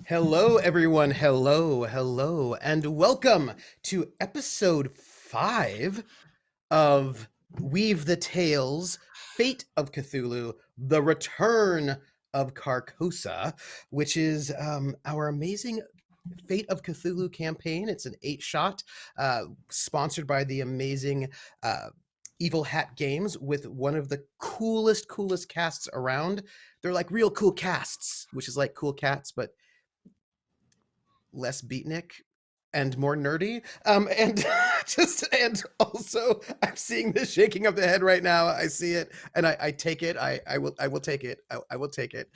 Hello, everyone. Hello, and welcome to episode 5 of Weave the Tales, Fate of Cthulhu, The Return of Carcosa, which is our amazing Fate of Cthulhu campaign. It's an 8-shot, sponsored by the amazing Evil Hat Games with one of the coolest casts around. They're like real cool casts, which is like cool cats, but less beatnik and more nerdy. And and also I'm seeing the shaking of the head right now. I see it and I take it. I will take it. I will take it.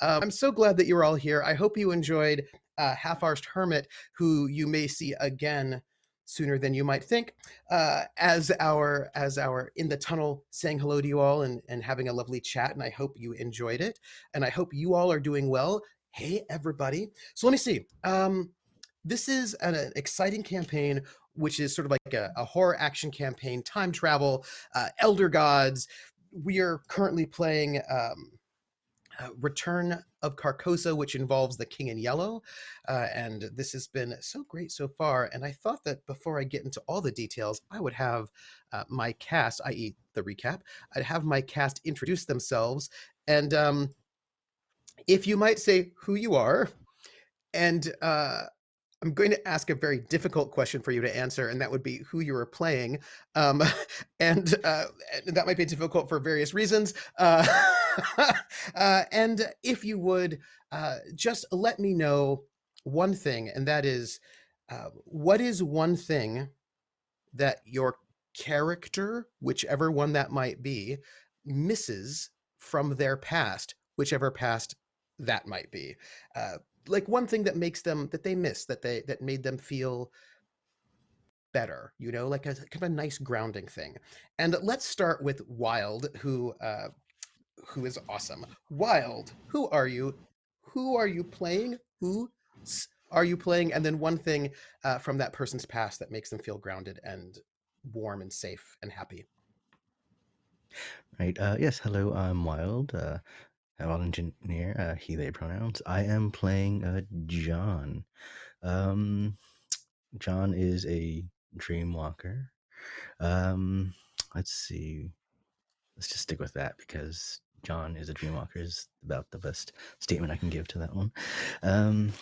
I'm so glad that you're all here. I hope you enjoyed Half-Arsed Hermit, who you may see again sooner than you might think, as our in the tunnel saying hello to you all and having a lovely chat. And I hope you enjoyed it. And I hope you all are doing well. Hey, everybody. So let me see. This is an exciting campaign, which is sort of like a horror action campaign, time travel, elder gods. We are currently playing Return of Carcosa, which involves the King in Yellow. And this has been so great so far. And I thought that before I get into all the details, I would have my cast, i.e. the recap, I'd have my cast introduce themselves. And if you might say who you are, and I'm going to ask a very difficult question for you to answer, and that would be who you are playing. And that might be difficult for various reasons. And if you would just let me know one thing, and that is, what is one thing that your character, whichever one that might be, misses from their past, whichever past that might be. Like one thing that makes them, that they miss, that made them feel better, like a kind of a nice grounding thing. And let's start with Wild, who is awesome. Wild, who are you? Who are you playing? Who are you playing? And then one thing from that person's past that makes them feel grounded and warm and safe and happy. Right. Yes. Hello. I'm Wild. Wild engineer. He, they pronouns. I am playing John. John is a dreamwalker. Let's see. Let's just stick with that because John is a dreamwalker is about the best statement I can give to that one.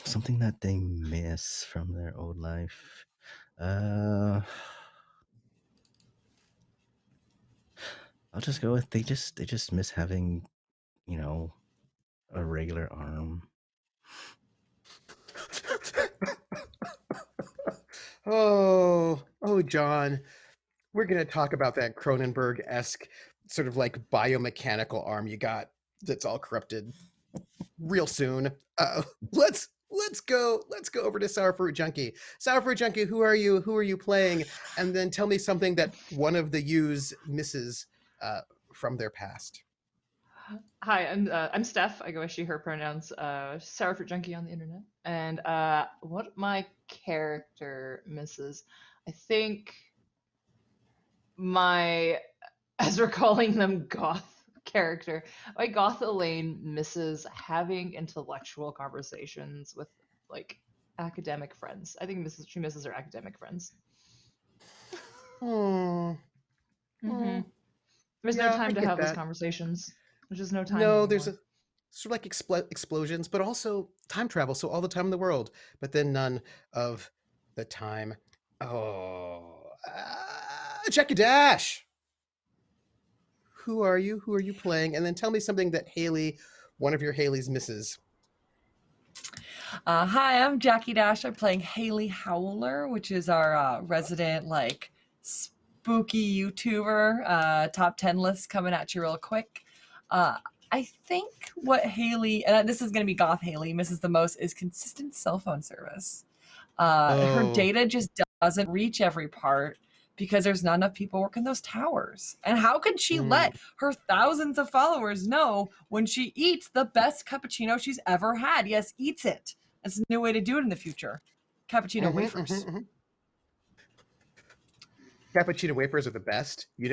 Something that they miss from their old life. I'll just go with they just miss having, a regular arm. Oh, John, we're going to talk about that Cronenberg-esque sort of like biomechanical arm you got that's all corrupted real soon. Let's go over to Sour Fruit Junkie. Sour Fruit Junkie, who are you playing? And then tell me something that one of the yous misses from their past. Hi, I'm Steph. I go by she, her pronouns. Sour Fruit Junkie on the internet. And what my character misses, I think my, as we're calling them, goth character, my goth Elaine misses having intellectual conversations with like academic friends. I think she misses her academic friends. Oh, There's no yeah, I time to get have those that. conversations. There's just no time No, anymore. there's a sort of like explosions, but also time travel. So all the time in the world, but then none of the time. Oh, Jackie Dash. Who are you? Who are you playing? And then tell me something that Haley, one of your Haley's, misses. Hi, I'm Jackie Dash. I'm playing Haley Howler, which is our resident spooky YouTuber. Top 10 list coming at you real quick. I think what Haley, and this is going to be Goth Haley, misses the most is consistent cell phone service. Her data just doesn't reach every part because there's not enough people working those towers. And how can she let her thousands of followers know when she eats the best cappuccino she's ever had? Yes, eats it. That's a new way to do it in the future. Cappuccino wafers. Cappuccino wafers are the best, I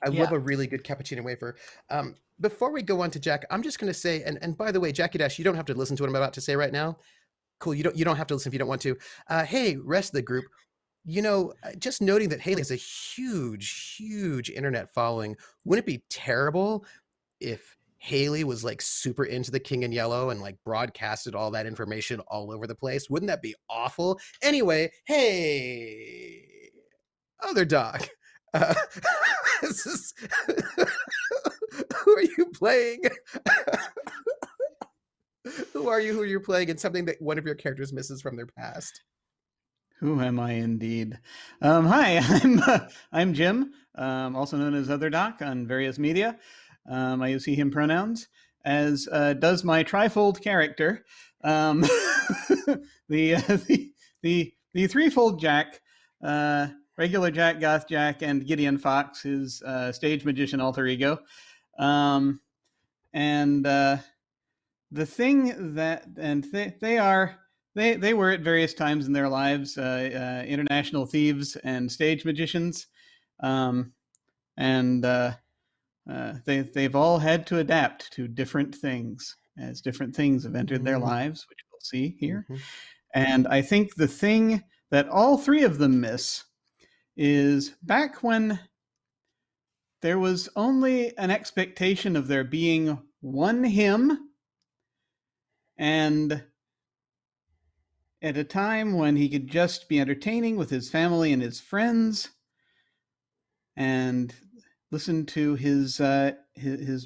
love a really good cappuccino wafer. Before we go on to Jack, I'm just going to say, and by the way, Jackie Dash, you don't have to listen to what I'm about to say right now, Cool. You don't have to listen if you don't want to. Hey, rest of the group. Just noting that Haley has a huge internet following. Wouldn't it be terrible if Haley was like super into the King in Yellow and like broadcasted all that information all over the place? Wouldn't that be awful? Anyway, hey, other dog. Uh, this is, who are you playing? Who are you? Who are you playing? And something that one of your characters misses from their past. Who am I indeed? Hi, I'm Jim, also known as Other Doc on various media. I use he/him pronouns, as does my trifold character, the threefold Jack, regular Jack, Goth Jack, and Gideon Fox, his stage magician alter ego. The thing that, and they were at various times in their lives international thieves and stage magicians, they've all had to adapt to different things as different things have entered their lives, which we'll see here. Mm-hmm. And I think the thing that all three of them miss is back when there was only an expectation of there being one him, and at a time when he could just be entertaining with his family and his friends and listen to his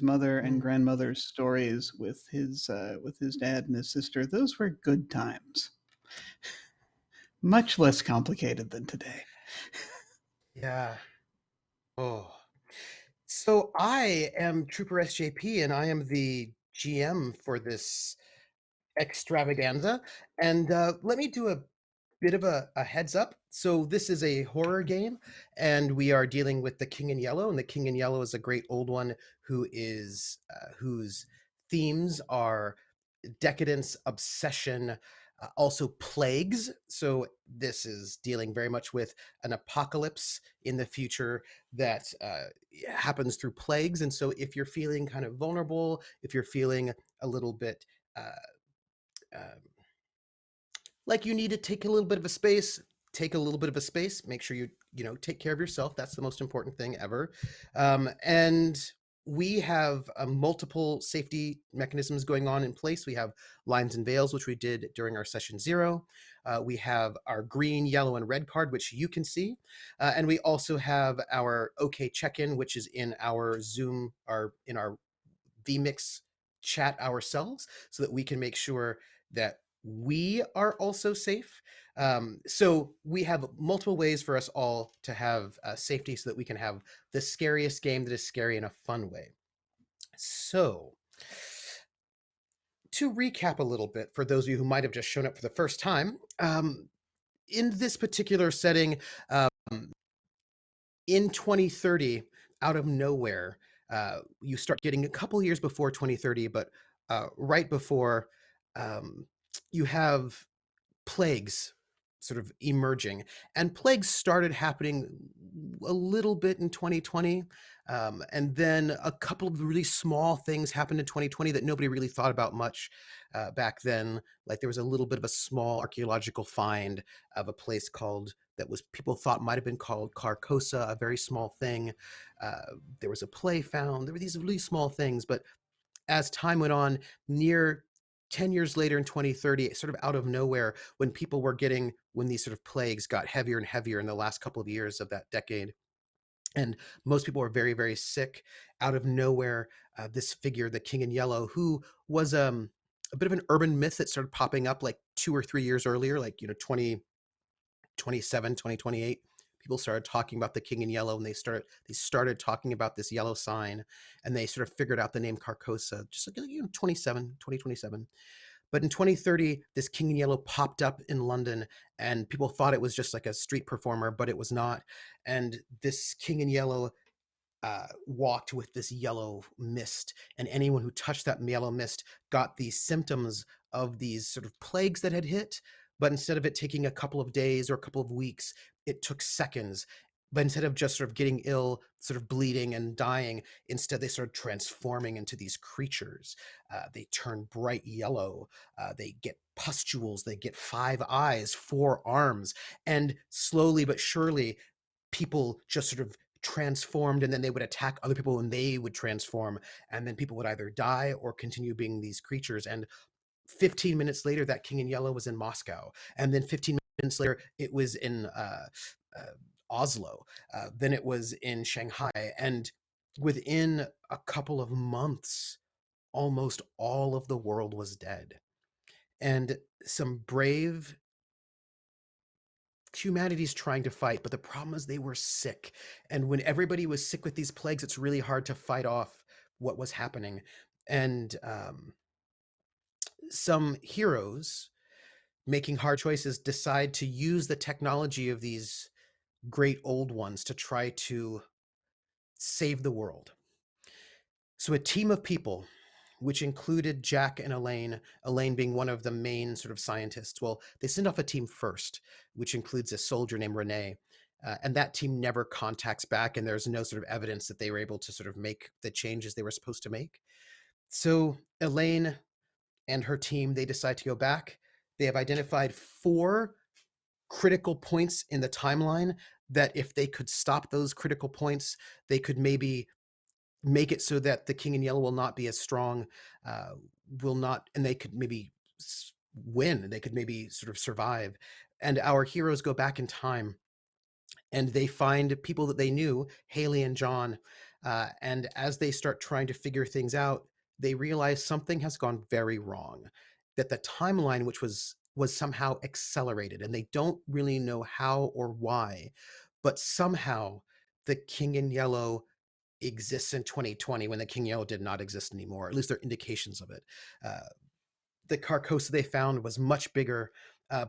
mother and grandmother's stories with his dad and his sister. Those were good times. Much less complicated than today. Yeah. Oh. So I am Trooper SJP, and I am the GM for this extravaganza. And let me do a bit of a heads up. So this is a horror game, and we are dealing with the King in Yellow, and the King in Yellow is a great old one who is whose themes are decadence, obsession, also plagues. So this is dealing very much with an apocalypse in the future that happens through plagues. And so if you're feeling kind of vulnerable, if you're feeling a little bit like you need to take a little bit of a space, take a little bit of a space. Make sure you take care of yourself. That's the most important thing ever. And we have multiple safety mechanisms going on in place. We have lines and veils, which we did during our session 0. We have our green, yellow, and red card, which you can see. And we also have our OK check-in, which is in our Zoom, in our vMix chat ourselves, so that we can make sure that we are also safe. So we have multiple ways for us all to have safety, so that we can have the scariest game that is scary in a fun way. So to recap a little bit, for those of you who might have just shown up for the first time, in this particular setting, in 2030, out of nowhere, you start getting a couple years before 2030, but right before, you have plagues sort of emerging, and plagues started happening a little bit in 2020, and then a couple of really small things happened in 2020 that nobody really thought about much back then. Like there was a little bit of a small archaeological find of a place people thought might have been called Carcosa, a very small thing. There was a play found. There were these really small things, but as time went on, near 10 years later in 2030, sort of out of nowhere, when these sort of plagues got heavier and heavier in the last couple of years of that decade, and most people were very, very sick, out of nowhere, this figure, the King in Yellow, who was a bit of an urban myth that started popping up like 2 or 3 years earlier, like 2027, 2028. People started talking about the King in Yellow, and they started talking about this yellow sign, and they sort of figured out the name Carcosa, just like 2027. But in 2030, this King in Yellow popped up in London, and people thought it was just like a street performer, but it was not. And this King in Yellow walked with this yellow mist, and anyone who touched that yellow mist got the symptoms of these sort of plagues that had hit. But instead of it taking a couple of days or a couple of weeks, it took seconds. But instead of just sort of getting ill, sort of bleeding and dying, instead they start transforming into these creatures. They turn bright yellow. They get pustules. They get 5 eyes, 4 arms. And slowly but surely, people just sort of transformed, and then they would attack other people and they would transform. And then people would either die or continue being these creatures. And 15 minutes later, that King in Yellow was in Moscow. And then 15 minutes later, it was in Oslo. Then it was in Shanghai. And within a couple of months, almost all of the world was dead. And some brave humanity's trying to fight, but the problem is they were sick. And when everybody was sick with these plagues, it's really hard to fight off what was happening. And some heroes making hard choices decide to use the technology of these great old ones to try to save the world. So a team of people, which included Jack and Elaine being one of the main sort of scientists. Well, they send off a team first, which includes a soldier named Renee. And that team never contacts back, and there's no sort of evidence that they were able to sort of make the changes they were supposed to make. So Elaine and her team, they decide to go back. They have identified 4 critical points in the timeline that if they could stop those critical points, they could maybe make it so that the King in Yellow will not be as strong, and they could maybe win. They could maybe sort of survive. And our heroes go back in time, and they find people that they knew, Haley and John. And as they start trying to figure things out, they realize something has gone very wrong, that the timeline, which was somehow accelerated, and they don't really know how or why, but somehow the King in Yellow exists in 2020 when the King in Yellow did not exist anymore. At least there are indications of it. The Carcosa they found was much bigger.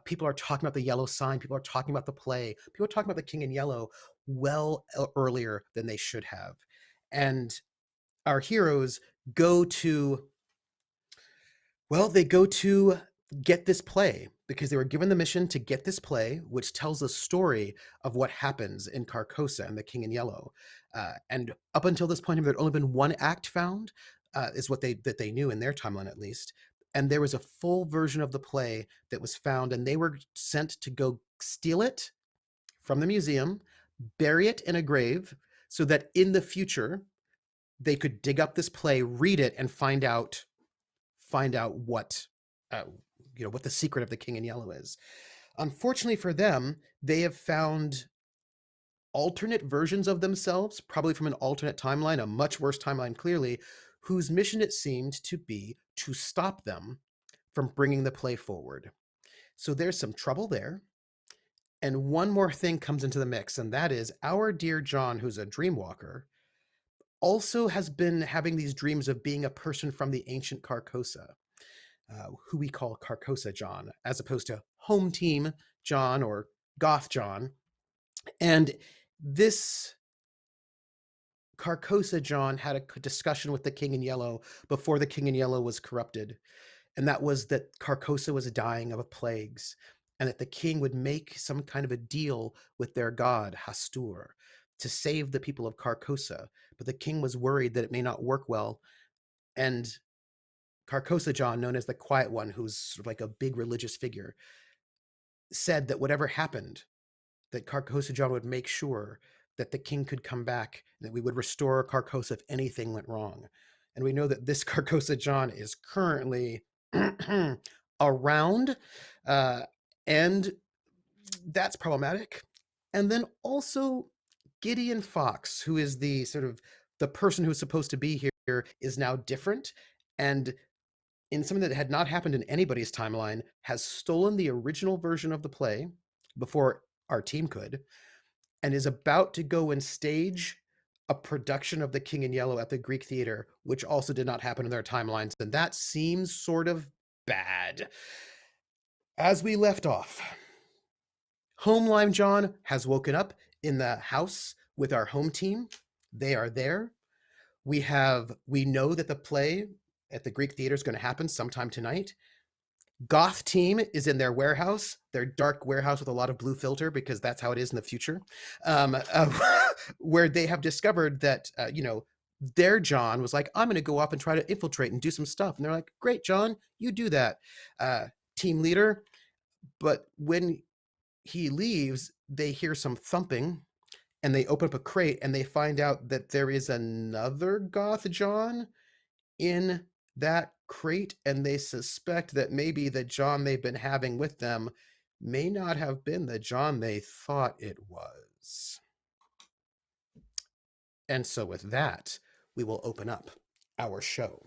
People are talking about the yellow sign. People are talking about the play. People are talking about the King in Yellow well earlier than they should have. And our heroes go to get this play because they were given the mission to get this play, which tells the story of what happens in Carcosa and the King in Yellow. And up until this point, there had only been 1 act found, is what they knew in their timeline at least. And there was a full version of the play that was found, and they were sent to go steal it from the museum, bury it in a grave, so that in the future they could dig up this play, read it, and find out what what the secret of the King in Yellow is. Unfortunately for them, they have found alternate versions of themselves, probably from an alternate timeline, a much worse timeline clearly, whose mission it seemed to be to stop them from bringing the play forward. So there's some trouble there. And one more thing comes into the mix, and that is our dear John, who's a dreamwalker, also has been having these dreams of being a person from the ancient Carcosa, who we call Carcosa John, as opposed to Home Team John or Goth John. And this Carcosa John had a discussion with the King in Yellow before the King in Yellow was corrupted. And that was that Carcosa was dying of plagues, and that the king would make some kind of a deal with their god, Hastur, to save the people of Carcosa. But the king was worried that it may not work well. And Carcosa John, known as the Quiet One, who's sort of like a big religious figure, said that whatever happened, that Carcosa John would make sure that the king could come back, that we would restore Carcosa if anything went wrong. And we know that this Carcosa John is currently around, and that's problematic. And then also Gideon Fox, who is the sort of the person who's supposed to be here, is now different, and in something that had not happened in anybody's timeline, has stolen the original version of the play before our team could, and is about to go and stage a production of The King in Yellow at the Greek Theater, which also did not happen in their timelines. And that seems sort of bad. As we left off, Home Lime John has woken up in the house with our home team. They are there. We know that the play at the Greek Theater is going to happen sometime tonight. Goth team is in their warehouse, their dark warehouse with a lot of blue filter, because that's how it is in the future, where they have discovered that, their John was like, I'm going to go off and try to infiltrate and do some stuff. And they're like, great, John, you do that, team leader. But when he leaves, they hear some thumping and they open up a crate and they find out that there is another Goth John in that crate, and they suspect that maybe the John they've been having with them may not have been the John they thought it was. And so with that, we will open up our show.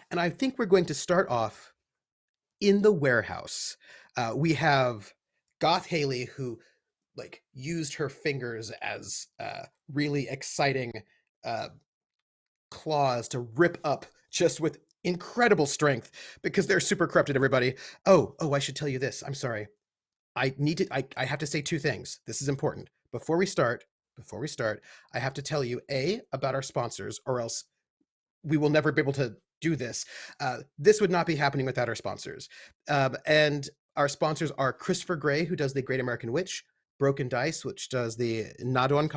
And I think we're going to start off in the warehouse. We have Goth Haley, who used her fingers as really exciting claws to rip up just with incredible strength, because they're super corrupted, everybody. Oh, I should tell you this. I'm sorry. I have to say two things. This is important. Before we start, I have to tell you, about our sponsors, or else we will never be able to do this. This would not be happening without our sponsors. And our sponsors are Christopher Gray, who does The Great American Witch, Broken Dice, which does the Nodon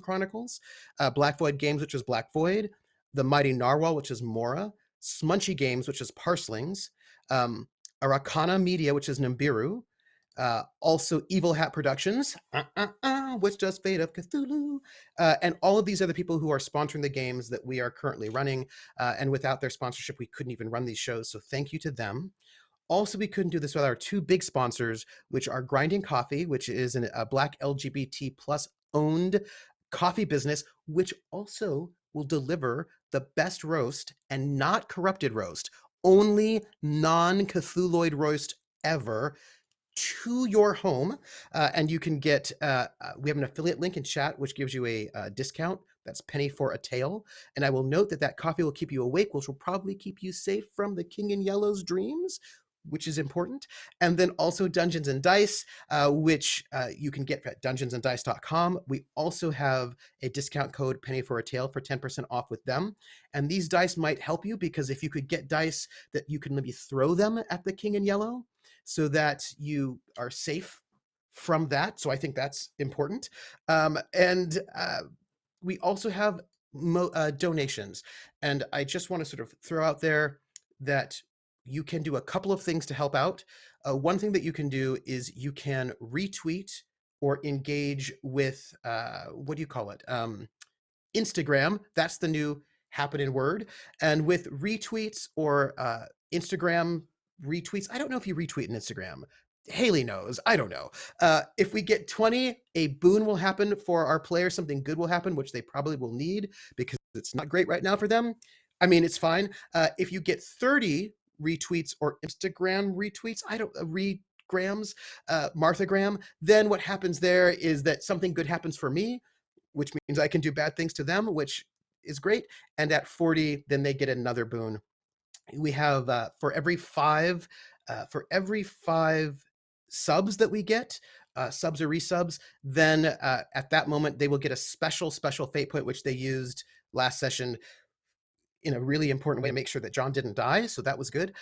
Chronicles, Black Void Games, which is Black Void, The Mighty Narwhal, which is Mora, Smunchy Games, which is Parslings, Arakana Media, which is Nibiru, also Evil Hat Productions, which does Fate of Cthulhu, and all of these other people who are sponsoring the games that we are currently running. And without their sponsorship, we couldn't even run these shows. So thank you to them. Also, we couldn't do this without our two big sponsors, which are Grinding Coffee, which is a Black LGBT plus owned coffee business, which also will deliver the best roast and not corrupted roast, only non-Cthulhuid roast ever, to your home. And you can get, we have an affiliate link in chat, which gives you a discount. That's penny for a tail. And I will note that coffee will keep you awake, which will probably keep you safe from the King in Yellow's dreams, which is important. And then also Dungeons and Dice, which you can get at dungeonsanddice.com. We also have a discount code penny for a tail for 10% off with them. And these dice might help you, because if you could get dice that you can maybe throw them at the King in Yellow, so that you are safe from that. So I think that's important. And we also have donations. And I just want to sort of throw out there that you can do a couple of things to help out. One thing that you can do is you can retweet or engage with, what do you call it? Instagram. That's the new happening word. And with retweets or Instagram retweets, I don't know if you retweet on Instagram. Haley knows. I don't know. If we get 20, a boon will happen for our players. Something good will happen, which they probably will need, because it's not great right now for them. I mean, it's fine. If you get 30 retweets or Instagram retweets, regrams, Marthagram, then what happens there is that something good happens for me, which means I can do bad things to them, which is great. And at 40, then they get another boon. We have for every five subs that we get, subs or resubs, then at that moment they will get a special fate point, which they used last session in a really important way to make sure that John didn't die. So that was good.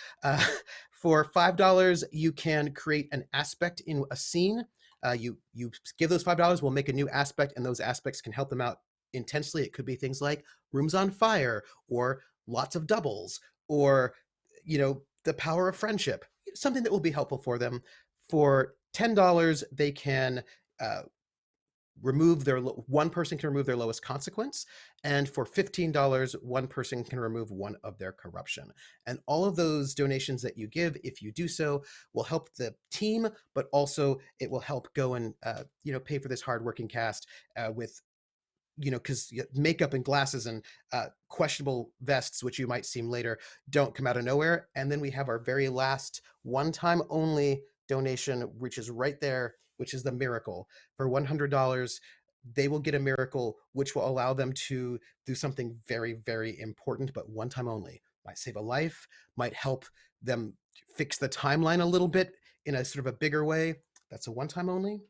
For $5, you can create an aspect in a scene. You give those $5, we'll make a new aspect, and those aspects can help them out intensely. It could be things like rooms on fire, or lots of doubles, or the power of friendship, something that will be helpful for them. For $10, they can one person can remove their lowest consequence, and for $15, one person can remove one of their corruption. And all of those donations that you give, if you do so, will help the team, but also it will help go and pay for this hardworking cast with because makeup and glasses and questionable vests, which you might seem later, don't come out of nowhere. And then we have our very last one-time only donation, which is right there, which is the miracle. For $100, they will get a miracle, which will allow them to do something very, very important, but one time only. Might save a life, might help them fix the timeline a little bit in a sort of a bigger way. That's a one-time only.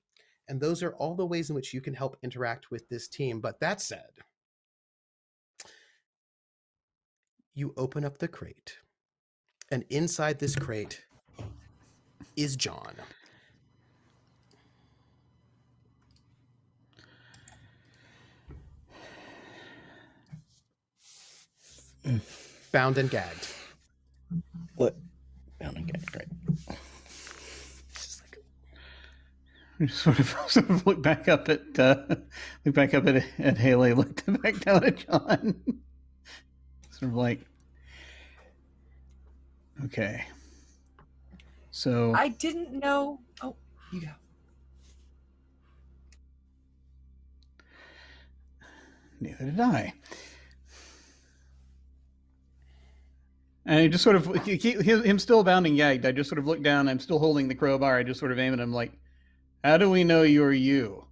And those are all the ways in which you can help interact with this team. But that said, you open up the crate And inside this crate is John. Bound and gagged. What? Bound and gagged, right. Sort of look back up at Haley, look back down at John. Sort of like, okay. So I didn't know. Oh, you go. Neither did I. And I just sort of, him still bound and gagged. I just sort of look down. I'm still holding the crowbar. I just sort of aim at him like, how do we know you're you?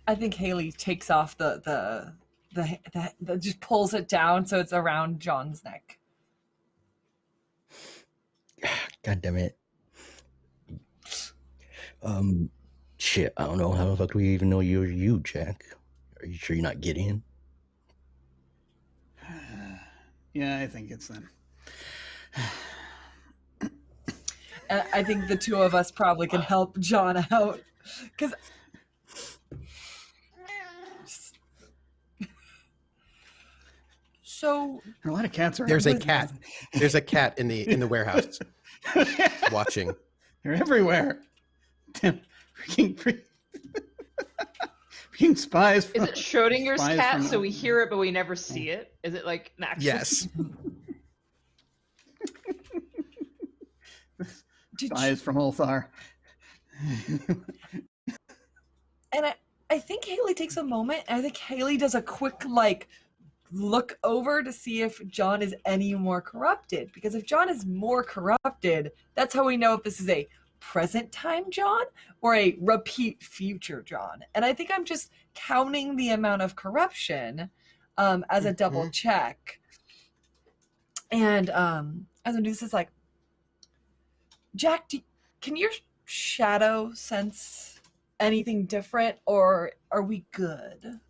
I think Haley takes off the just pulls it down so it's around John's neck. God damn it. Shit, I don't know. How the fuck do we even know you're you, Jack? Are you sure you're not Gideon? Yeah, I think it's them. I think the two of us probably can help John out. Because so There are a lot of cats around. There's a cat. There's a cat in the warehouse watching. They're everywhere. Damn, freaking spies. Is it Schrodinger's spies cat from- so we hear it but we never see it? Is it like an actual? Yes. Spies from Ulthar. And I think Haley takes a moment, and I think Haley does a quick look over to see if John is any more corrupted. Because if John is more corrupted, that's how we know if this is a present time John or a repeat future John. And I think I'm just counting the amount of corruption as a double check. And as I do this, is like, Jack, can your shadow sense anything different, or are we good?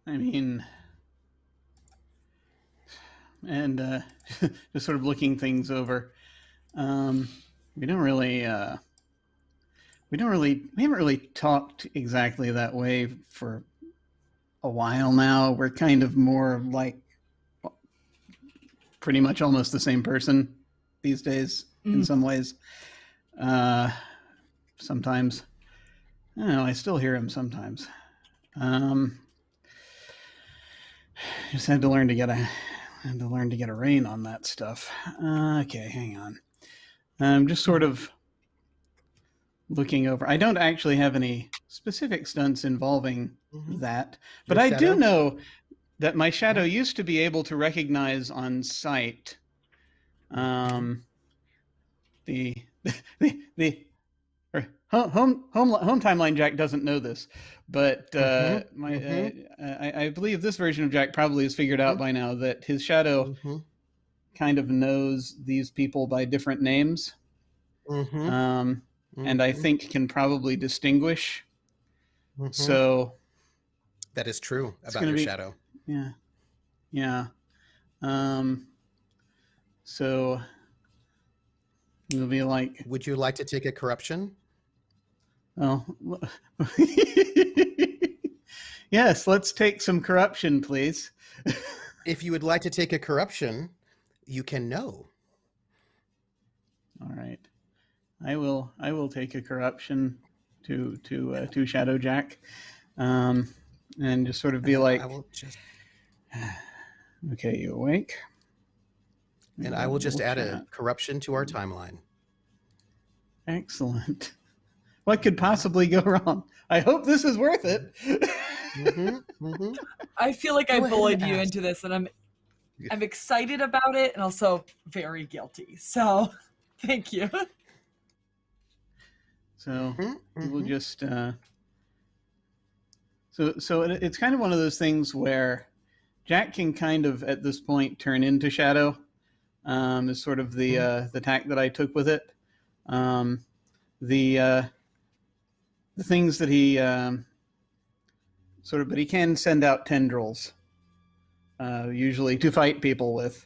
I mean, and just sort of looking things over. We haven't really talked exactly that way for a while now. We're kind of more like pretty much almost the same person these days in some ways. Sometimes, I don't know, I still hear him sometimes. Just had to learn to get a rein on that stuff. Okay, hang on. I'm just sort of looking over. I don't actually have any specific stunts involving that, but I do know that my shadow used to be able to recognize on sight the home timeline Jack doesn't know this, but I believe this version of Jack probably has figured out by now that his shadow kind of knows these people by different names, and I think can probably distinguish. So that is true about your shadow. Yeah. So it'll be like, would you like to take a corruption? Well, yes, let's take some corruption, please. If you would like to take a corruption, you can know. All right, I will take a corruption to Shadow Jack, and just sort of be like, okay, you awake? And I will just add a corruption to our timeline. Excellent. What could possibly go wrong? I hope this is worth it. I feel like I bullied you into this, and I'm excited about it, and also very guilty. So, thank you. So we'll just so it's kind of one of those things where Jack can kind of at this point turn into Shadow. Is sort of the tack that I took with it. The things that he sort of, but he can send out tendrils, usually to fight people with.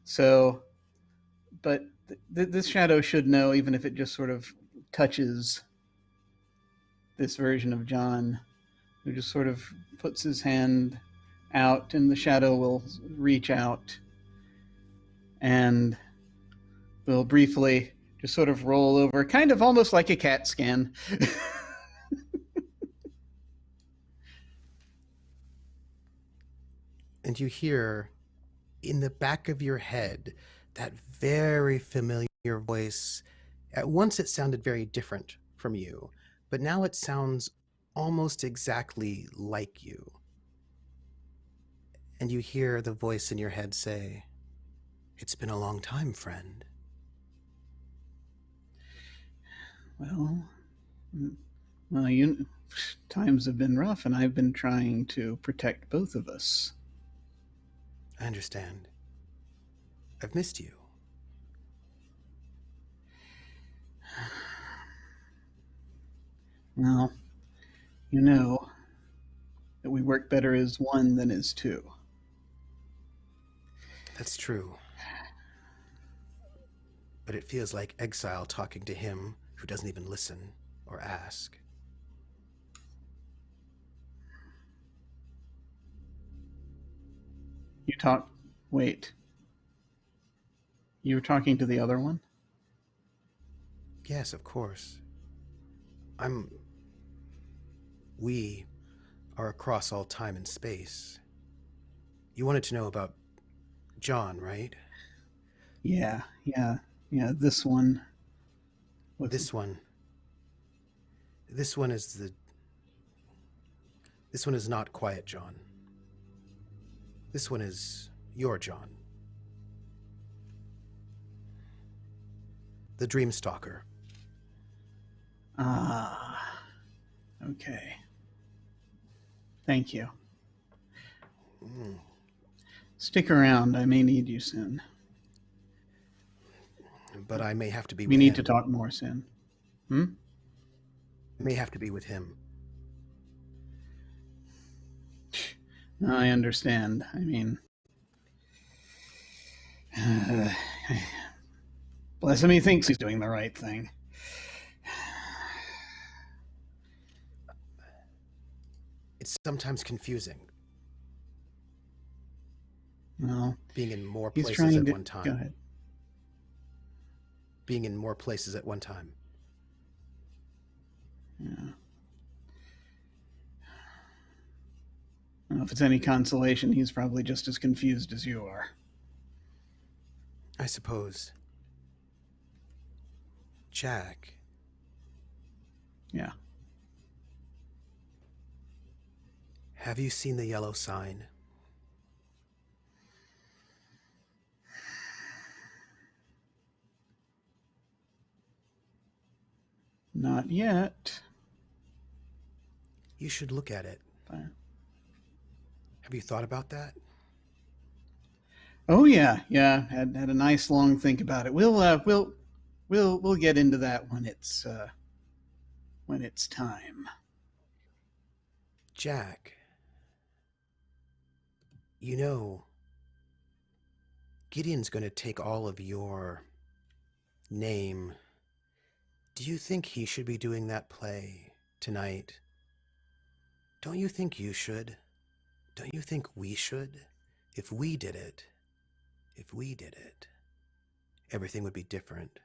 So, but this shadow should know, even if it just sort of touches this version of John, who just sort of puts his hand out, and the shadow will reach out and will briefly just sort of roll over, kind of almost like a CAT scan. And you hear in the back of your head that very familiar voice. At once it sounded very different from you, but now it sounds almost exactly like you. And you hear the voice in your head say, "It's been a long time, friend." Well, times have been rough, and I've been trying to protect both of us. I understand. I've missed you. Well, you know that we work better as one than as two. That's true. But it feels like exile talking to him who doesn't even listen or ask. Wait. You were talking to the other one? Yes, of course. We are across all time and space. You wanted to know about John, right? Yeah. This one. This one is not Quiet John. This one is your John. The Dreamstalker. Ah. Okay. Thank you. Stick around. I may need you soon. But I may have to be with him. We need to talk more soon. I may have to be with him. I understand. I mean, bless him, he thinks he's doing the right thing. It's sometimes confusing. Well, being in more he's places trying at to, one time. Go ahead. Being in more places at one time. Yeah. Well, if it's any consolation, he's probably just as confused as you are. I suppose. Jack. Yeah. Have you seen the yellow sign? Not yet. You should look at it. Fine. Have you thought about that? Oh yeah. Had a nice long think about it. We'll get into that when it's time. Jack. You know, Gideon's going to take all of your name. Do you think he should be doing that play tonight? Don't you think you should? Don't you think we should? If we did it, everything would be different.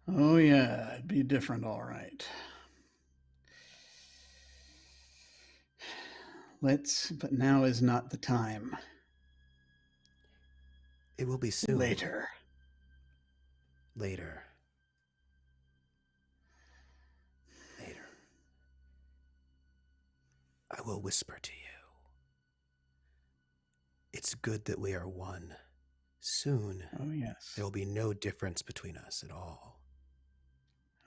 Oh yeah, it'd be different, all right. But now is not the time. It will be soon. Later. I will whisper to you. It's good that we are one. Soon, oh yes, there will be no difference between us at all.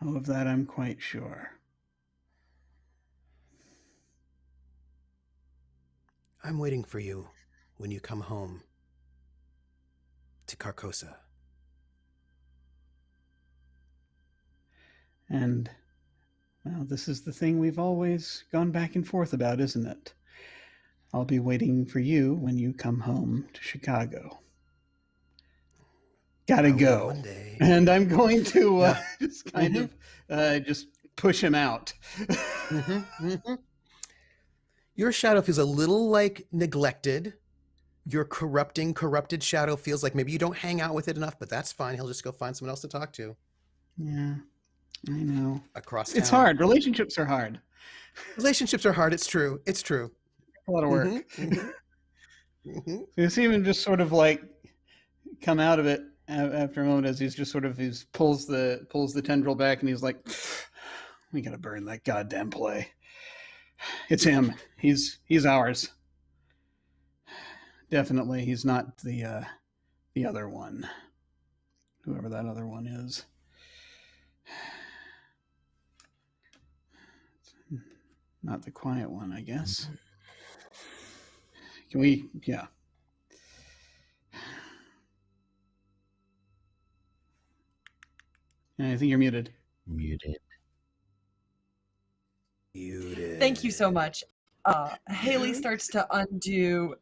Oh, of that I'm quite sure. I'm waiting for you when you come home to Carcosa. And, well, this is the thing we've always gone back and forth about, isn't it? I'll be waiting for you when you come home to Chicago. Gotta go. One day. And I'm going to just kind of just push him out. Your shadow feels a little like neglected. Your corrupted shadow feels like maybe you don't hang out with it enough, but that's fine. He'll just go find someone else to talk to. Yeah, I know. Across town. It's hard. Relationships are hard. Relationships are hard. It's true. It's true. A lot of work. You see him just sort of like come out of it after a moment as he's just sort of pulls the tendril back, and he's like, "We gotta burn that goddamn play. It's him. He's ours. Definitely, he's not the other one. Whoever that other one is. Not the quiet one, I guess. Can we? Yeah." I think you're muted. Muted. Thank you so much. Haley starts to undo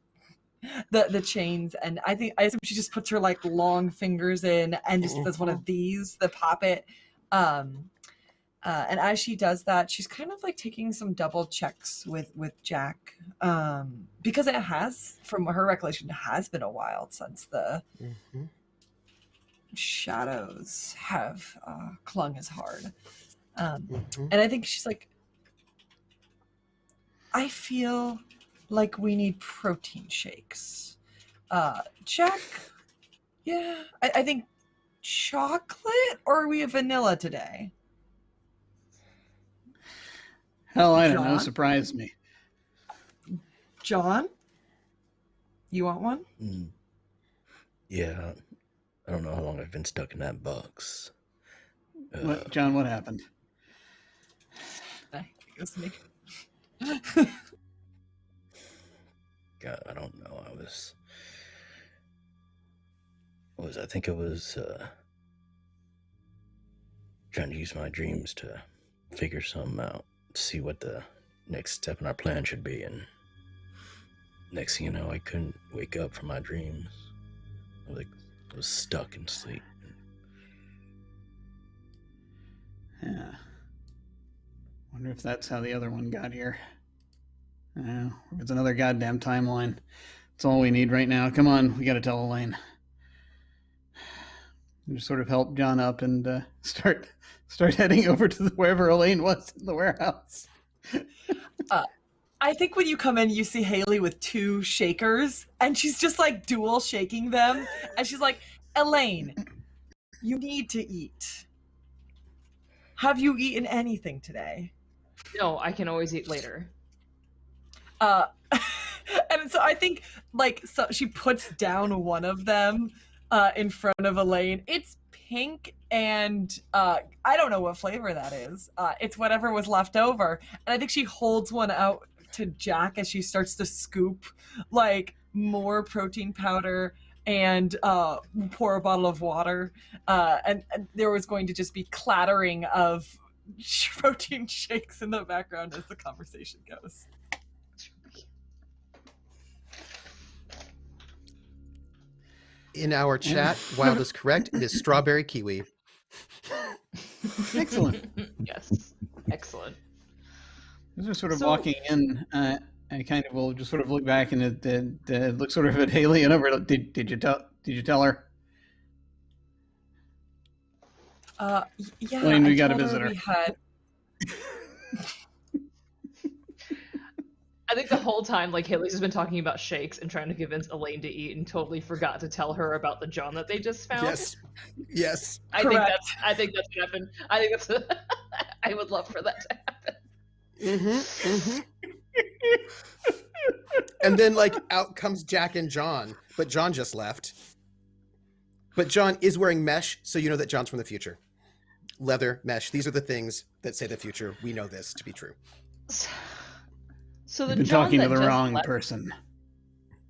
the chains, and I assume she just puts her like long fingers in and just does one of these, the pop it. And as she does that, she's kind of like taking some double checks with Jack, because it has, from her recollection, it has been a while since the shadows have clung as hard. And I think she's like, I feel like we need protein shakes. Jack, yeah, I think chocolate, or are we vanilla today? Hell, I don't know. John? Surprise me. John, you want one? Yeah, I don't know how long I've been stuck in that box. John, what happened? God, I don't know. I think I was trying to use my dreams to figure something out, see what the next step in our plan should be, and next thing you know, I couldn't wake up from my dreams. I was stuck in sleep. Yeah. Wonder if that's how the other one got here. I don't know. If it's another goddamn timeline. That's all we need right now. Come on, we gotta tell Elaine. Just sort of help John up and start heading over to wherever Elaine was in the warehouse. I think when you come in, you see Haley with two shakers, and she's just like dual shaking them, and she's like, Elaine, you need to eat. Have you eaten anything today? No, I can always eat later. And so I think so she puts down one of them in front of Elaine. It's pink, and I don't know what flavor that is. It's whatever was left over. And I think she holds one out to Jack as she starts to scoop like more protein powder and pour a bottle of water. And there was going to just be clattering of protein shakes in the background as the conversation goes. In our chat, Wild is correct. It is strawberry kiwi. Excellent. Yes, excellent. As we're sort of walking in, I kind of will just sort of look back and look sort of at Haley and over. Did you tell her? Yeah. Elaine, we got a told her visitor. we had... I think the whole time, like, Haley's just been talking about shakes and trying to convince Elaine to eat, and totally forgot to tell her about the John that they just found. Yes. I think that's what happened. I think that's. I would love for that to happen. And then, like, out comes Jack and John, but John just left. But John is wearing mesh, so you know that John's from the future. Leather, mesh. These are the things that say the future. We know this to be true. So the You've been John talking to that the just wrong left, person.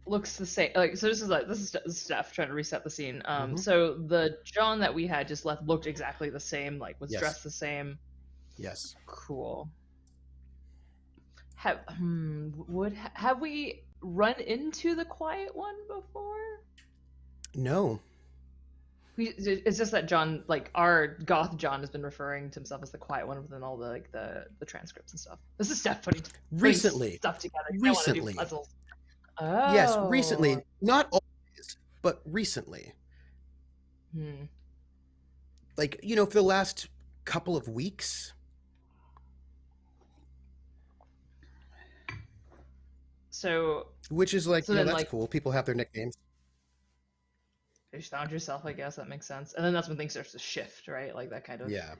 looks the same. Like, so this is Steph trying to reset the scene. Mhm. So the John that we had just left looked exactly the same, like was Yes. dressed the same. Yes. Cool. Have we run into the quiet one before? No. It's just that John, like our goth John, has been referring to himself as the quiet one within all the like the transcripts and stuff. This is Steph putting Recently. stuff together. Recently. I wanna do puzzles. Oh. Yes, recently. Not always, but recently. Like, you know, for the last couple of weeks. So. Which is like, So you know, then, that's like, cool. People have their nicknames. You just found yourself, I guess that makes sense. And then that's when things start to shift, right? Like that kind of. Yeah.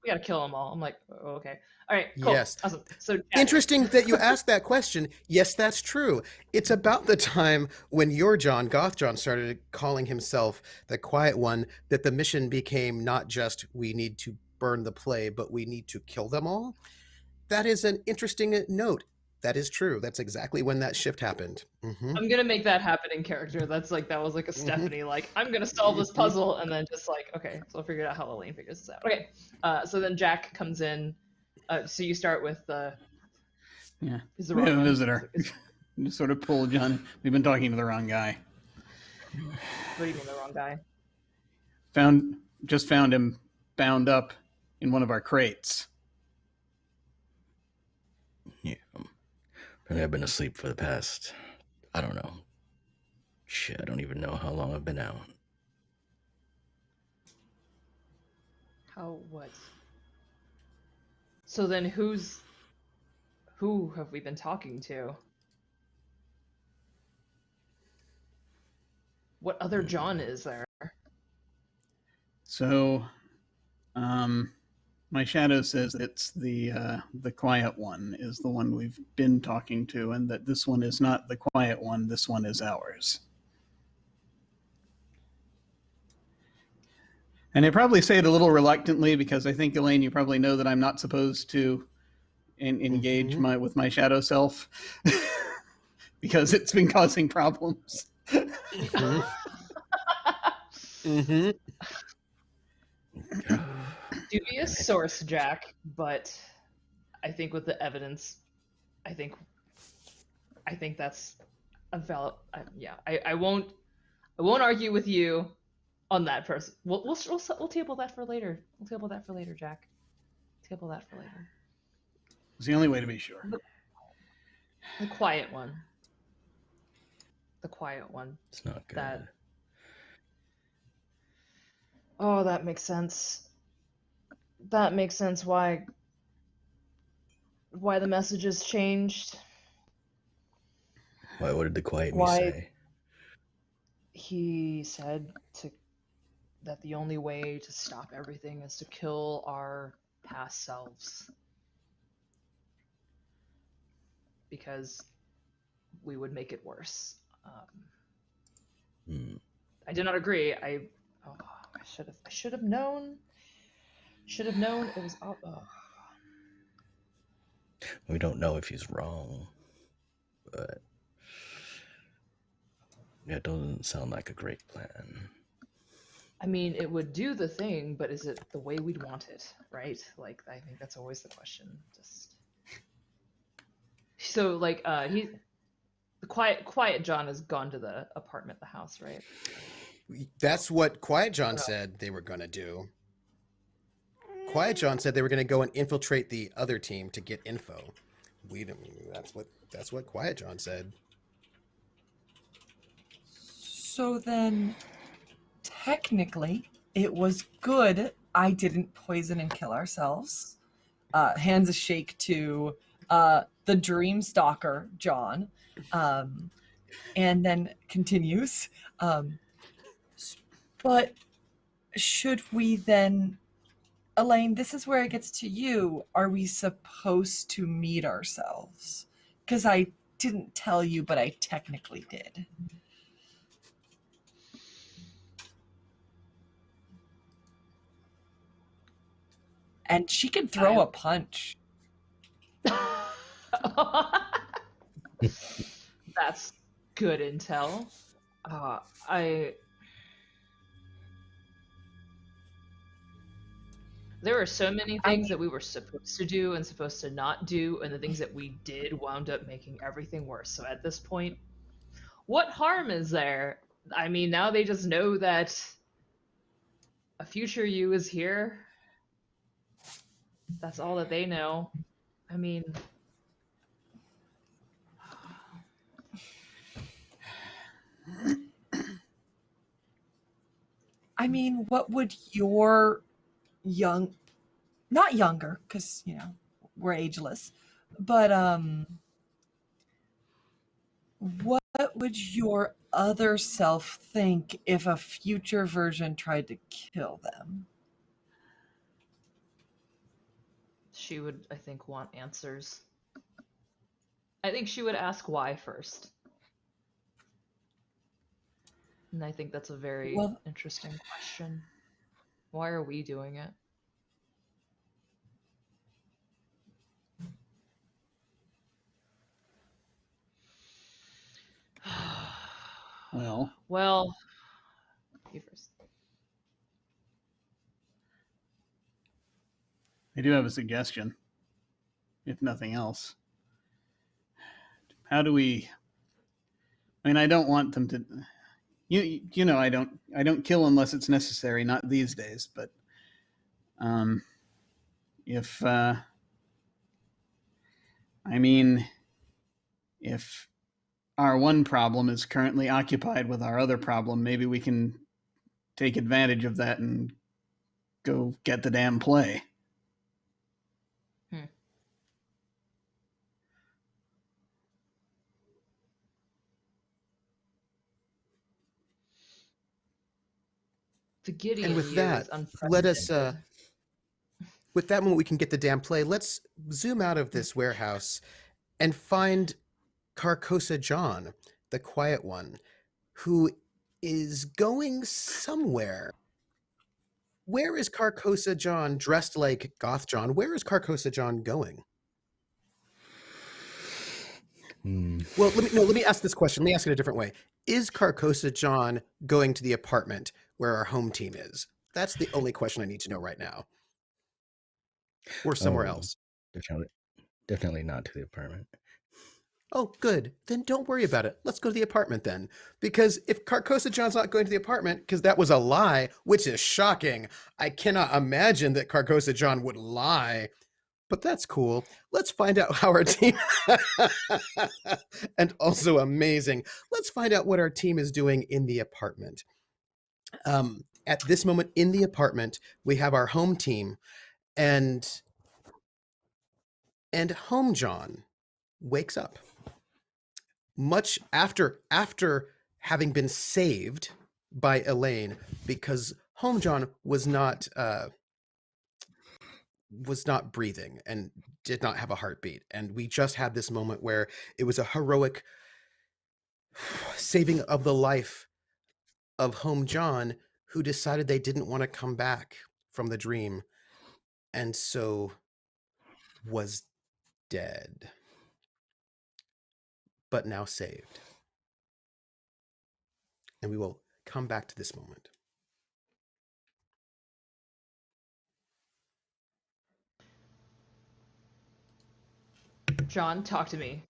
We gotta kill them all. I'm like, oh, okay, all right, cool, Yes. awesome. So Jack. Interesting that you asked that question. Yes, that's true. It's about the time when your John, Goth John, started calling himself the Quiet One that the mission became not just we need to burn the play, but we need to kill them all. That is an interesting note. That is true. That's exactly when that shift happened. Mm-hmm. I'm gonna make that happen in character. That was like a Stephanie, like, I'm gonna solve this puzzle, and then just like, okay, so I'll figure out how Elaine figures this out. Okay, so then Jack comes in. So you start with Yeah. Is the We wrong have a one. visitor. Just sort of pull John. We've been talking to the wrong guy. What do you mean the wrong guy? Just found him bound up in one of our crates. Yeah. Apparently I've been asleep for the past, I don't know. Shit, I don't even know how long I've been out. How what? So then who have we been talking to? What other John is there? So, my shadow says it's the quiet one is the one we've been talking to, and that this one is not the quiet one. This one is ours. And I probably say it a little reluctantly because I think, Elaine, you probably know that I'm not supposed to engage with my shadow self because it's been causing problems. Dubious source, Jack, but I think with the evidence, I think that's a valid. I won't argue with you on that person. We'll table that for later. We'll table that for later, Jack. Table that for later. It's the only way to be sure. The quiet one. The quiet one. It's not good. Oh, that makes sense. That makes sense why the messages changed. Why? What did the quiet me say? He said that the only way to stop everything is to kill our past selves. Because we would make it worse. I did not agree. I should have known. Should have known it was. We don't know if he's wrong, but that doesn't sound like a great plan. I mean, it would do the thing, but is it the way we'd want it, right? Like, I think that's always the question. So, like, the quiet John has gone to the apartment, the house, right? That's what Quiet John said they were going to do. Quiet John said they were going to go and infiltrate the other team to get info. That's what Quiet John said. So then, technically, it was good I didn't poison and kill ourselves. Hands a shake to the Dream Stalker, John, and then continues. But should we then, Elaine, this is where it gets to you. Are we supposed to meet ourselves? Because I didn't tell you, but I technically did. And she can throw a punch. That's good intel. There were so many things that we were supposed to do and supposed to not do, and the things that we did wound up making everything worse. So at this point, what harm is there? I mean, now they just know that a future you is here. That's all that they know. I mean, what would your not younger, because we're ageless, but what would your other self think if a future version tried to kill them? she would, I think, want answers. I think she would ask why first. And I think that's a very interesting question. Why are we doing it? Well, you first. I do have a suggestion, if nothing else. How do we? I mean, I don't want them to. You know, I don't kill unless it's necessary. Not these days, but if if our one problem is currently occupied with our other problem, maybe we can take advantage of that and go get the damn play. The Gideon And with that, let us with that moment we can get the damn play. Let's zoom out of this warehouse and find Carcosa John, the quiet one, who is going somewhere. Where is Carcosa John dressed like Goth John? Where is Carcosa John going? Well, let me ask this question. Let me ask it a different way. Is Carcosa John going to the apartment where our home team is? That's the only question I need to know right now. Or somewhere else. Definitely not to the apartment. Oh, good. Then don't worry about it. Let's go to the apartment then. Because if Carcosa John's not going to the apartment, because that was a lie, which is shocking. I cannot imagine that Carcosa John would lie. But that's cool. Let's find out how our team... and also amazing. Let's find out what our team is doing in the apartment. At this moment in the apartment, we have our home team, and Home John wakes up. Much after having been saved by Elaine, because Home John was not breathing and did not have a heartbeat, and we just had this moment where it was a heroic saving of the life of Home John, who decided they didn't want to come back from the dream, and so was dead, but now saved. And we will come back to this moment. John, talk to me.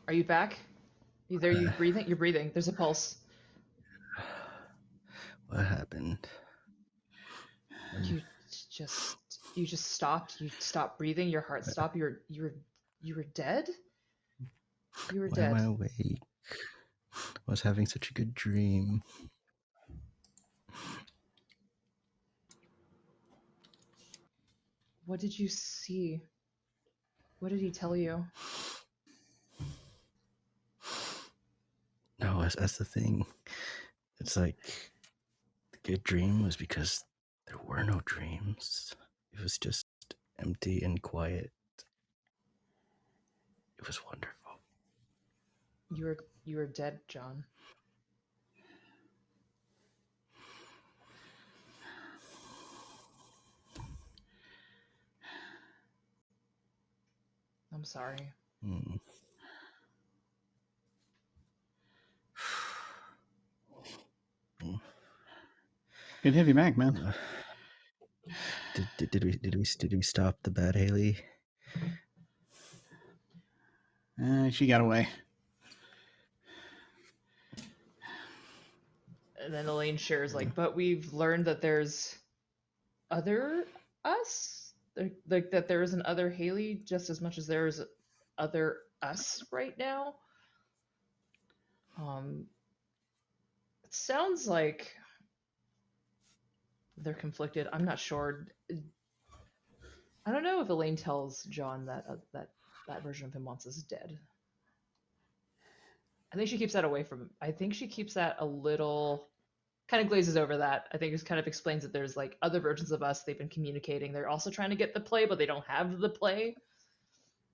Are you back? Are you breathing? You're breathing. There's a pulse. What happened? You just stopped. You stopped breathing. Your heart stopped. You were dead. You were dead. Why am I awake? I was having such a good dream. What did you see? What did he tell you? No, that's the thing. It's like the good dream was because there were no dreams. It was just empty and quiet. It was wonderful. You were dead, John. I'm sorry. Good to have you back, man. Did we stop the bad Haley? She got away. And then Elaine shares like, but we've learned that there's other us, like that there is an other Haley just as much as there is other us right now. It sounds like they're conflicted. I'm not sure. I don't know if Elaine tells John that that version of him once is dead. I think she keeps that away from him. I think she keeps that a little, kind of glazes over that. I think it kind of explains that there's like other versions of us they've been communicating. They're also trying to get the play, but they don't have the play.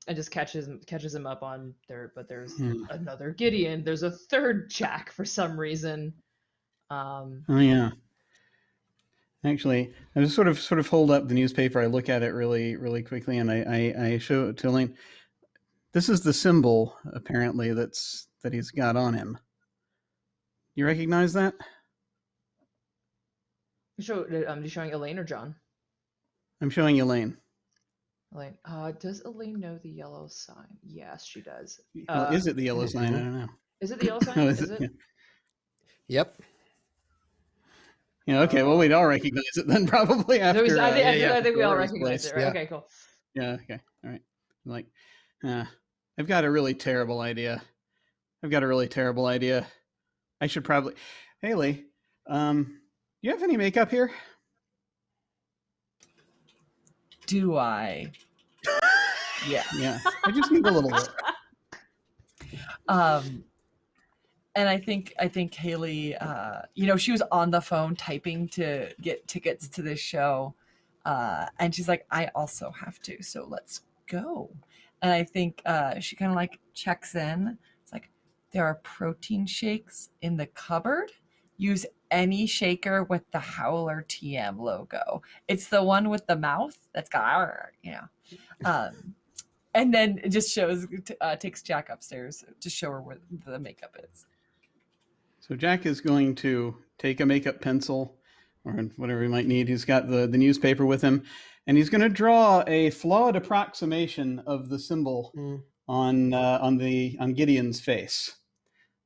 And just catches him up on there. But there's another Gideon. There's a third Jack for some reason. Oh yeah. Actually, I just sort of hold up the newspaper. I look at it really quickly, and I show it to Elaine. This is the symbol apparently that he's got on him. You recognize that? You showing Elaine or John? I'm showing Elaine. Elaine. Does Elaine know the yellow sign? Yes, she does. Well, is it the yellow sign? I don't know. Is it the yellow sign? Oh, is it? Yeah. Yep. Yeah. Okay. Well, we'd all recognize it then, probably after. I think we all Laura's recognize place. it, right? Yeah. Okay, cool. Yeah. Okay. All right. Like, I've got a really terrible idea. I should probably. Haley, you have any makeup here? Do I? Yeah. Yeah. I just need a little work. And I think Haley, she was on the phone typing to get tickets to this show. And she's like, I also have to, so let's go. And I think she kind of like checks in. It's like, there are protein shakes in the cupboard. Use any shaker with the Howler TM logo. It's the one with the mouth that's got, and then it just takes Jack upstairs to show her where the makeup is. So Jack is going to take a makeup pencil or whatever he might need. He's got the newspaper with him, and he's going to draw a flawed approximation of the symbol on Gideon's face.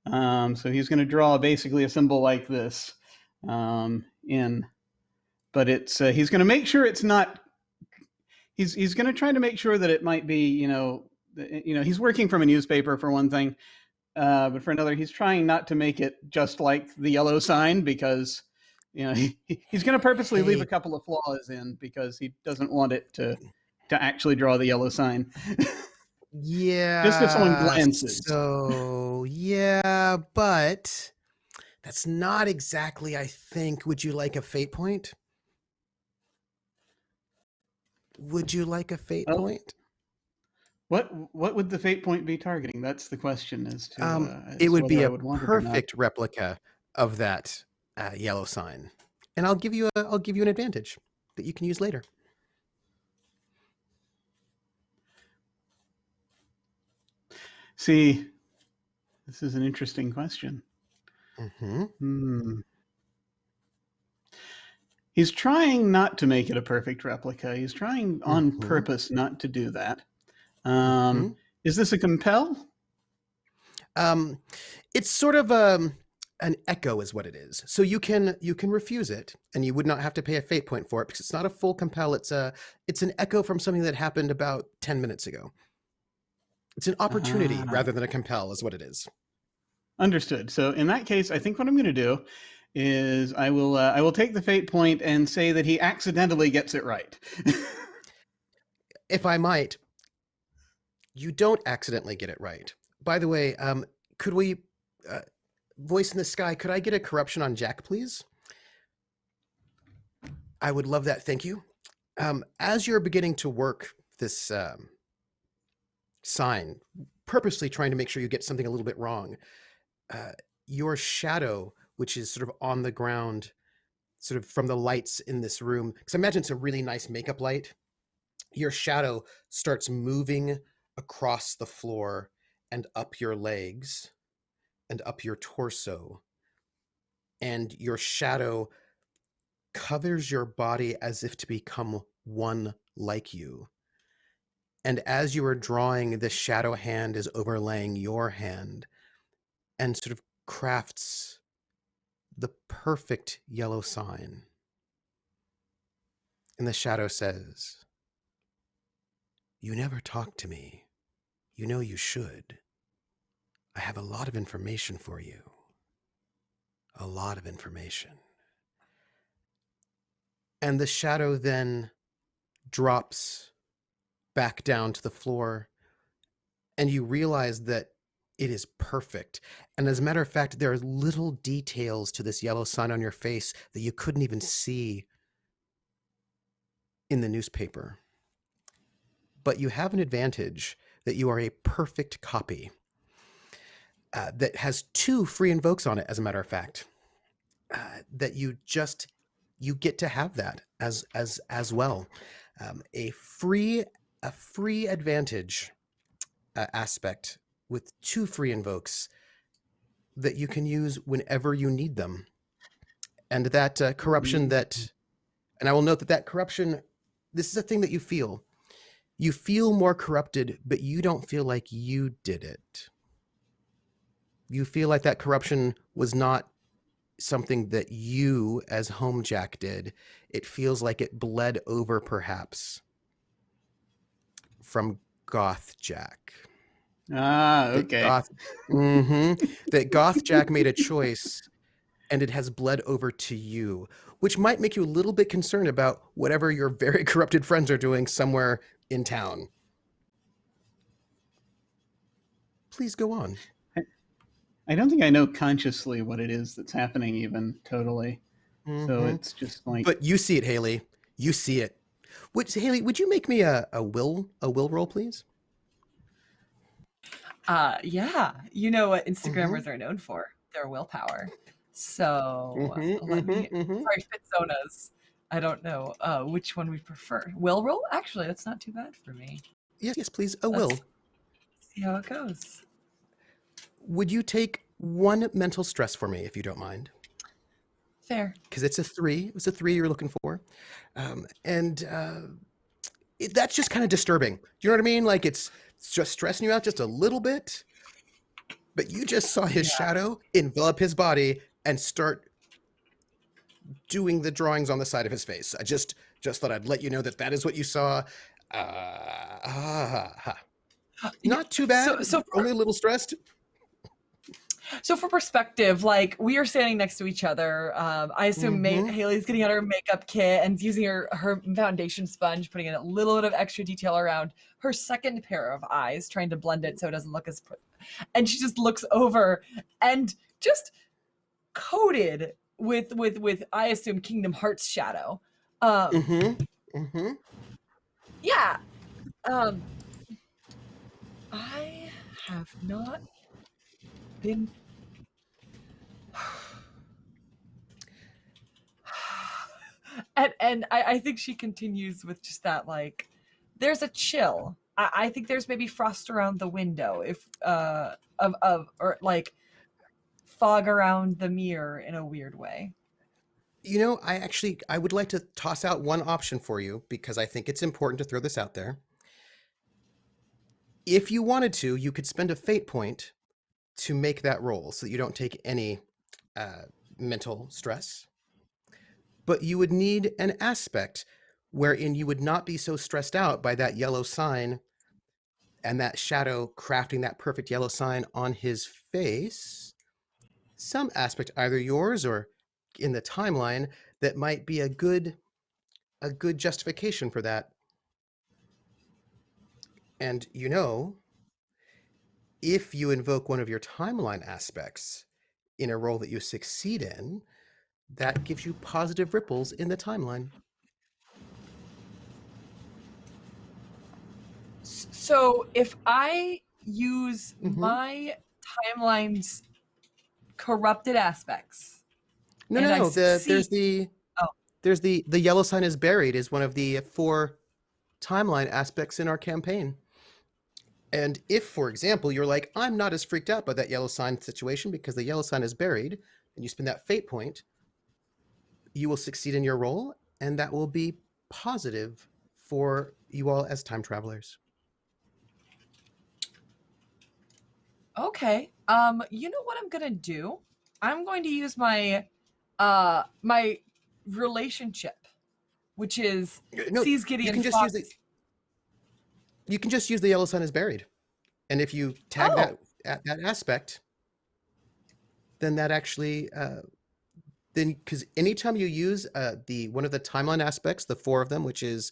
So he's going to draw basically a symbol like this but it's he's going to make sure it's not. He's going to try to make sure that it might be he's working from a newspaper for one thing. But for another, he's trying not to make it just like the yellow sign because, he's going to purposely leave a couple of flaws in because he doesn't want it to actually draw the yellow sign. Yeah. Just if someone glances. So, yeah, but that's not exactly, I think. Would you like a fate point? Would you like a fate point? What would the fate point be targeting? That's the question. It would be a perfect replica of that yellow sign, and I'll give you an advantage that you can use later. See, this is an interesting question. He's trying not to make it a perfect replica. He's trying on purpose not to do that. Is this a compel? It's sort of an echo is what it is. So you can refuse it, and you would not have to pay a fate point for it because it's not a full compel. It's an echo from something that happened about 10 minutes ago. It's an opportunity rather than a compel is what it is. Understood. So in that case, I think what I'm going to do is I will take the fate point and say that he accidentally gets it right. If I might, you don't accidentally get it right. By the way, could we, voice in the sky, could I get a corruption on Jack, please? I would love that. Thank you. As you're beginning to work this sign, purposely trying to make sure you get something a little bit wrong, your shadow, which is sort of on the ground, sort of from the lights in this room, because I imagine it's a really nice makeup light, your shadow starts moving across the floor and up your legs and up your torso, and your shadow covers your body as if to become one like you. And as you are drawing, the shadow hand is overlaying your hand and sort of crafts the perfect yellow sign. And the shadow says, "You never talk to me. You know you should. I have a lot of information for you. A lot of information." And the shadow then drops back down to the floor, and you realize that it is perfect. And as a matter of fact, there are little details to this yellow sign on your face that you couldn't even see in the newspaper. But you have an advantage that you are a perfect copy that has 2 free invokes on it, as a matter of fact, that you get to have that as well. A free advantage aspect with 2 free invokes that you can use whenever you need them. And that corruption that, and I will note that corruption, this is a thing that you feel. You feel more corrupted, but you don't feel like you did it. You feel like that corruption was not something that you as Homejack did. It feels like it bled over perhaps from Goth Jack. Okay. That Goth Jack made a choice and it has bled over to you, which might make you a little bit concerned about whatever your very corrupted friends are doing somewhere in town. Please go on. I don't think I know consciously what it is that's happening even totally. So it's just like... But you see it, Haley. You see it. Haley, would you make me a will roll, please? Yeah. You know what Instagrammers are known for? Their willpower. So let me... Sorry, Fitzonas. I don't know which one we prefer. Will roll? Actually, that's not too bad for me. Yes, please. A will. See how it goes. Would you take 1 mental stress for me, if you don't mind? Fair. Because it's a 3. It's a 3 you're looking for. That's just kind of disturbing. Do you know what I mean? Like it's just stressing you out just a little bit. But you just saw his shadow envelop his body and start doing the drawings on the side of his face. I just thought I'd let you know that is what you saw. Not too bad. So only a little stressed. So for perspective, like we are standing next to each other. I assume Haley's getting out her makeup kit and using her foundation sponge, putting in a little bit of extra detail around her second pair of eyes, trying to blend it so it doesn't look as... And she just looks over and just coated with I assume Kingdom Hearts shadow. Yeah. I have not been... and I think she continues with just that, like, there's a chill. I think there's maybe frost around the window, if or like fog around the mirror in a weird way. You know, I would like to toss out one option for you because I think it's important to throw this out there. If you wanted to, you could spend a fate point to make that roll so that you don't take any mental stress. But you would need an aspect wherein you would not be so stressed out by that yellow sign and that shadow crafting that perfect yellow sign on his face. Some aspect, either yours or in the timeline, that might be a good justification for that. And you know, if you invoke one of your timeline aspects in a role that you succeed in, that gives you positive ripples in the timeline. So if I use my timeline's corrupted aspects... No. There's the yellow sign is buried is one of the 4 timeline aspects in our campaign. And if, for example, you're like, I'm not as freaked out by that yellow sign situation because the yellow sign is buried, and you spend that fate point, you will succeed in your role, and that will be positive for you all as time travelers. Okay. You know what I'm gonna do? I'm going to use my my relationship, which is No, sees you Gideon can just use Fox. the yellow sun is buried, and if you tag Oh, that aspect, then that actually then because anytime you use the one of the timeline aspects, the 4 of them, which is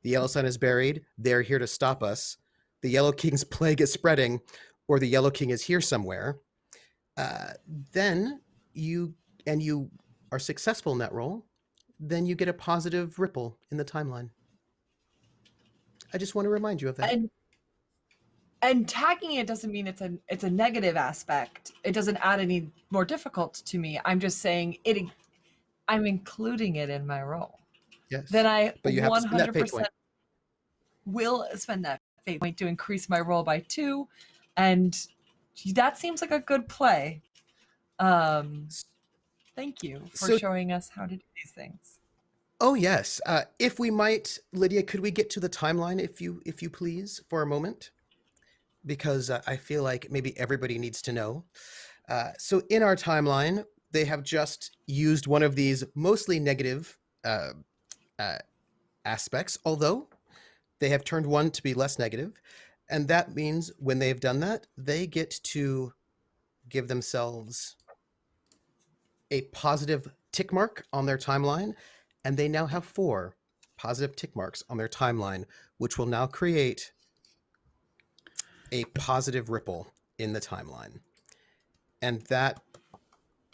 the yellow sun is buried, they're here to stop us, the Yellow King's plague is spreading, or the Yellow King is here somewhere, uh, then you are successful in that role, then you get a positive ripple in the timeline. I just want to remind you of that. and tagging it doesn't mean it's a negative aspect. It doesn't add any more difficult to me. I'm just saying it. I'm including it in my role. Yes. Then I But you have to spend that fate 100% point. will spend that fate point to increase my roll by 2, and that seems like a good play. Thank you for So, showing us how to do these things. oh yes. If we might, Lydia, could we get to the timeline if you please for a moment? Because I feel like maybe everybody needs to know. So in our timeline, they have just used one of these mostly negative aspects, although they have turned one to be less negative. And that means when they've done that, they get to give themselves a positive tick mark on their timeline. And they now have 4 positive tick marks on their timeline, which will now create a positive ripple in the timeline. And that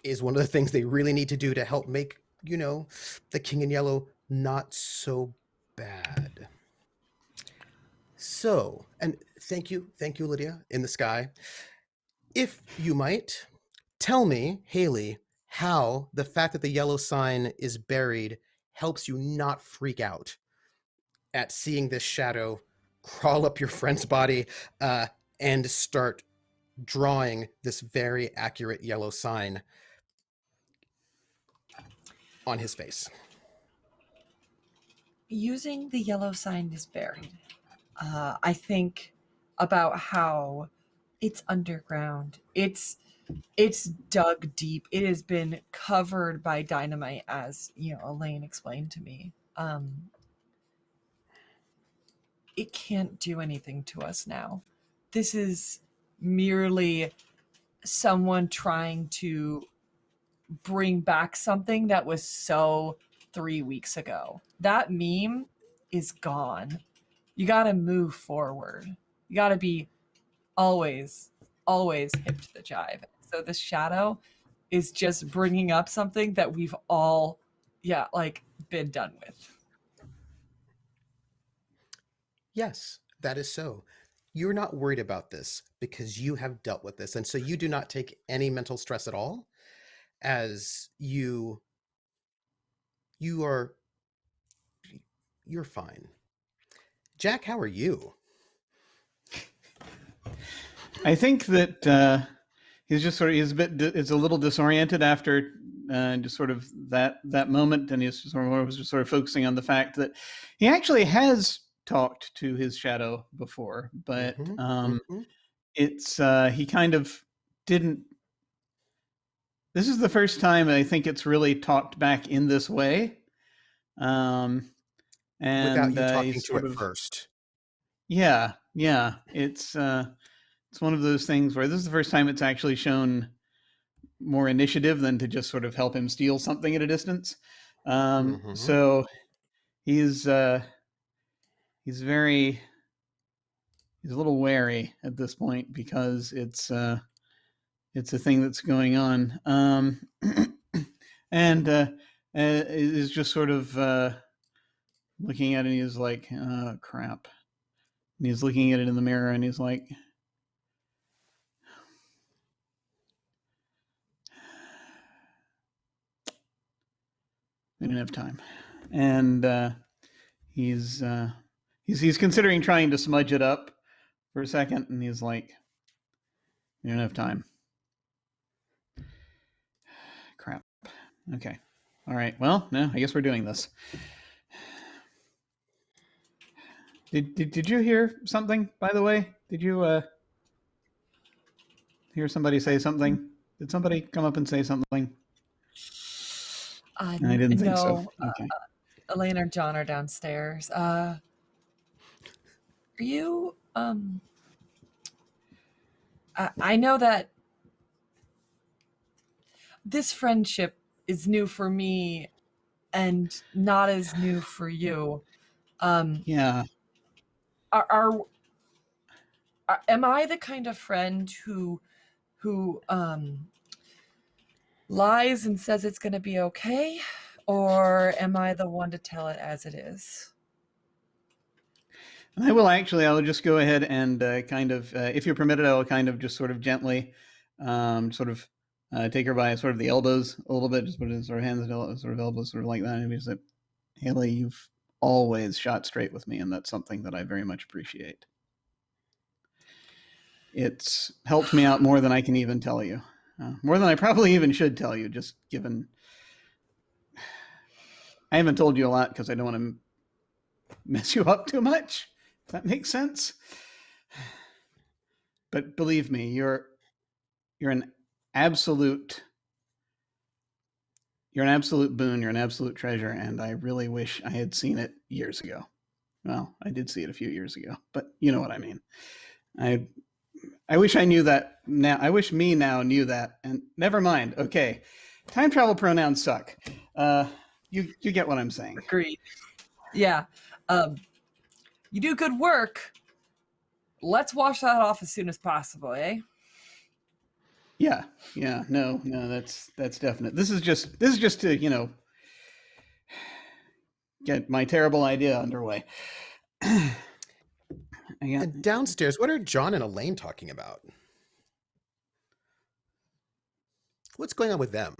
is one of the things they really need to do to help make, the King in Yellow not so bad. So, and thank you, Lydia, in the sky. If you might, tell me, Haley, how the fact that the yellow sign is buried helps you not freak out at seeing this shadow crawl up your friend's body and start drawing this very accurate yellow sign on his face. Using the yellow sign is buried. I think about how it's underground. It's dug deep. It has been covered by dynamite, as Elaine explained to me. It can't do anything to us now. This is merely someone trying to bring back something that was so 3 weeks ago. That meme is gone. You got to move forward. You got to be always hip to the jive. So this shadow is just bringing up something that we've all been done with. Yes, that is so. You're not worried about this because you have dealt with this, and so you do not take any mental stress at all, as you're fine. Jack, how are you? I think that he's a little disoriented after just sort of that moment, and he's just sort of focusing on the fact that he actually has talked to his shadow before, but it's he kind of didn't. This is the first time I think it's really talked back in this way, and without you talking to it of, first. Yeah, it's one of those things where this is the first time it's actually shown more initiative than to just sort of help him steal something at a distance. So he's a little wary at this point because it's a thing that's going on, and is just sort of looking at it. And he's like, "Oh, crap!" And he's looking at it in the mirror, and he's like, "We didn't have time," and he's considering trying to smudge it up for a second, and he's like, "We don't have time." Crap. Okay. All right. Well, no, I guess we're doing this. Did you hear something, by the way? Did you hear somebody say something? Did somebody come up and say something? I didn't think so. No. Okay. Elaine or John are downstairs. Are you I know that this friendship is new for me and not as new for you. Yeah. Am I the kind of friend who lies and says it's going to be okay, or am I the one to tell it as it is? And I'll just go ahead and kind of, if you're permitted, I will kind of just sort of gently take her by sort of the elbows a little bit, just put it sort of hands, sort of elbows, sort of like that. And be like, Haley, you've always shot straight with me, and that's something that I very much appreciate. It's helped me out more than I can even tell you. More than I probably even should tell you, just given... I haven't told you a lot because I don't want to mess you up too much. If that makes sense. But believe me, you're an absolute boon. You're an absolute treasure, and I really wish I had seen it years ago. Well, I did see it a few years ago, but you know what I mean. I wish I knew that now. I wish me now knew that. And never mind. Okay, time travel pronouns suck. You get what I'm saying. Agreed. Yeah. You do good work. Let's wash that off as soon as possible, eh? Yeah. No, that's definite. This is just to, get my terrible idea underway. And downstairs, what are John and Elaine talking about? What's going on with them?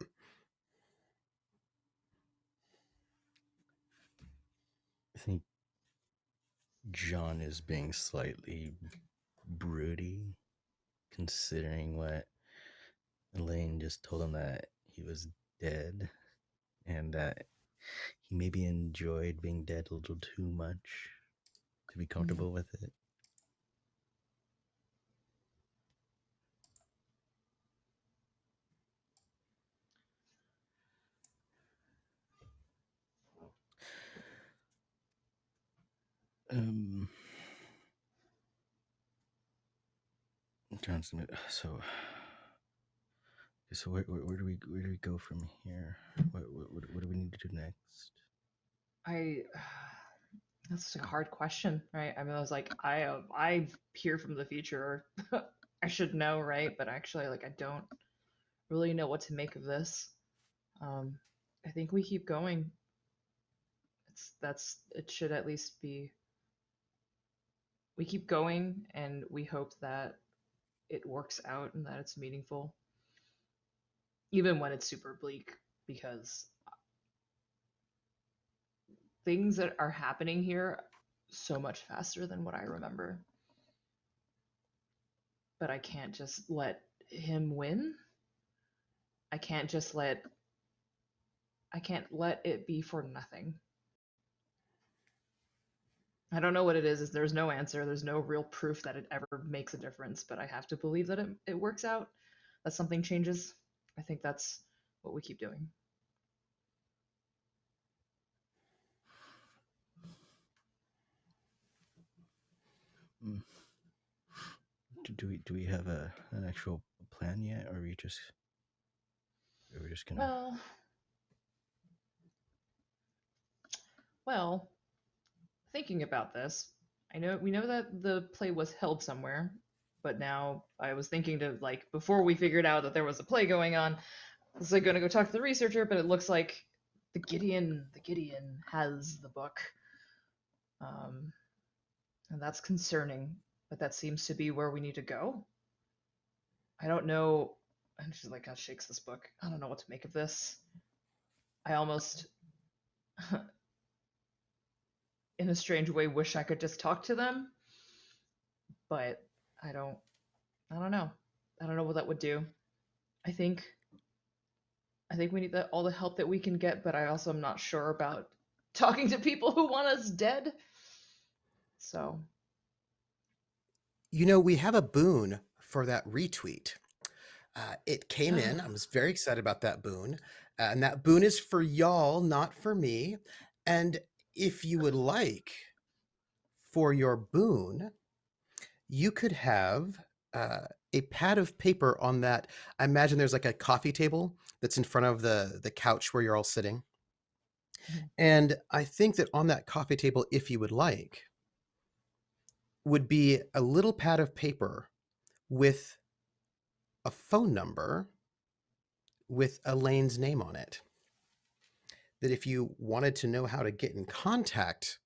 I think John is being slightly broody, considering what Elaine just told him, that he was dead, and that he maybe enjoyed being dead a little too much to be comfortable with it. John's so where do we go from here? What do we need to do next? That's a hard question, right? I mean, I was like, I peer from the future. I should know, right? But actually, like, I don't really know what to make of this. I think we keep going. It should at least be. We keep going, and we hope that it works out and that it's meaningful, even when it's super bleak, because things that are happening here so much faster than what I remember. But I can't just let him win. I can't let it be for nothing. I don't know what it is. There's no answer. There's no real proof that it ever makes a difference, but I have to believe that it works out, that something changes. I think that's what we keep doing. Do we have an actual plan yet, or are we just gonna? Well, thinking about this, we know that the play was held somewhere, but now I was thinking to, like, before we figured out that there was a play going on, I was like going to go talk to the researcher, but it looks like the Gideon has the book, and that's concerning. But that seems to be where we need to go. I don't know. And she's like, God shakes this book. I don't know what to make of this. I almost, in a strange way, wish I could just talk to them, but I don't know. I don't know what that would do. I think I think we need all the help that we can get, but I also am not sure about talking to people who want us dead. So, We have a boon for that retweet. It came in. I was very excited about that boon. And that boon is for y'all, not for me. And if you would like, for your boon, you could have a pad of paper on that. I imagine there's like a coffee table that's in front of the couch where you're all sitting. And I think that on that coffee table, if you would like, would be a little pad of paper with a phone number with Elaine's name on it. That if you wanted to know how to get in contact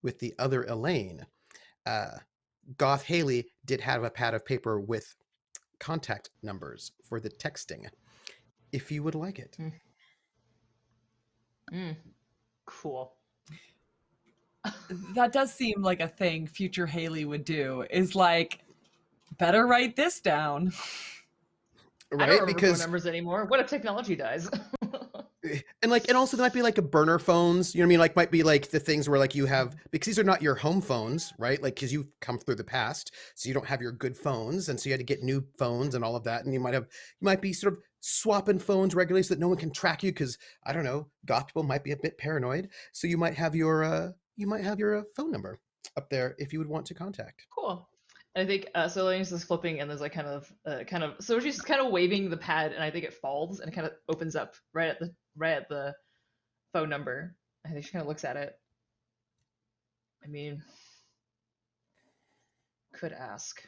with the other Elaine, Goth Haley did have a pad of paper with contact numbers for the texting, if you would like it. Cool. That does seem like a thing future Haley would do, is like, better write this down. I don't Right? remember phone Because numbers anymore. What if technology dies? and also there might be like a burner phones, you know what I mean? Like might be like the things where like you have, because these are not your home phones, right? Like because you've come through the past, so you don't have your good phones, and so you had to get new phones and all of that, and you might be sort of swapping phones regularly so that no one can track you, because I don't know, goth people might be a bit paranoid, so you might have your phone number up there if you would want to contact. Cool. And I think so. Elaine's just flipping, and there's like kind of. So she's kind of waving the pad, and I think it falls, and it kind of opens up right at the phone number. I think she kind of looks at it. I mean, could ask.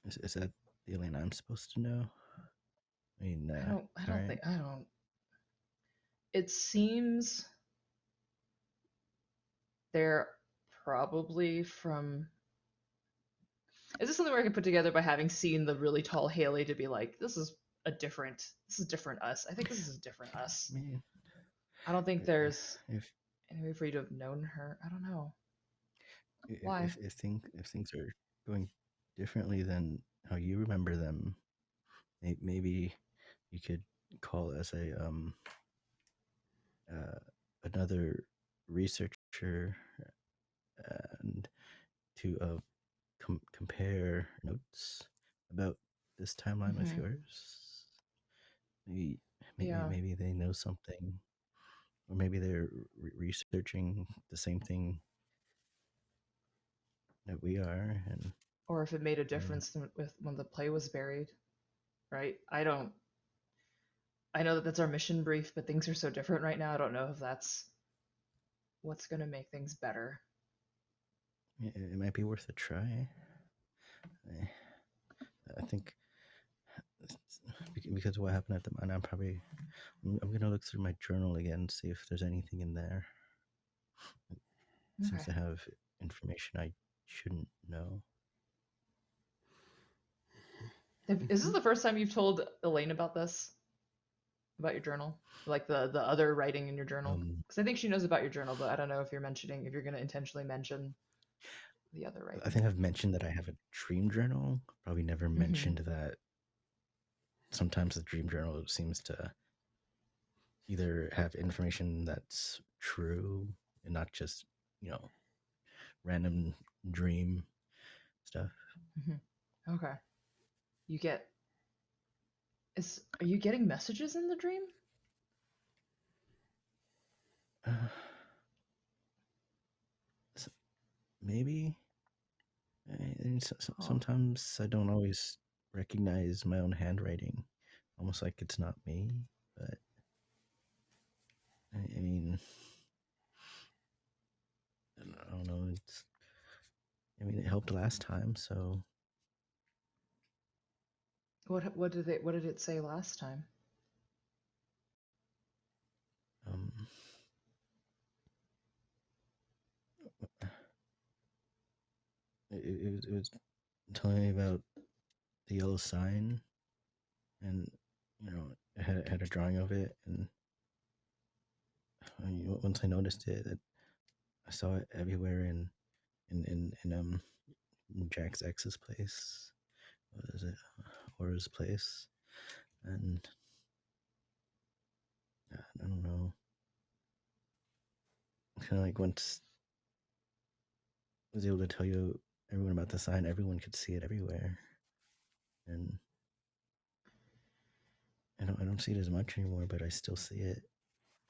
Is that the Elaine I'm supposed to know? I mean, I don't think. It seems they're probably from. Is this something where I can put together by having seen the really tall Haley to be like, this is different us. I think this is a different us. Man, I don't think there's if any way for you to have known her. I don't know. Why? if things are going differently than how you remember them, maybe you could call as a another researcher and to compare notes about this timeline with yours. Maybe they know something, or maybe they're researching the same thing that we are, and Or if it made a difference with when the play was buried, right? I know that that's our mission brief, but things are so different right now. I don't know if that's what's going to make things better. it might be worth a try. I think because of what happened at the mine, I'm gonna look through my journal again, see if there's anything in there. It seems to have information I shouldn't know. Is this the first time you've told Elaine about this? About your journal? Like the other writing in your journal? Because I think she knows about your journal, but I don't know if you're going to intentionally mention the other writing. I think I've mentioned that I have a dream journal. Probably never mentioned that sometimes the dream journal seems to either have information that's true and not just, random dream stuff. Okay. Are you getting messages in the dream? Maybe. Sometimes I don't always recognize my own handwriting, almost like it's not me. But I mean, I don't know. It helped last time, so. What did it say last time? It was telling me about the yellow sign, and it had a drawing of it, and once I noticed it, I saw it everywhere in Jack's ex's place. What is it? Aura's place. And I don't know. Kind of like once I was able to tell you everyone about the sign, everyone could see it everywhere. And I don't see it as much anymore, but I still see it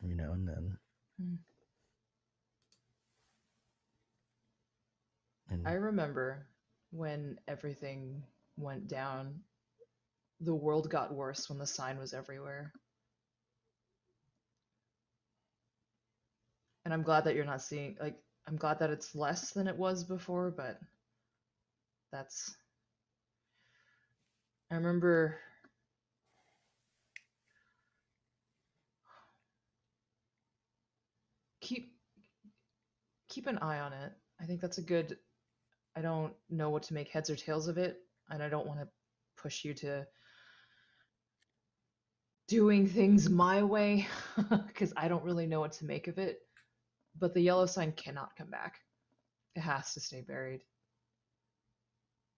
every now and then. And I remember when everything went down, the world got worse when the sign was everywhere. And I'm glad that you're not seeing, like, I'm glad that it's less than it was before, but that's. I remember. Keep an eye on it. I think that's a good. I don't know what to make heads or tails of it, and I don't want to push you to doing things my way because I don't really know what to make of it. But the yellow sign cannot come back. It has to stay buried.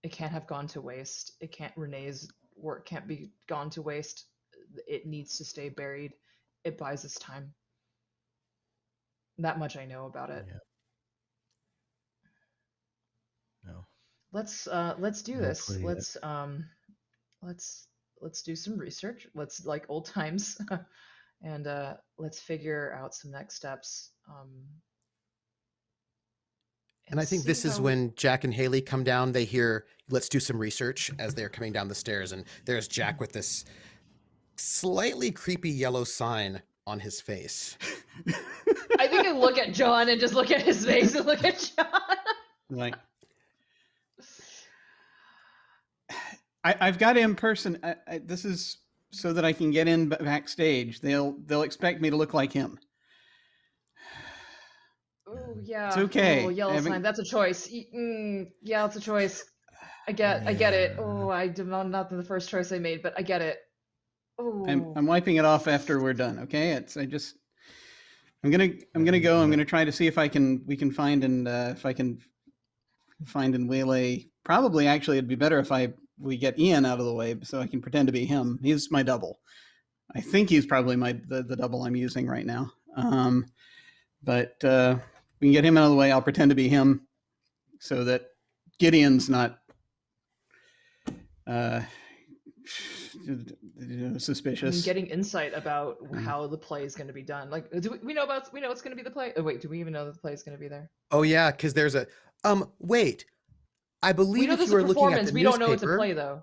It can't have gone to waste. It can't. Renee's work can't be gone to waste. It needs to stay buried. It buys us time. That much I know about it. yeah. No. Let's do this. Hopefully, Let's do some research. Let's like old times, and let's figure out some next steps. And I think see this is how- when Jack and Haley come down. They hear, let's do some research as they're coming down the stairs. And there's Jack with this slightly creepy yellow sign on his face. I think I look at John and just look at his face and look at John. Like, I've got to in person. This is so that I can get in backstage. They'll expect me to look like him. Oh yeah. It's okay. Oh, yellow sign. That's a choice. Yeah, it's a choice. I get it. Oh, not the first choice I made, but I get it. Oh. I'm wiping it off after we're done. Okay. I'm gonna go. I'm gonna try to see if we can find and if I can find and waylay. Probably, actually, it'd be better if we get Ian out of the way so I can pretend to be him. He's my double. I think he's probably the double I'm using right now. But we can get him out of the way. I'll pretend to be him so that Gideon's not suspicious. I'm getting insight about how the play is going to be done. Like, we know it's going to be the play? Oh, wait, do we even know that the play is going to be there? Oh yeah, because there's a wait. I We believe know if there's you a were looking at performance. the We newspaper, don't know it's a play, though.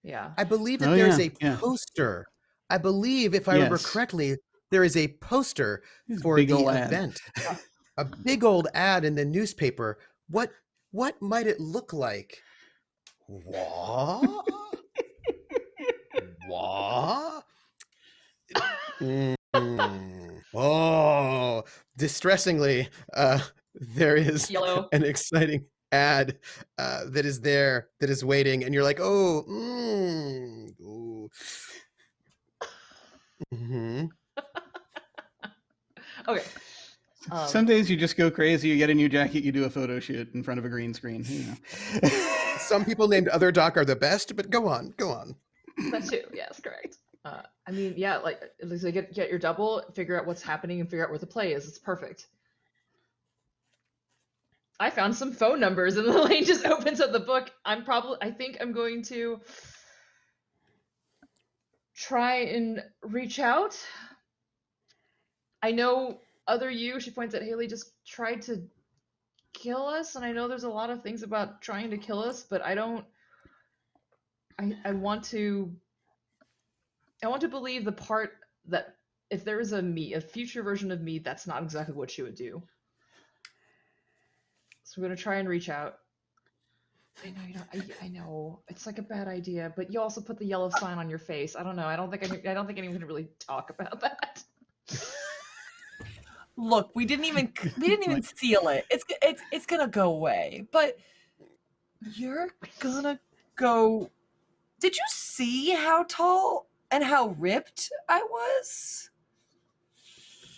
Yeah. I believe that Oh, there's yeah, a yeah. poster. I believe, if I remember Yes. correctly, there is a poster It's a for big the ol' ad. event. A big old ad in the newspaper. What might it look like? What? What? Oh, distressingly, there is Yellow. an exciting ad that is there, that is waiting, and you're like, oh, ooh. Mm-hmm. Okay. Some days you just go crazy. You get a new jacket. You do a photo shoot in front of a green screen. You know. Some people named Other Doc are the best, but go on. That too. Yes, correct. I mean, yeah, like get your double, figure out what's happening, and figure out where the play is. It's perfect. I found some phone numbers, and Lane just opens up the book. I think I'm going to try and reach out. I know she points at Haley, just tried to kill us, and I know there's a lot of things about trying to kill us, but I want to believe the part that if there is a future version of me, that's not exactly what she would do. So we're gonna try and reach out. I know you don't. I know it's like a bad idea, but you also put the yellow sign on your face. I don't know. I don't think anyone can really talk about that. Look, we didn't even seal it. It's gonna go away. But you're gonna go. Did you see how tall and how ripped I was?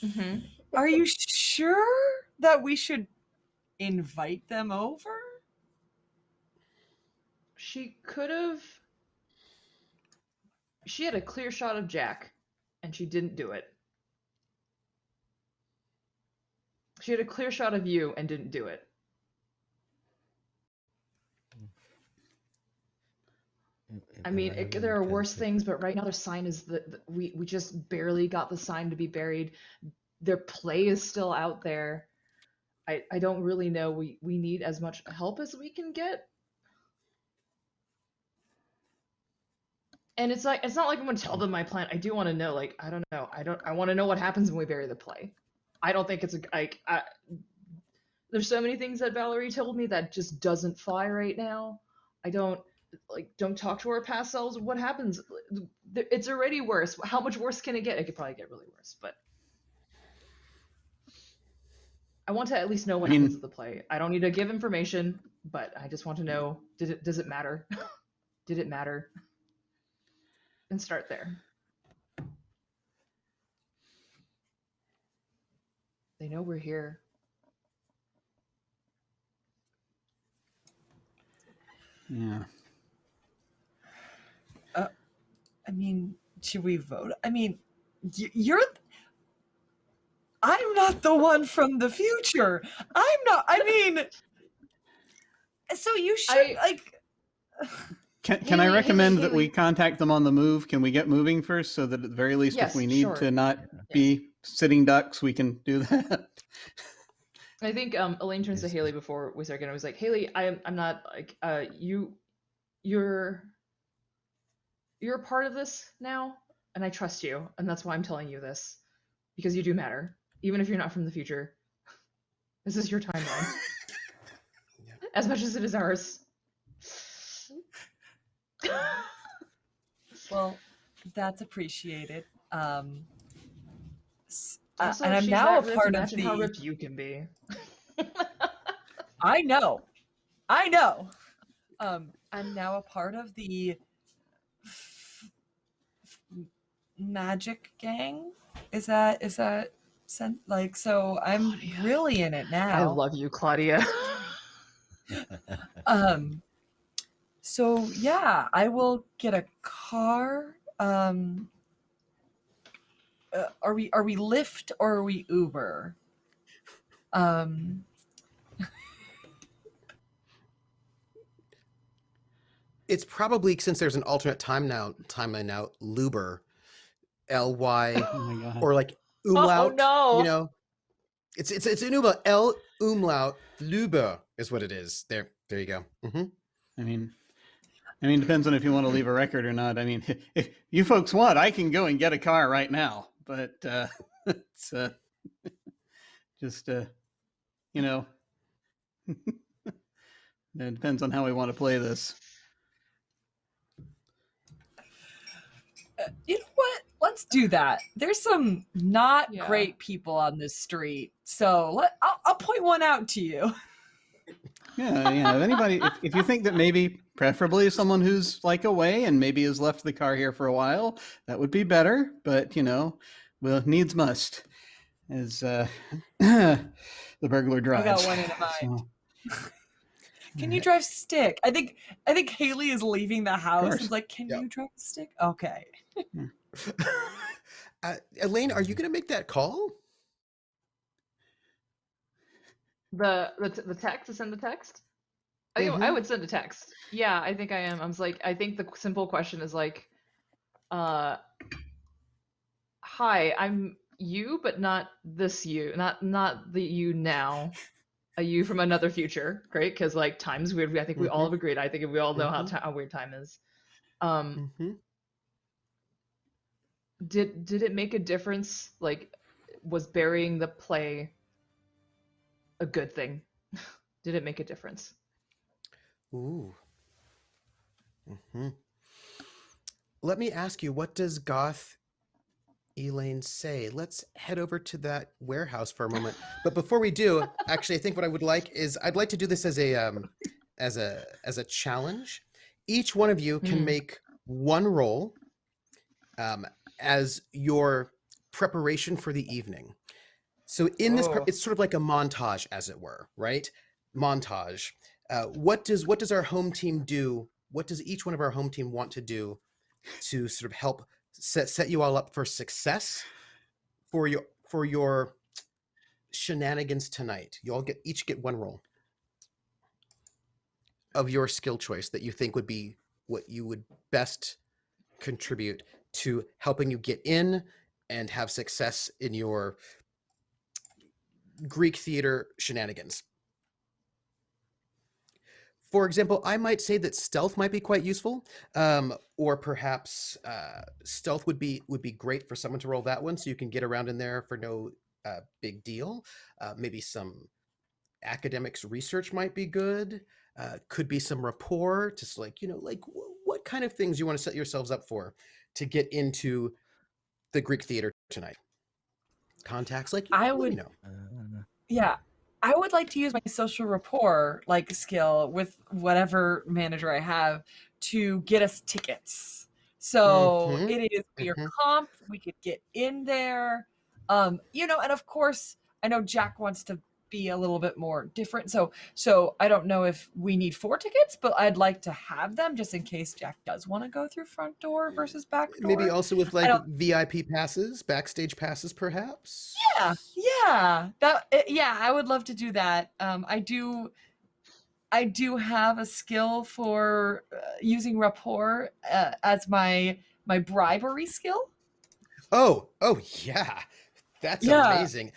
Mm-hmm. Are you sure that we should invite them over? She could have. She had a clear shot of Jack, and she didn't do it. She had a clear shot of you and didn't do it. I mean, there are worse things, but right now their sign is we just barely got the sign to be buried. Their play is still out there. I don't really know. We need as much help as we can get. And it's not like I'm gonna tell them my plan. I do want to know, like, I don't know. I want to know what happens when we bury the play. I don't think it's there's so many things that Valerie told me that just doesn't fly right now. I don't talk to our past selves. What happens? It's already worse. How much worse can it get? It could probably get really worse, but I want to at least know what happens with the play. I don't need to give information, but I just want to know, does it matter? Did it matter? And start there. They know we're here. Yeah. I mean, should we vote? I mean, I'm not the one from the future. I'm not. I mean, so you should Can I recommend that we contact them on the move? Can we get moving first, so that at the very least, if we need to not be sitting ducks, we can do that? I think Elaine turns to Haley before we start getting. I was like, Haley, I'm not like you're a part of this now, and I trust you, and that's why I'm telling you this, because you do matter, even if you're not from the future. This is your timeline, as much as it is ours. Well, that's appreciated. Also, and I'm now a part of how ripped you can be. I know. I'm now a part of the magic gang. Is that like, so I'm really in it now. I love you, Claudia. So yeah, I will get a car. Are we Lyft or are we Uber? It's probably, since there's an alternate timeline now, Luber, Ly, or like umlaut. Oh no! You know, it's an umlaut. L umlaut Luber is what it is. There you go. Mm-hmm. I mean, it depends on if you want to leave a record or not. I mean, if you folks want, I can go and get a car right now. But it's just you know, it depends on how we want to play this. You know what? Let's do that. There's some not great people on this street, so I'll point one out to you. Yeah. If anybody, if you think that maybe, preferably someone who's like away and maybe has left the car here for a while, that would be better. But well, needs must, as the burglar drives. I got one in mind. Can you drive stick? I think Haley is leaving the house. It's like, can you drive stick? Okay. Elaine, are you going to make that call? The text, to send the text? I would send a text. Yeah, I think I am. I think the simple question is like, hi, I'm you, but not this you, not the you now, a you from another future, great? Because like time's weird. I think we all have agreed. I think we all know how weird time is. Did it make a difference? Like, was burying the play a good thing? Did it make a difference? Ooh. Let me ask you, what does Goth Elaine say? Let's head over to that warehouse for a moment. But before we do, actually, I think what I would like is I'd like to do this as a challenge. Each one of you can make one roll as your preparation for the evening. So in this, it's sort of like a montage, as it were, right? Montage. What does our home team do what does each one of our home team want to do to sort of help set you all up for success for your shenanigans tonight? You all each get one roll of your skill choice that you think would be what you would best contribute to helping you get in and have success in your Greek theater shenanigans. For example, I might say that stealth might be quite useful, or perhaps stealth would be great for someone to roll that one, so you can get around in there for no big deal. Maybe some academics research might be good. Could be some rapport, just like what kind of things you want to set yourselves up for to get into the Greek theater tonight. Contacts, like I let would me know. Yeah, I would like to use my social rapport like skill with whatever manager I have to get us tickets. So Mhm, it is we are mhm. comped, we could get in there. You know, and of course I know Jack wants to be a little bit more different. So I don't know if we need 4 tickets, but I'd like to have them just in case Jack does want to go through front door versus back Maybe door. also with I like don't VIP passes, backstage passes, perhaps. yeah, I would love to do that. I do have a skill for using rapport as my bribery skill. Oh yeah, that's Yeah. amazing.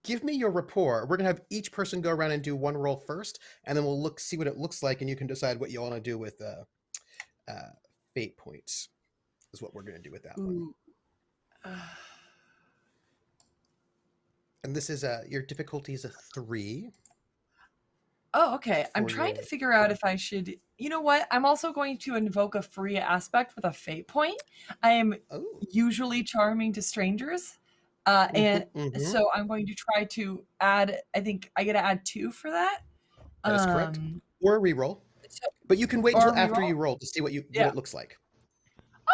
Give me your rapport. We're gonna have each person go around and do one roll first, and then we'll see what it looks like, and you can decide what you want to do with fate points. Is what we're gonna do with that one. Ooh. And this is your difficulty is a 3. Oh, okay. I'm For trying to your figure out if I should. You know what? I'm also going to invoke a free aspect with a fate point. I am oh usually charming to strangers, and mhm. so I'm going to try to add. I think I get to add 2 for that. That is correct. Or a reroll, So, but you can wait or until after reroll. you roll to see what Yeah. it looks like.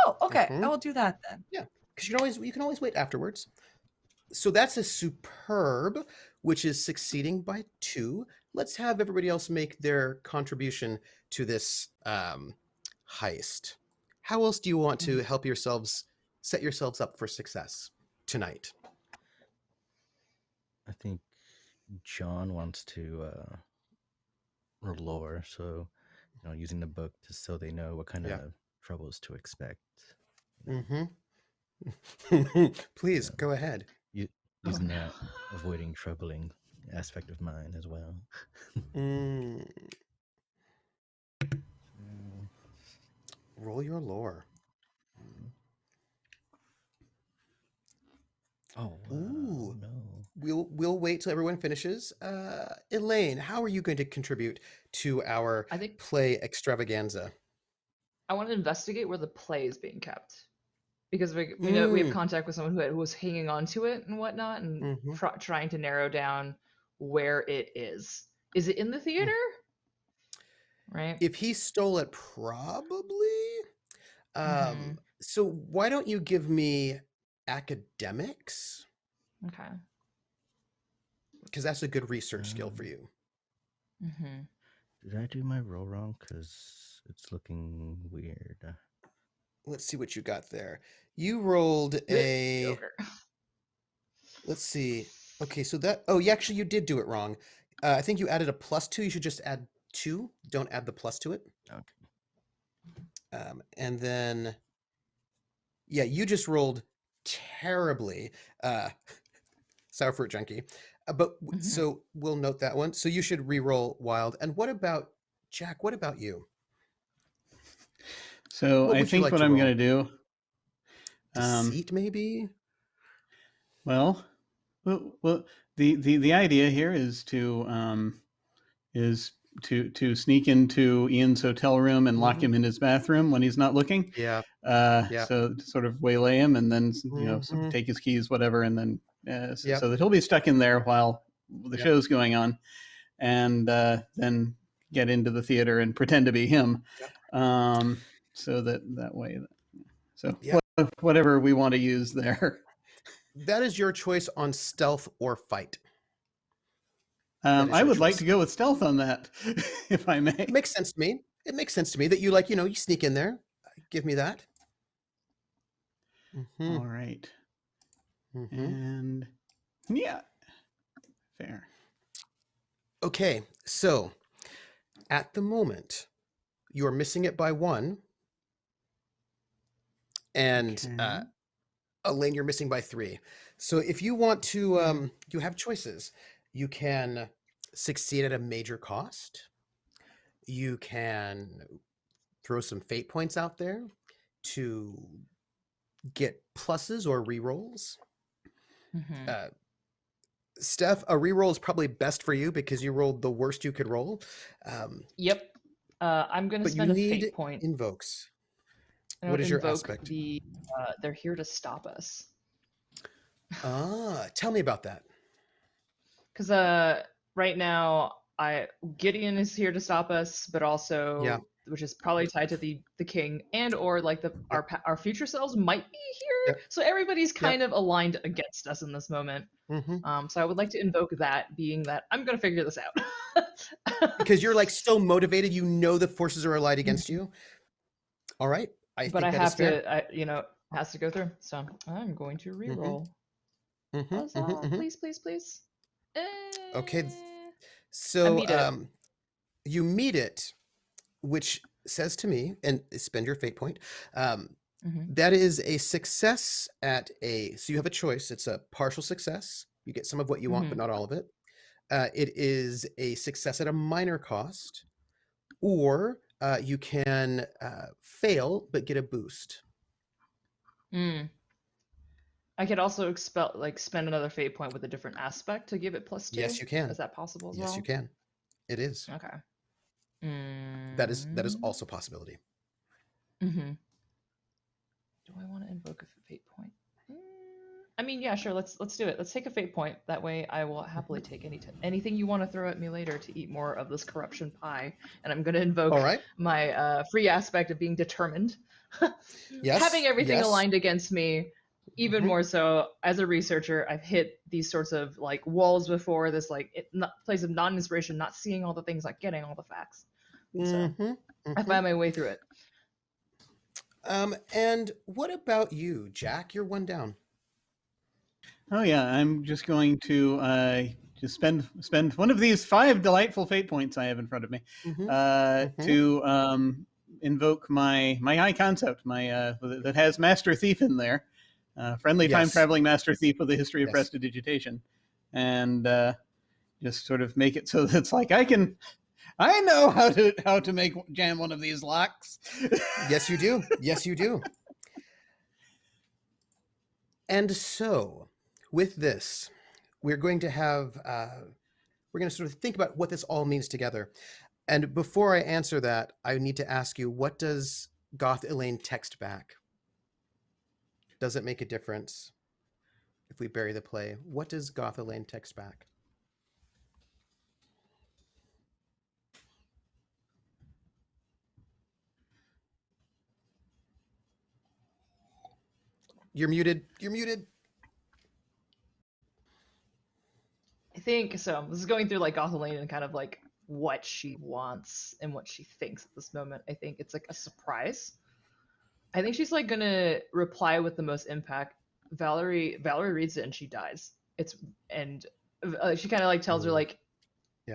Oh, okay. I Mhm. will do that then. Yeah, because you can always wait afterwards. So that's a superb, which is succeeding by 2. Let's have everybody else make their contribution to this heist. How else do you want to help yourselves set yourselves up for success tonight? I think John wants to lore, so using the book just so they know what kind of troubles to expect. Mm-hmm. Please go ahead. Using that avoiding troubling aspect of mine as well. Roll your lore. Oh, Ooh. no. We'll wait till everyone finishes. Elaine, how are you going to contribute to our I think play extravaganza? I want to investigate where the play is being kept, because we know we have contact with someone who was hanging on to it and whatnot, and trying to narrow down where it is. Is it in the theater? Right. If he stole it, probably. So why don't you give me academics? Okay. Because that's a good research skill for you. Did I do my roll wrong? Because it's looking weird. Let's see what you got there. You rolled a... Let's see. Okay, so that... Oh, actually, you did do it wrong. I think you added a +2. You should just add 2. Don't add the plus to it. Okay. And then... Yeah, you just rolled terribly. Sour Fruit Junkie. But so we'll note that one. So you should re-roll wild. And what about Jack? What about you? So I think what I'm going to do. Deceit, maybe. Well, the idea here is to sneak into Ian's hotel room and lock him in his bathroom when he's not looking. Yeah. So sort of waylay him and then sort of take his keys, whatever, and then so that he'll be stuck in there while the show's going on, and then get into the theater and pretend to be him, so that way. So whatever we want to use there. That is your choice on stealth or fight. I would like to go with stealth on that, if I may. Makes sense to me. It makes sense to me that you like, you sneak in there. Give me that. All right. And yeah, fair. Okay, so at the moment, you're missing it by 1. And Elaine, you're missing by 3. So if you want to, you have choices. You can succeed at a major cost. You can throw some fate points out there to get pluses or rerolls. Steph, a reroll is probably best for you because you rolled the worst you could roll. Yep. I'm going to But you spend a need fate point. invokes. I What would is your invoke aspect? they're here to stop us. Tell me about that. Because right now, Gideon is here to stop us, but also, which is probably tied to the king, and or like our future selves might be here. So everybody's kind of aligned against us in this moment. So I would like to invoke that, being that I'm going to figure this out. Because you're like still motivated, the forces are allied against you. All right, but I have to, it has to go through. So I'm going to reroll. Please, please, please. Okay, so you meet it, which says to me, and spend your fate point. That is a success so you have a choice. It's a partial success. You get some of what you want, but not all of it. It is a success at a minor cost, or you can fail but get a boost. I could also spend another fate point with a different aspect to give it +2. Yes, you can. Is that possible as well? Yes, you can. It is. Okay. That is also a possibility. Do I want to invoke a fate point? I mean, yeah, sure. Let's do it. Let's take a fate point. That way, I will happily take anything you want to throw at me later to eat more of this corruption pie. And I'm going to invoke my free aspect of being determined. Having everything aligned against me. Even more so, as a researcher, I've hit these sorts of like walls before. This place of non-inspiration, not seeing all the things, like getting all the facts. So I find my way through it. And what about you, Jack? You're 1 down. Oh yeah, I'm just going to just spend one of these 5 delightful fate points I have in front of me to invoke my high concept, that has Master Thief in there. Friendly time-traveling Master Thief with a history of prestidigitation. And just sort of make it so that it's like, I know how to jam one of these locks. Yes, you do. Yes, you do. And so, with this, we're going to sort of think about what this all means together. And before I answer that, I need to ask you, what does Goth Elaine text back? Does it make a difference if we bury the play? What does Goth Elaine text back? You're muted. You're muted. I think so. This is going through like Goth Elaine and kind of like what she wants and what she thinks at this moment. I think it's like a surprise. I think she's like gonna reply with the most impact. Valerie reads it and she dies. She kind of like tells her like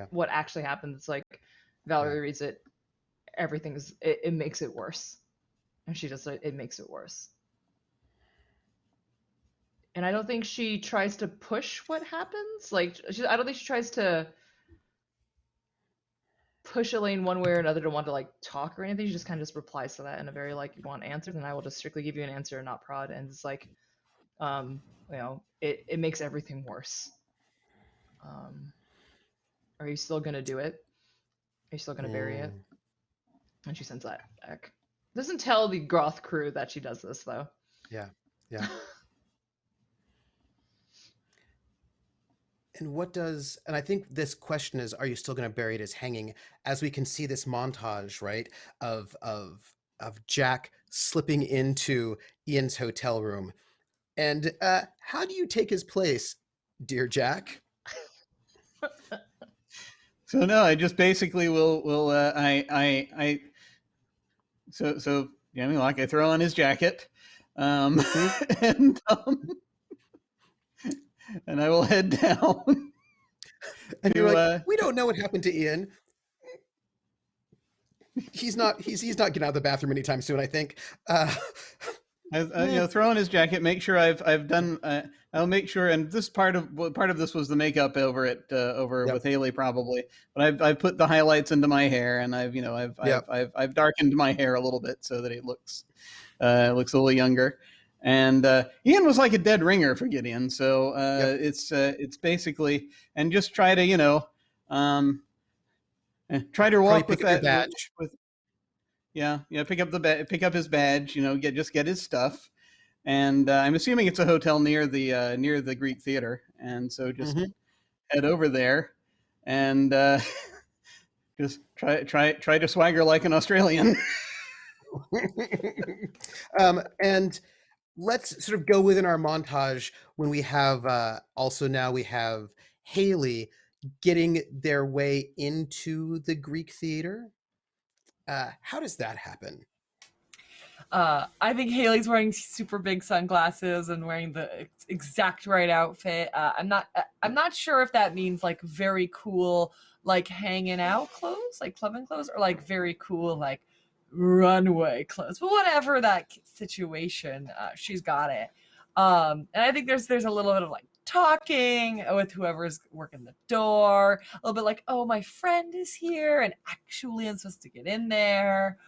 what actually happened. It's like Valerie reads it, it makes it worse, and she just it makes it worse. And I don't think she tries to push what happens. Like I don't think she tries to push Elaine one way or another to want to like talk or anything. She just kind of just replies to that in a very like, you want answers, and I will just strictly give you an answer and not prod. And it's like, it makes everything worse. Are you still gonna do it? Are you still gonna bury it? And she sends that back. Doesn't tell the Goth crew that she does this though. Yeah. And I think this question is, are you still going to bury it as hanging, as we can see this montage, right, of Jack slipping into Ian's hotel room. And how do you take his place, dear Jack? So no, I just basically will I so I mean, like I throw on his jacket, Mhm. and I will head down. And you're like, to we don't know what happened to Ian. He's not getting out of the bathroom anytime soon, I think. throw on his jacket, make sure I've done. I'll make sure, and this part of this was the makeup over Yep. with Haley probably, but I've put the highlights into my hair, and I've darkened my hair a little bit so that it looks a little younger. And Ian was like a dead ringer for Gideon, so it's basically, and just try to try to walk with that badge. pick up his badge, get his stuff. And I'm assuming it's a hotel near the Greek Theater, and so just head over there and just try to swagger like an Australian. And let's sort of go within our montage when we have also now we have Haley getting their way into the Greek Theater. How does that happen? I think Haley's wearing super big sunglasses and wearing the exact right outfit. I'm not sure if that means like very cool, like hanging out clothes, like clubbing clothes, or like very cool, like runway clothes. But whatever that situation, she's got it. And I think there's a little bit of like talking with whoever's working the door, a little bit like, oh, my friend is here, and actually I'm supposed to get in there.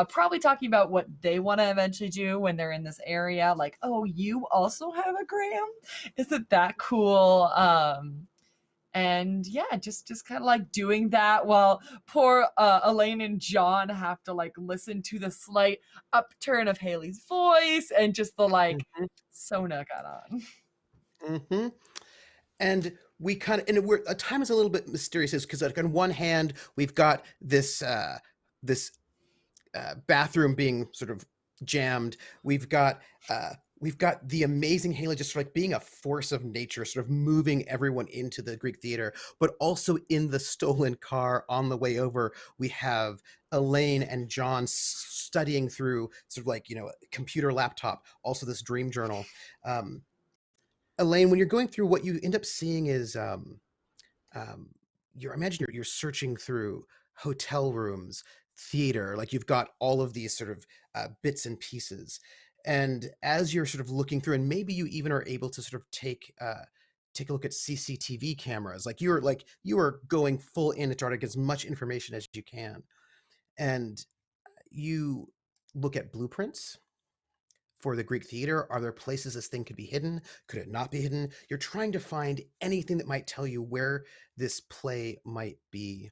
Probably talking about what they want to eventually do when they're in this area. Like, oh, you also have a gram? Isn't that cool? And yeah, just kind of like doing that while poor Elaine and John have to like listen to the slight upturn of Haley's voice and just the like Sona got on. And we kind of, and we're time is a little bit mysterious because like on one hand we've got this bathroom being sort of jammed. We've got the amazing Haley just like being a force of nature, sort of moving everyone into the Greek Theater, but also in the stolen car on the way over, we have Elaine and John studying through sort of like, a computer laptop, also this dream journal. Elaine, when you're going through, what you end up seeing is you're searching through hotel rooms, theater, like you've got all of these sort of bits and pieces. And as you're sort of looking through, and maybe you even are able to sort of take a look at CCTV cameras, like you are going full in to try to get as much information as you can. And you look at blueprints for the Greek Theater. Are there places this thing could be hidden? Could it not be hidden? You're trying to find anything that might tell you where this play might be.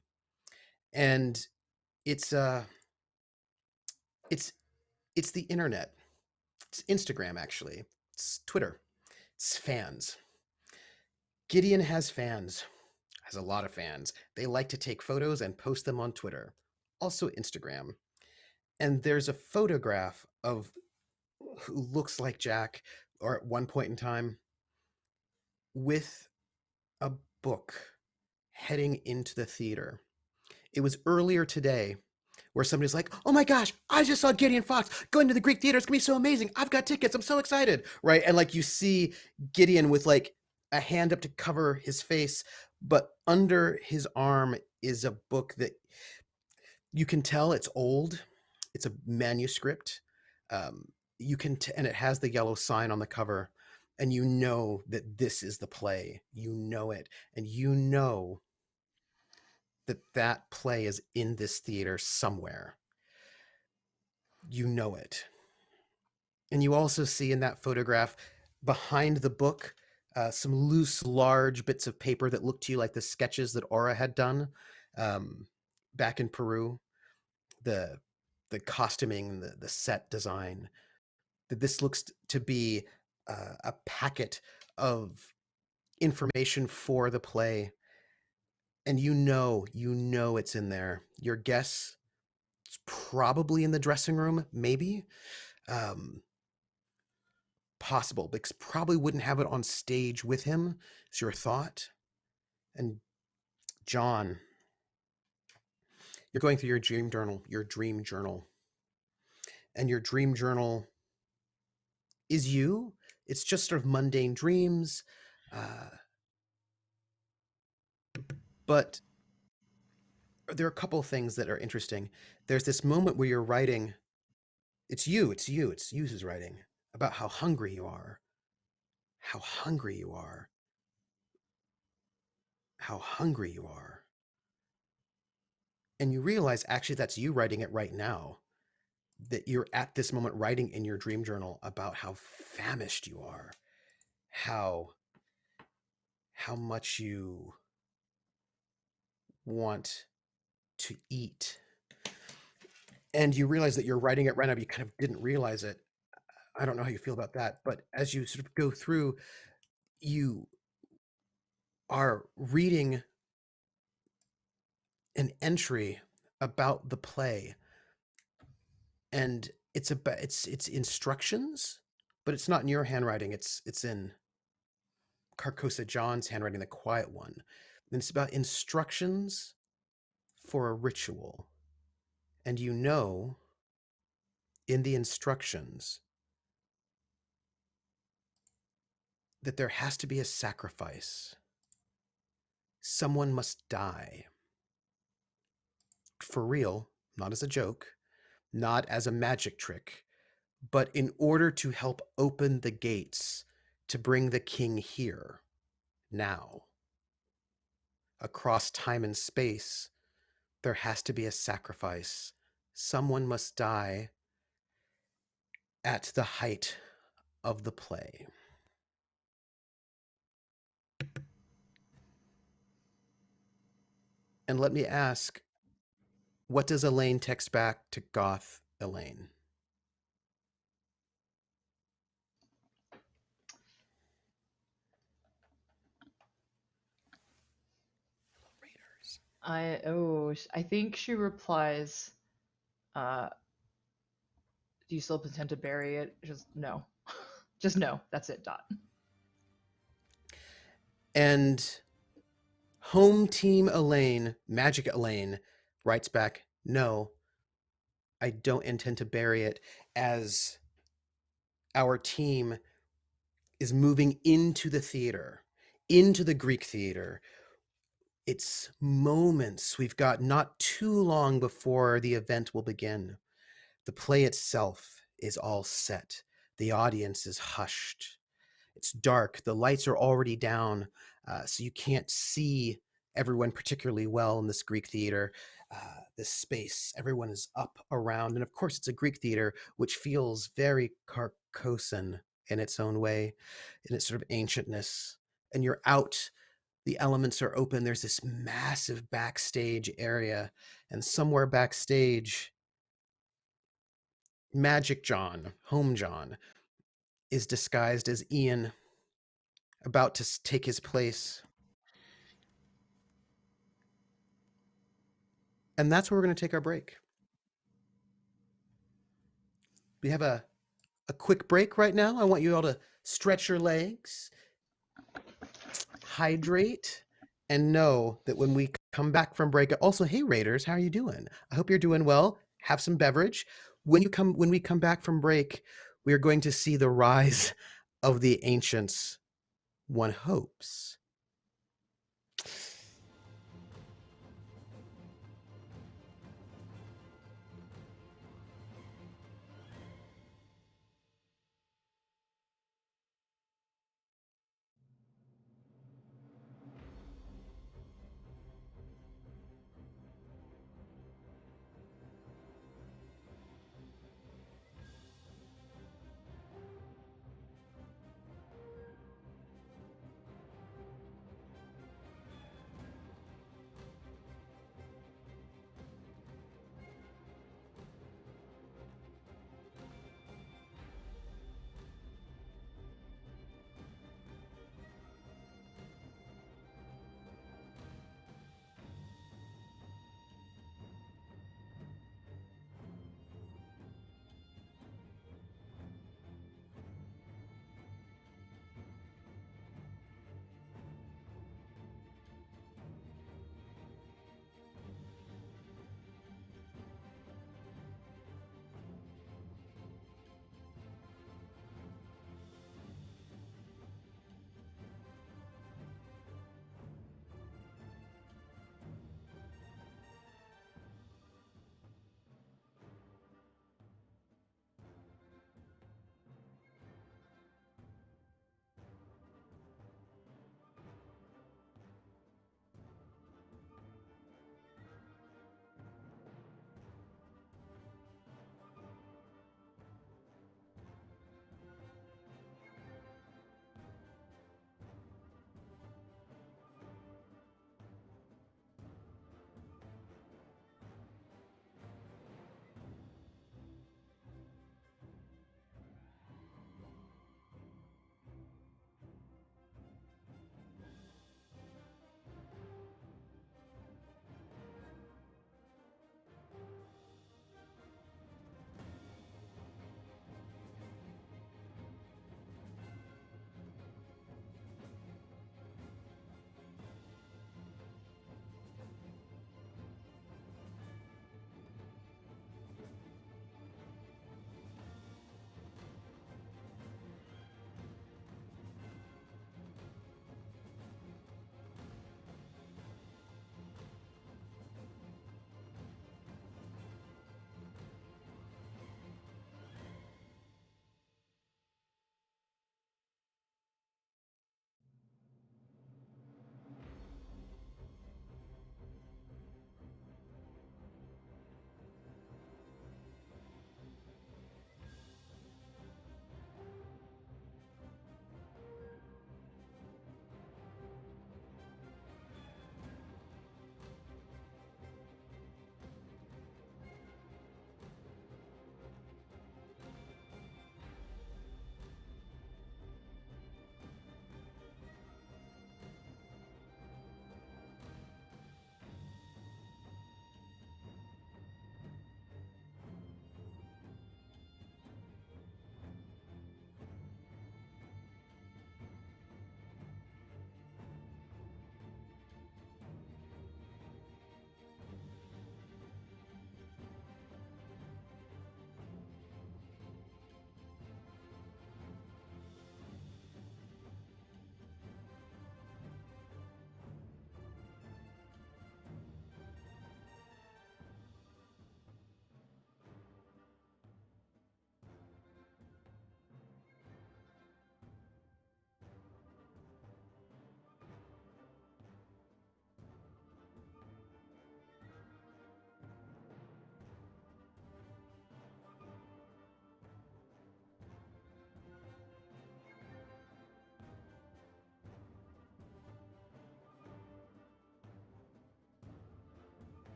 And it's the internet. It's Instagram, actually. It's Twitter. It's fans. Gideon has fans. Has a lot of fans. They like to take photos and post them on Twitter. Also Instagram. And there's a photograph of who looks like Jack, or at one point in time, with a book heading into the theater. It was earlier today where somebody's like, oh my gosh, I just saw Gideon Fox going to the Greek Theater. It's gonna be so amazing. I've got tickets. I'm so excited. Right. And like you see Gideon with like a hand up to cover his face, but under his arm is a book that you can tell it's old. It's a manuscript. You can, and it has the yellow sign on the cover, and you know that this is the play. You know it, and you know that play is in this theater somewhere. You know it. And you also see in that photograph behind the book some loose, large bits of paper that look to you like the sketches that Aura had done back in Peru. The costuming, the set design. That this looks to be a packet of information for the play. And you know it's in there. Your guess is probably in the dressing room, maybe. Possible, because probably wouldn't have it on stage with him, is your thought. And John, you're going through your dream journal, and your dream journal is you. It's just sort of mundane dreams, but there are a couple of things that are interesting. There's this moment where you're writing. It's you who's writing about how hungry you are, how hungry you are, how hungry you are. And you realize actually that's you writing it right now, that you're at this moment writing in your dream journal about how famished you are, how much you want to eat. And you realize that you're writing it right now, but you kind of didn't realize it. I don't know how you feel about that, but as you sort of go through, you are reading an entry about the play, and it's about it's instructions, but it's not in your handwriting. It's in Carcosa John's handwriting, the quiet one. And it's about instructions for a ritual. And you know, in the instructions, that there has to be a sacrifice. Someone must die. For real, not as a joke, not as a magic trick, but in order to help open the gates to bring the king here, now. Across time and space, there has to be a sacrifice. Someone must die at the height of the play. And let me ask, what does Elaine text back to Goth Elaine? I think she replies, do you still intend to bury it? Just no. Just no. That's it. Dot. And home team Elaine, Magic Elaine, writes back, no, I don't intend to bury it, as our team is moving into the theater, into the Greek theater. It's moments. We've got not too long before the event will begin. The play itself is all set. The audience is hushed. It's dark. The lights are already down, so you can't see everyone particularly well in this Greek theater. This space, everyone is up around. And of course, it's a Greek theater, which feels very Carcosan in its own way, in its sort of ancientness. And you're out. The elements are open. There's this massive backstage area. And somewhere backstage, Magic John, Home John, is disguised as Ian, about to take his place. And that's where we're going to take our break. We have a quick break right now. I want you all to stretch your legs, hydrate, and know that when we come back from break, also, hey Raiders, how are you doing? I hope you're doing well. Have some beverage. When we come back from break, we are going to see the rise of the ancients, one hopes.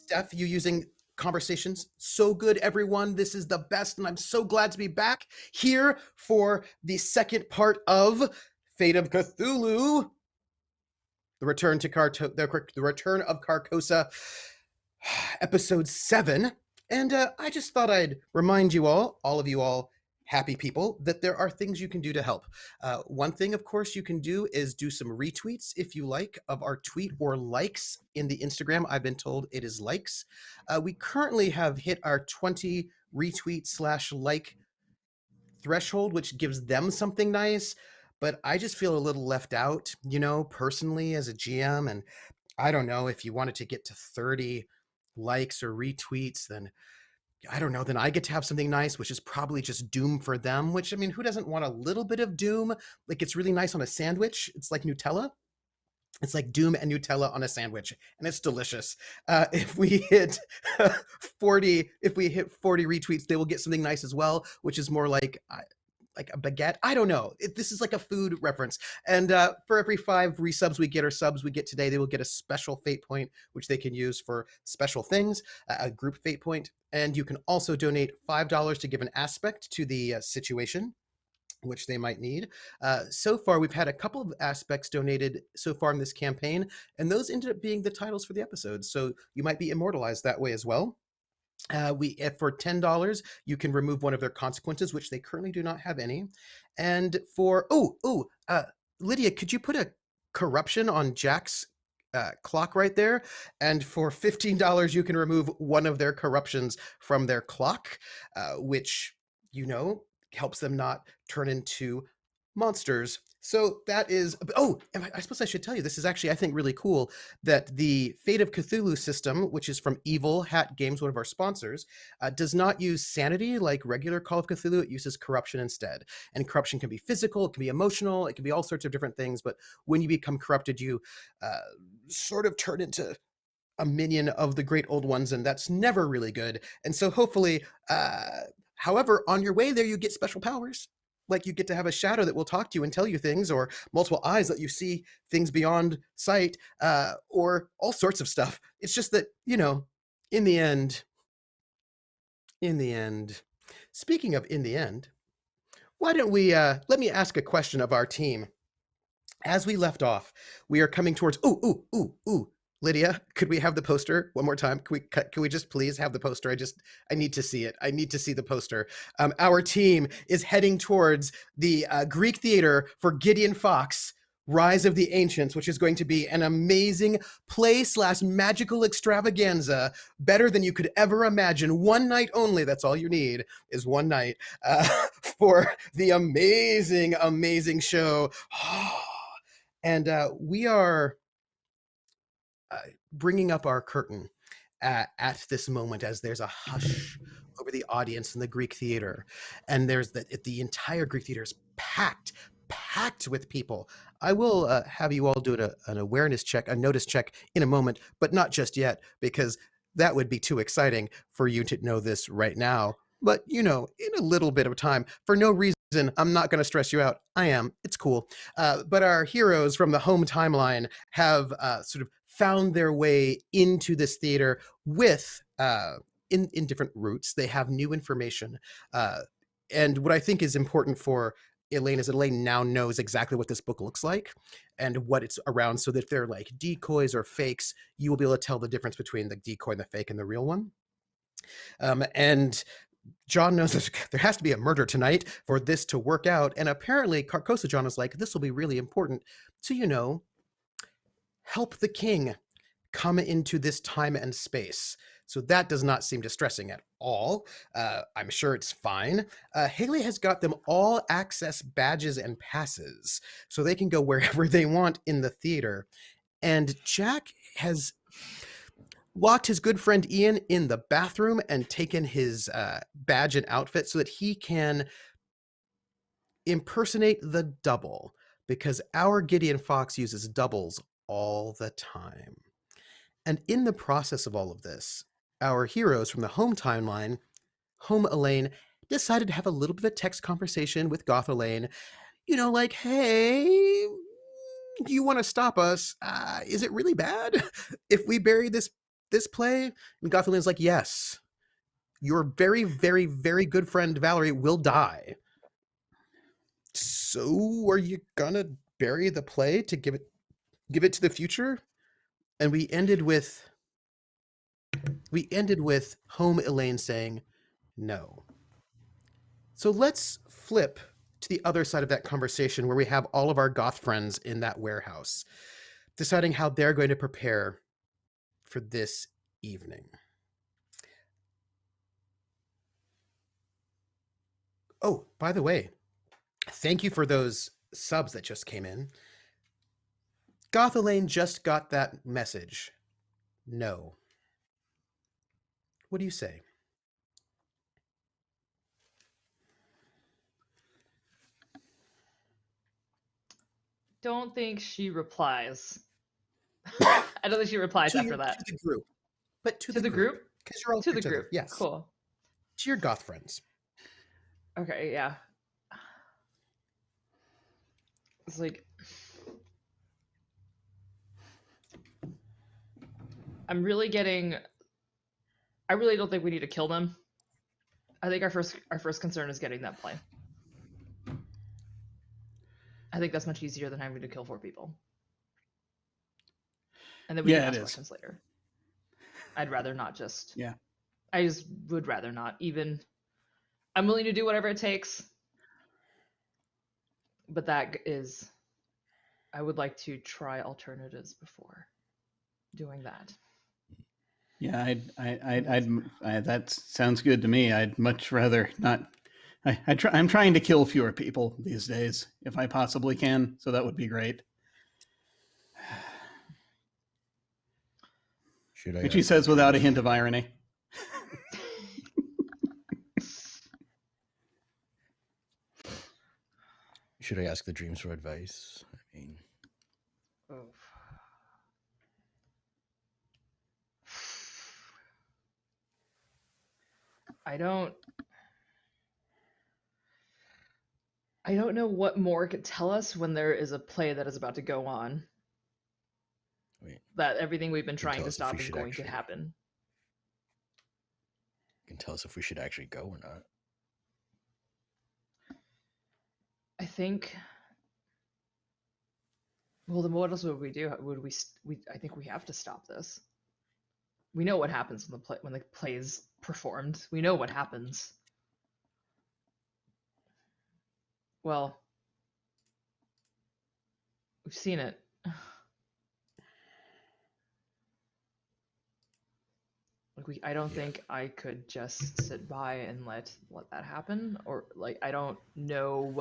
Steph, you using conversations. So good, everyone. This is the best, and I'm so glad to be back here for the second part of Fate of Cthulhu, the return to the return of Carcosa, episode 7. And I just thought I'd remind you all of you all, happy people, that there are things you can do to help. One thing, of course, you can do is do some retweets, if you like, of our tweet, or likes in the Instagram. I've been told it is likes. We currently have hit our 20 retweet / like threshold, which gives them something nice. But I just feel a little left out, personally as a GM. And I don't know, if you wanted to get to 30 likes or retweets, then I don't know, then I get to have something nice, which is probably just doom for them, which, I mean, who doesn't want a little bit of doom? Like, it's really nice on a sandwich. It's like Nutella. It's like doom and Nutella on a sandwich, and it's delicious. If we hit 40 retweets, they will get something nice as well, which is more like a baguette. I don't know. This is like a food reference. And for every 5 resubs we get, or subs we get today, they will get a special fate point, which they can use for special things, a group fate point. And you can also donate $5 to give an aspect to the situation, which they might need. So far, we've had a couple of aspects donated so far in this campaign, and those ended up being the titles for the episodes. So you might be immortalized that way as well. If for $10 you can remove one of their consequences, which they currently do not have any. And for Lydia, could you put a corruption on Jack's clock right there? And for $15 you can remove one of their corruptions from their clock, which helps them not turn into monsters. So that is, and I suppose I should tell you, this is actually, I think, really cool, that the Fate of Cthulhu system, which is from Evil Hat Games, one of our sponsors, does not use sanity like regular Call of Cthulhu. It uses corruption instead. And corruption can be physical, it can be emotional, it can be all sorts of different things. But when you become corrupted, you sort of turn into a minion of the great old ones, and that's never really good. And so hopefully, however, on your way there, you get special powers. Like, you get to have a shadow that will talk to you and tell you things, or multiple eyes that you see things beyond sight, or all sorts of stuff. It's just that, in the end, speaking of in the end, why don't we, let me ask a question of our team. As we left off, we are coming towards, Lydia, could we have the poster one more time? Can we just please have the poster? I need to see it. I need to see the poster. Our team is heading towards the Greek theater for Gideon Fox, Rise of the Ancients, which is going to be an amazing play / magical extravaganza, better than you could ever imagine. One night only. That's all you need, is one night for the amazing, amazing show. And we are bringing up our curtain at this moment, as there's a hush over the audience in the Greek theater, and there's the entire Greek theater is packed with people. I will have you all do an awareness check, a notice check in a moment, but not just yet, because that would be too exciting for you to know this right now. But in a little bit of time, for no reason, I'm not going to stress you out. I am. It's cool. But our heroes from the home timeline have sort of found their way into this theater with in different routes. They have new information. And what I think is important for Elaine is that Elaine now knows exactly what this book looks like and what it's around, so that if they're like decoys or fakes, you will be able to tell the difference between the decoy and the fake and the real one. And John knows that there has to be a murder tonight for this to work out. And apparently Carcosa John is like, this will be really important to, help the king come into this time and space. So that does not seem distressing at all. I'm sure it's fine. Haley has got them all access badges and passes, so they can go wherever they want in the theater. And Jack has locked his good friend Ian in the bathroom and taken his badge and outfit so that he can impersonate the double, because our Gideon Fox uses doubles all the time. And in the process of all of this, our heroes from the home timeline, Home Elaine, decided to have a little bit of a text conversation with Goth Elaine, like, hey, do you want to stop us? Is it really bad if we bury this this play? And Goth Elaine's like, yes. Your very, very, very good friend Valerie will die. So are you gonna bury the play to give it to the future? And we ended with Home Elaine saying no. So let's flip to the other side of that conversation where we have all of our goth friends in that warehouse, deciding how they're going to prepare for this evening. Oh, by the way, thank you for those subs that just came in. Goth Elaine just got that message. No. What do you say? Don't think she replies. I don't think she replies after that. To the group. But to the group? Because you're all To the together. group. Yes. Cool. To your goth friends. Okay, yeah. It's like I really don't think we need to kill them. I think our first concern is getting that play. I think that's much easier than having to kill 4 people. And then we can ask questions later. I'd rather not just. Yeah. I just would rather not. Even I'm willing to do whatever it takes. But that is, I would like to try alternatives before doing that. Yeah, that sounds good to me. I'd much rather not. I'm trying to kill fewer people these days, if I possibly can. So that would be great. Which he says without a hint of irony. Should I ask the dreams for advice? I mean, I don't know what more could tell us when there is a play that is about to go on. That everything we've been trying to stop is going to happen. You can tell us if we should actually go or not. I think. Well, then what else would we do? I think we have to stop this. We know what happens when the play is performed. We know what happens. Well, we've seen it. I don't think I could just sit by and let that happen, or I don't know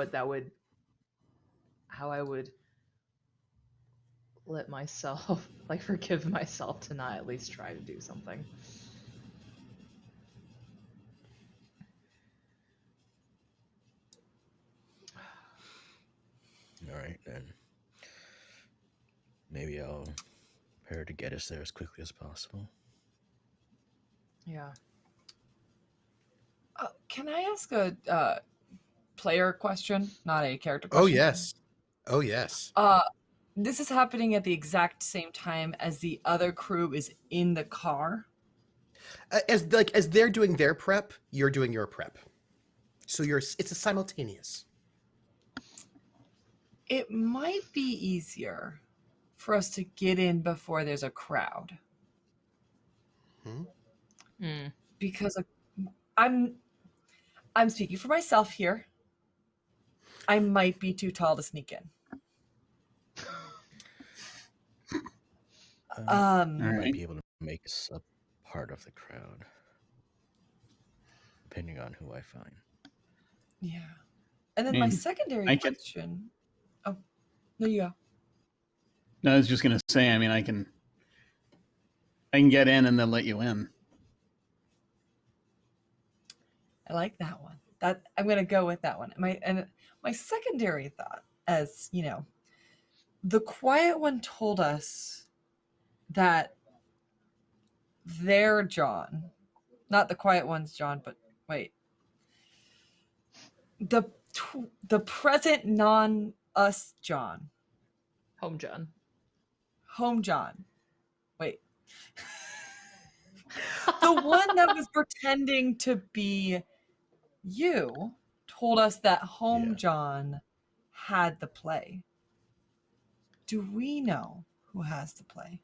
how I would let myself forgive myself to not at least try to do something. All right, then. Maybe I'll prepare to get us there as quickly as possible. Yeah. Can I ask a player question, not a character question? Oh, yes. Oh, yes. This is happening at the exact same time as the other crew is in the car. As they're doing their prep, you're doing your prep. So it's a simultaneous. It might be easier for us to get in before there's a crowd. Because I'm speaking for myself here. I might be too tall to sneak in. I might be able to make us a part of the crowd, depending on who I find. Yeah. And then my secondary question. Oh, no, you go. No, I was just going to say, I mean, I can get in and then let you in. I like that one. I'm going to go with that one. My secondary thought, as you know, the quiet one told us that their John, not the quiet one's John, but wait, the present non-us John, Home John. Wait. the one that was pretending to be you told us that Home Yeah. John had the play. Do we know who has the play?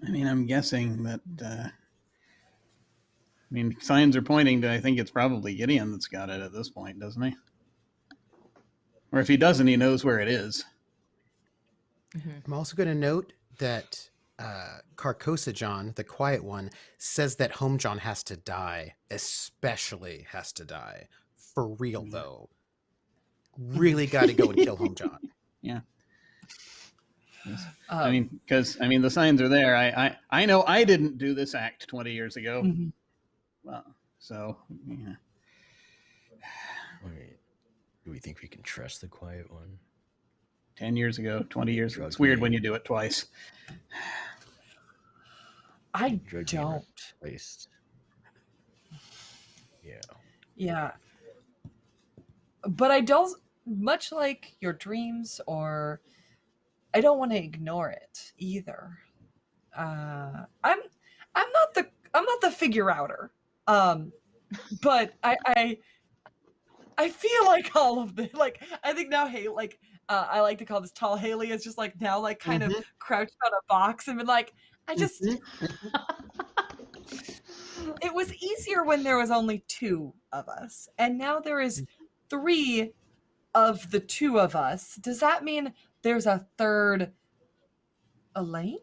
I mean, I'm guessing that. I mean, signs are pointing to. I think it's probably Gideon that's got it at this point, doesn't he? Or if he doesn't, he knows where it is. I'm also going to note that Carcosa John, the quiet one, says that Home John has to die, especially has to die. For real, though. Really got to go and kill Home John. Yeah. I mean, because the signs are there. I know I didn't do this act 20 years ago. Mm-hmm. Well, so yeah. Wait, do we think we can trust the quiet one? 10 years ago, 20 years ago. Drug It's weird me. when you do it twice. I Drug me don't. replaced. Yeah. Yeah. But I don't, much like your dreams, or I don't want to ignore it either. I'm not the figure outer. But I feel like all of this, like, I think now, hey, like, I like to call this tall Haley is just like now, like, kind of crouched on a box and been like, I just, it was easier when there was only two of us. And now there is three of the two of us. Does that mean there's a third Elaine?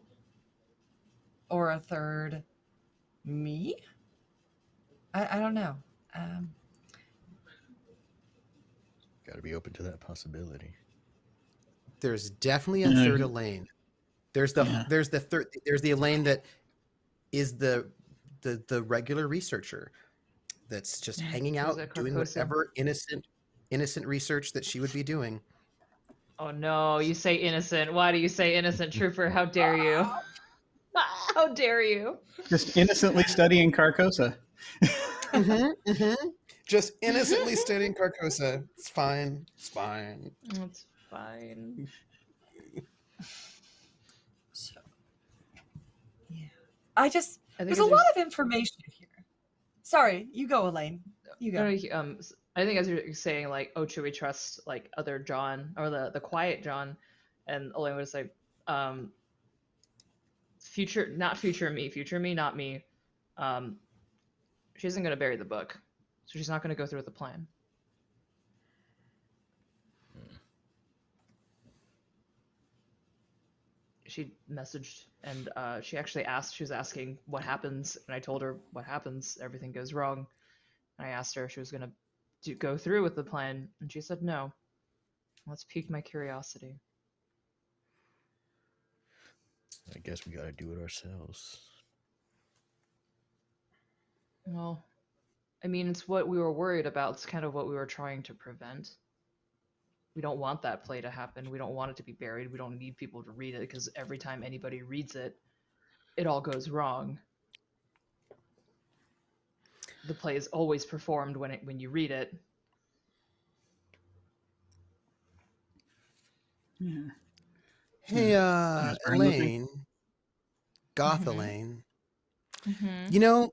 Or a third me? I don't know. Got to be open to that possibility. There's definitely a third Elaine. There's the Elaine that is the regular researcher that's just hanging out, doing whatever innocent research that she would be doing. Oh no, you say innocent. Why do you say innocent, Trooper? How dare you? How dare you? Just innocently studying Carcosa. Just innocently studying Carcosa. It's fine. It's fine. It's fine. So, yeah. There's a lot of information here. Sorry, you go, Elaine. You go. I think as you're saying, like, oh, should we trust, like, other John, or the quiet John? And Elaine would say, future me, not me. She isn't going to bury the book, so she's not going to go through with the plan. She messaged, and she actually asked, she was asking what happens, and I told her what happens, everything goes wrong. And I asked her if she was going to go through with the plan, and she said no. Let's pique my curiosity. I guess we got to do it ourselves. Well, I mean, it's what we were worried about. It's kind of what we were trying to prevent. We don't want that play to happen. We don't want it to be buried. We don't need people to read it, because every time anybody reads it, it all goes wrong. The play is always performed when you read it. Yeah. Hey, Elaine, Goth Elaine. You know,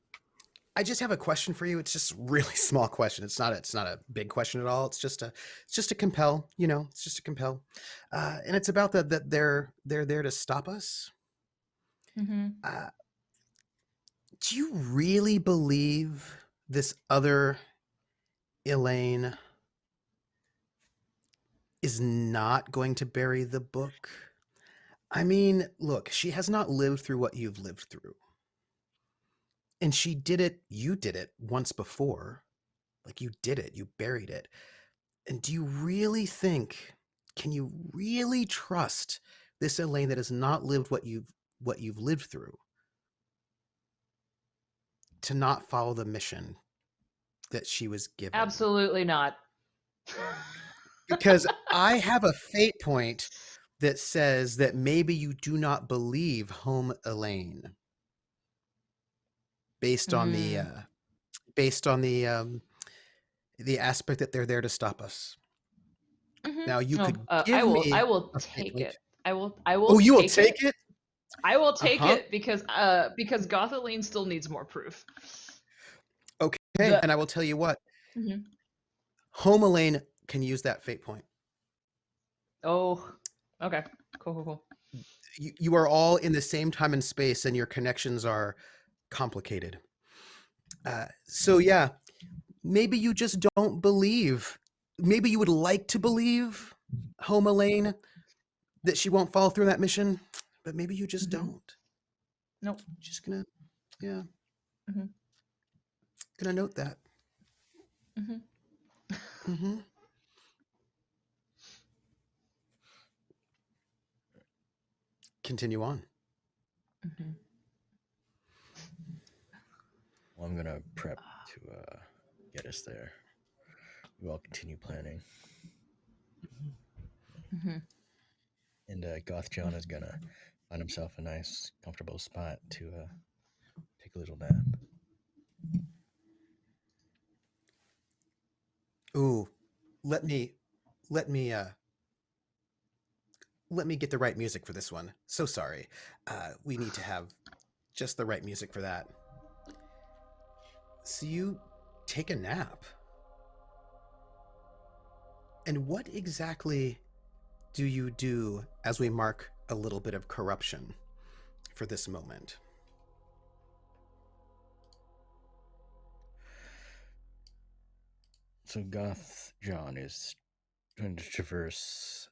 I just have a question for you. It's just a really small question. It's not a big question at all. It's just a compel. You know, it's just a compel, and it's about that they're there to stop us. Do you really believe this other Elaine is not going to bury the book? I mean, look, she has not lived through what you've lived through. And you did it once before. Like, you did it, you buried it. And do you really think, can you really trust this Elaine that has not lived what you've lived through to not follow the mission that she was given? Absolutely not. Because I have a fate point that says that maybe you do not believe Home Elaine based on the aspect that they're there to stop us. Now you No, could I give will. me I will a fate take point. it. I will. I will. Oh, you will take take it? I will take Uh-huh. it because Gothaline still needs more proof. Okay, The- and I will tell you what. Mhm. Home Elaine can use that fate point. Oh, okay. Cool. You are all in the same time and space, and your connections are complicated. So yeah, maybe you just don't believe. Maybe you would like to believe, Home Elaine, that she won't follow through on that mission, but maybe you just Mhm. don't. Nope. Just gonna, yeah, Mhm. gonna note that. Mhm. Mm-hmm. Continue on. Mhm. Well, I'm gonna prep to get us there. We all continue planning, Mhm. and Goth John is gonna find himself a nice, comfortable spot to take a little nap. Ooh, let me let me get the right music for this one. So sorry. We need to have just the right music for that. So you take a nap. And what exactly do you do as we mark a little bit of corruption for this moment? So Goth John is going to traverse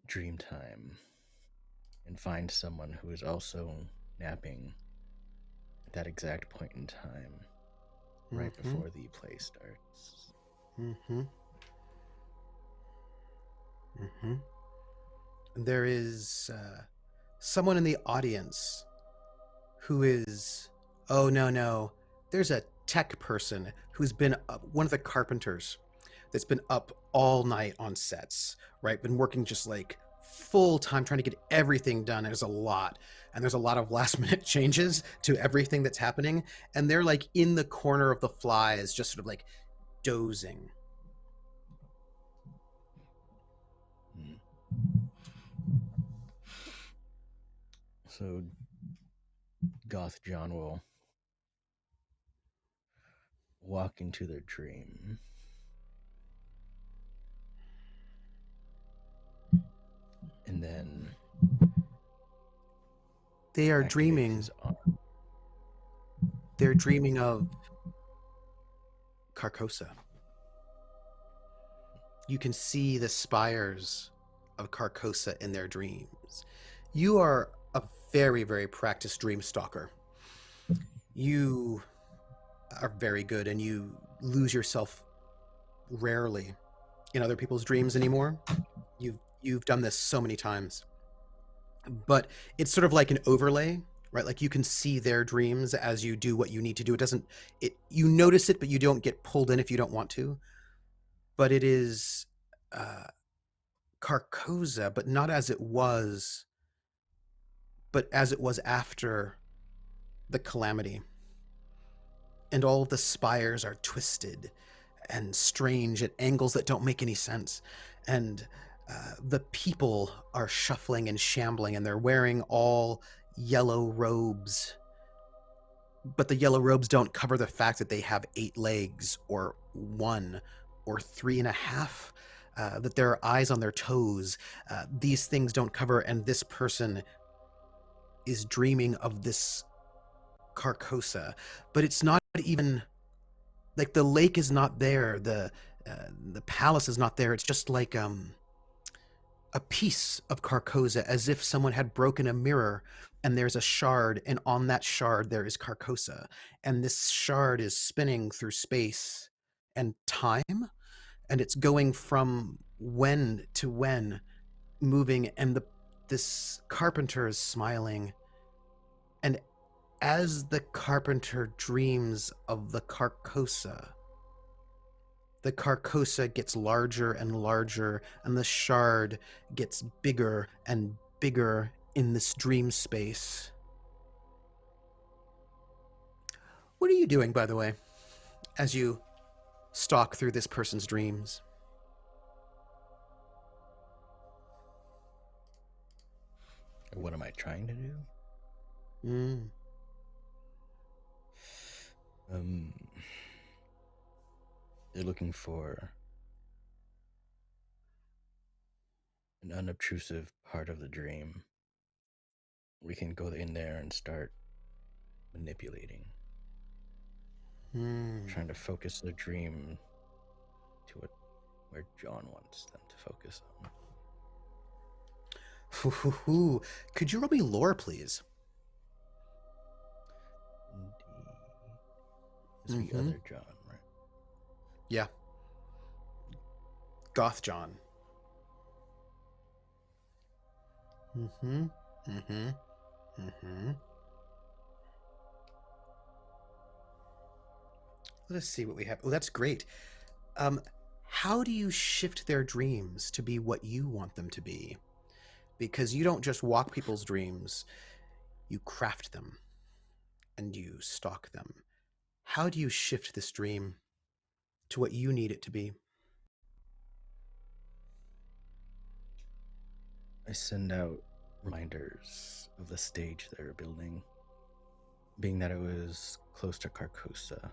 dream time and find someone who is also napping at that exact point in time, right before the play starts. Mm-hmm. Mm-hmm. There is someone in the audience who is, oh, no. There's a tech person who's been one of the carpenters that's been up all night on sets, right? Been working just like full time trying to get everything done. There's a lot. And there's a lot of last minute changes to everything that's happening. And they're like in the corner of the flies, just sort of like dozing. So Goth John will walk into their dream. And then They are activate dreaming. his arm. They're dreaming of Carcosa. You can see the spires of Carcosa in their dreams. You are a very, very practiced dream stalker. You are very good, and you lose yourself rarely in other people's dreams anymore. You've done this so many times. But it's sort of like an overlay, right? Like you can see their dreams as you do what you need to do. You notice it, but you don't get pulled in if you don't want to. But it is Carcosa, but not as it was, but as it was after the calamity. And all of the spires are twisted and strange at angles that don't make any sense. And the people are shuffling and shambling, and they're wearing all yellow robes. But the yellow robes don't cover the fact that they have 8 legs, or 1, or 3.5. That there are eyes on their toes. These things don't cover, and this person is dreaming of this Carcosa. But it's not even like the lake is not there, the palace is not there. It's just like a piece of Carcosa, as if someone had broken a mirror and there's a shard, and on that shard there is Carcosa, and this shard is spinning through space and time, and it's going from when to when, moving, and this carpenter is smiling, and as the carpenter dreams of the Carcosa gets larger and larger, and the shard gets bigger and bigger in this dream space. What are you doing, by the way, as you stalk through this person's dreams? What am I trying to do? Mm. They're looking for an unobtrusive part of the dream. We can go in there and start manipulating. Trying to focus the dream to where John wants them to focus on. Could you roll me lore, please? Indeed. Is the other John, right? Yeah. Goth John. Let us see what we have. Oh, that's great. How do you shift their dreams to be what you want them to be? Because you don't just walk people's dreams, you craft them and you stalk them. How do you shift this dream to what you need it to be? I send out reminders of the stage they're building, being that it was close to Carcosa.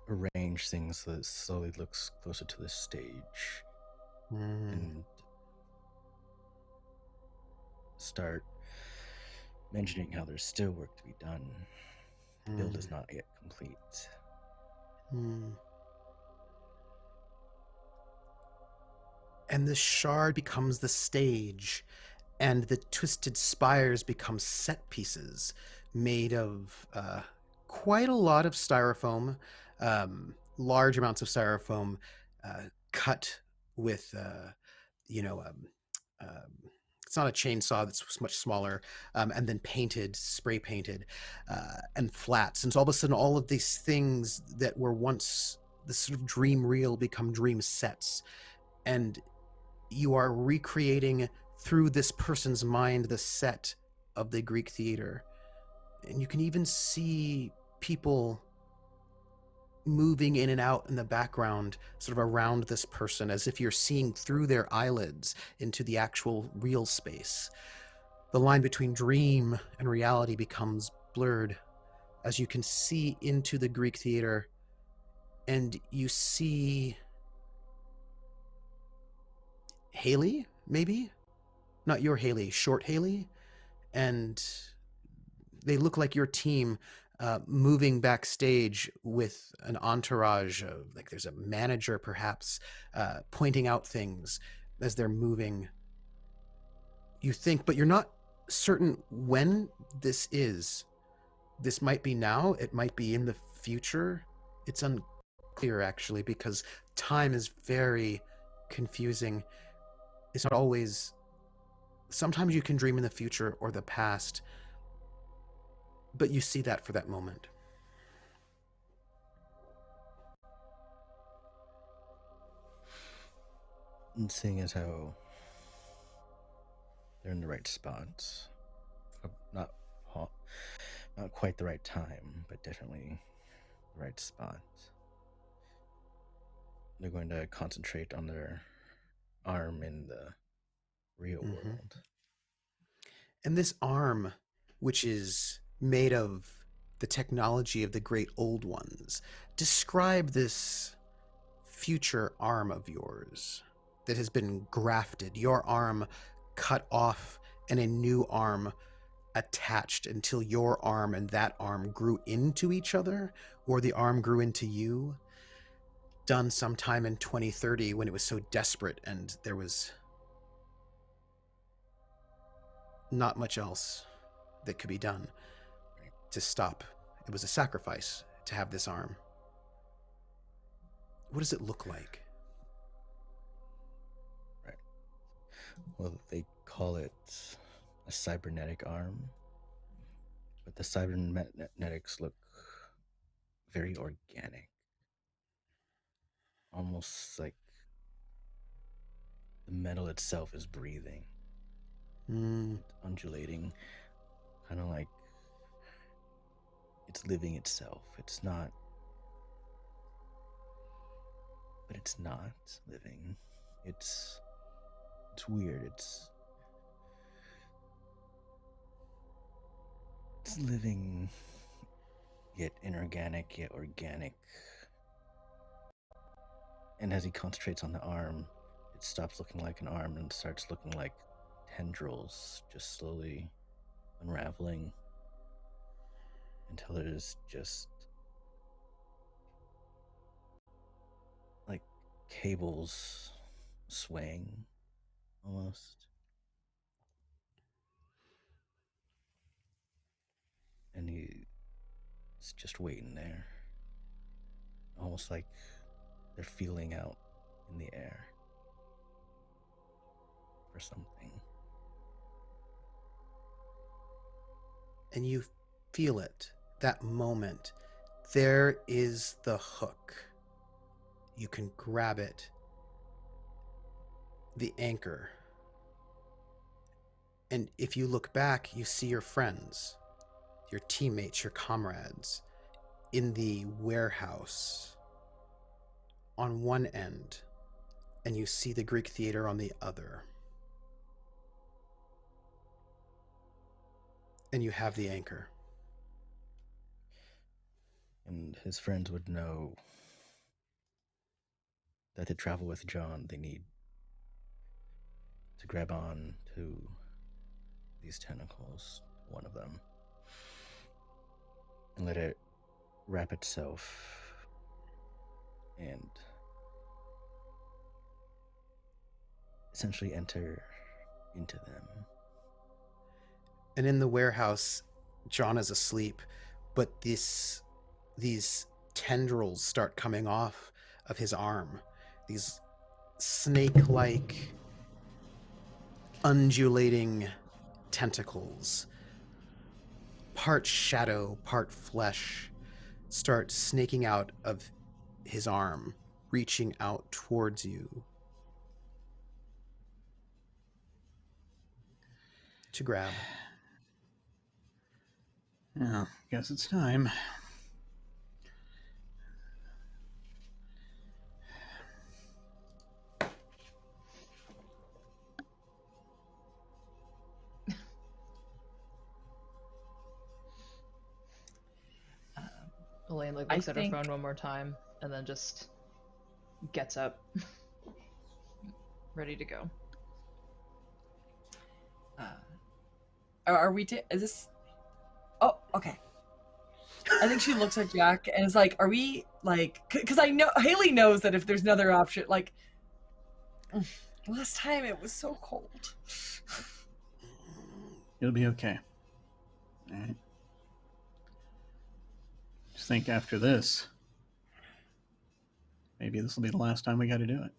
Arrange things so that it slowly looks closer to the stage, and start mentioning how there's still work to be done. The build is not yet complete. And the shard becomes the stage, and the twisted spires become set pieces made of quite a lot of styrofoam, large amounts of styrofoam, cut with, it's not a chainsaw, that's much smaller, and then painted, spray painted, and flats. And so all of a sudden, all of these things that were once this sort of dream reel become dream sets. And you are recreating through this person's mind the set of the Greek theater. And you can even see people moving in and out in the background, sort of around this person, as if you're seeing through their eyelids into the actual real space. The line between dream and reality becomes blurred as you can see into the Greek theater, and you see Haley, maybe? Not your Haley, short Haley. And they look like your team moving backstage with an entourage of, like, there's a manager perhaps pointing out things as they're moving. You think, but you're not certain when this is. This might be now, it might be in the future. It's unclear, actually, because time is very confusing. It's not always. Sometimes you can dream in the future or the past, but you see that for that moment. And seeing as how they're in the right spots, not quite the right time, but definitely the right spot. They're going to concentrate on their arm in the real world. And this arm, which is made of the technology of the great old ones, describe this future arm of yours that has been grafted, your arm cut off and a new arm attached until your arm and that arm grew into each other, or the arm grew into you. Done sometime in 2030 when it was so desperate and there was not much else that could be done to stop. It was a sacrifice to have this arm. What does it look like? Right. Well, they call it a cybernetic arm, but the cybernetics look very organic. Almost like the metal itself is breathing. Undulating, kind of like it's living itself. It's not, but it's not living. It's weird. It's It's living, yet inorganic, yet organic. And as he concentrates on the arm, it stops looking like an arm and starts looking like tendrils just slowly unraveling until it is just like cables swaying almost. And he's just waiting there, almost like they're feeling out in the air for something. And you feel it, that moment. There is the hook. You can grab it. The anchor. And if you look back, you see your friends, your teammates, your comrades in the warehouse on one end, and you see the Greek theater on the other. And you have the anchor. And his friends would know that to travel with John, they need to grab on to these tentacles, one of them, and let it wrap itself and essentially enter into them. And in the warehouse, John is asleep, but these tendrils start coming off of his arm. These snake-like, undulating tentacles, part shadow, part flesh, start snaking out of his arm, reaching out towards you to grab. Yeah, guess it's time. Elaine looks at her phone one more time and then just gets up, ready to go. Are we? Is this? Oh, okay. I think she looks at Jack and is like, "Are we like?" Because I know Haley knows that if there's another option, like last time, it was so cold. It'll be okay. All right. Just think after this, maybe this will be the last time we got to do it.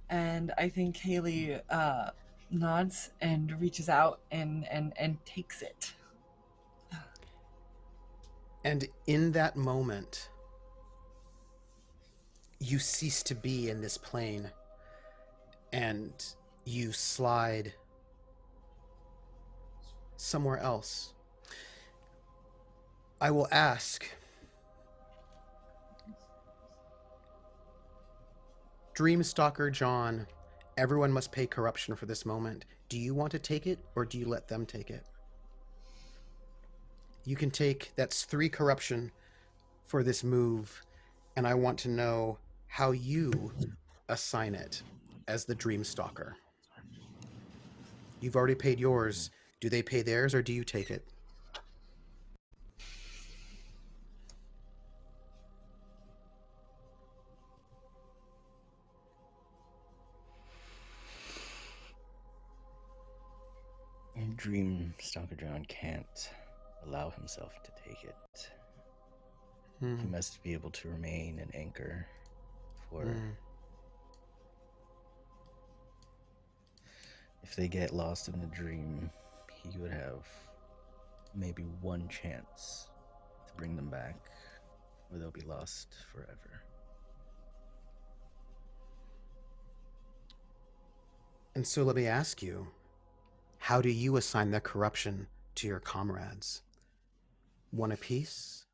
And I think Haley nods and reaches out and takes it. And in that moment, you cease to be in this plane, and you slide somewhere else. I will ask, Dreamstalker John, everyone must pay corruption for this moment. Do you want to take it, or do you let them take it? You can take, that's 3 corruption for this move, and I want to know how you assign it as the Dreamstalker. You've already paid yours. Do they pay theirs, or do you take it? Dreamstalker John can't allow himself to take it. He must be able to remain an anchor for... If they get lost in the dream, he would have maybe one chance to bring them back, or they'll be lost forever. And so let me ask you, how do you assign the corruption to your comrades? One apiece?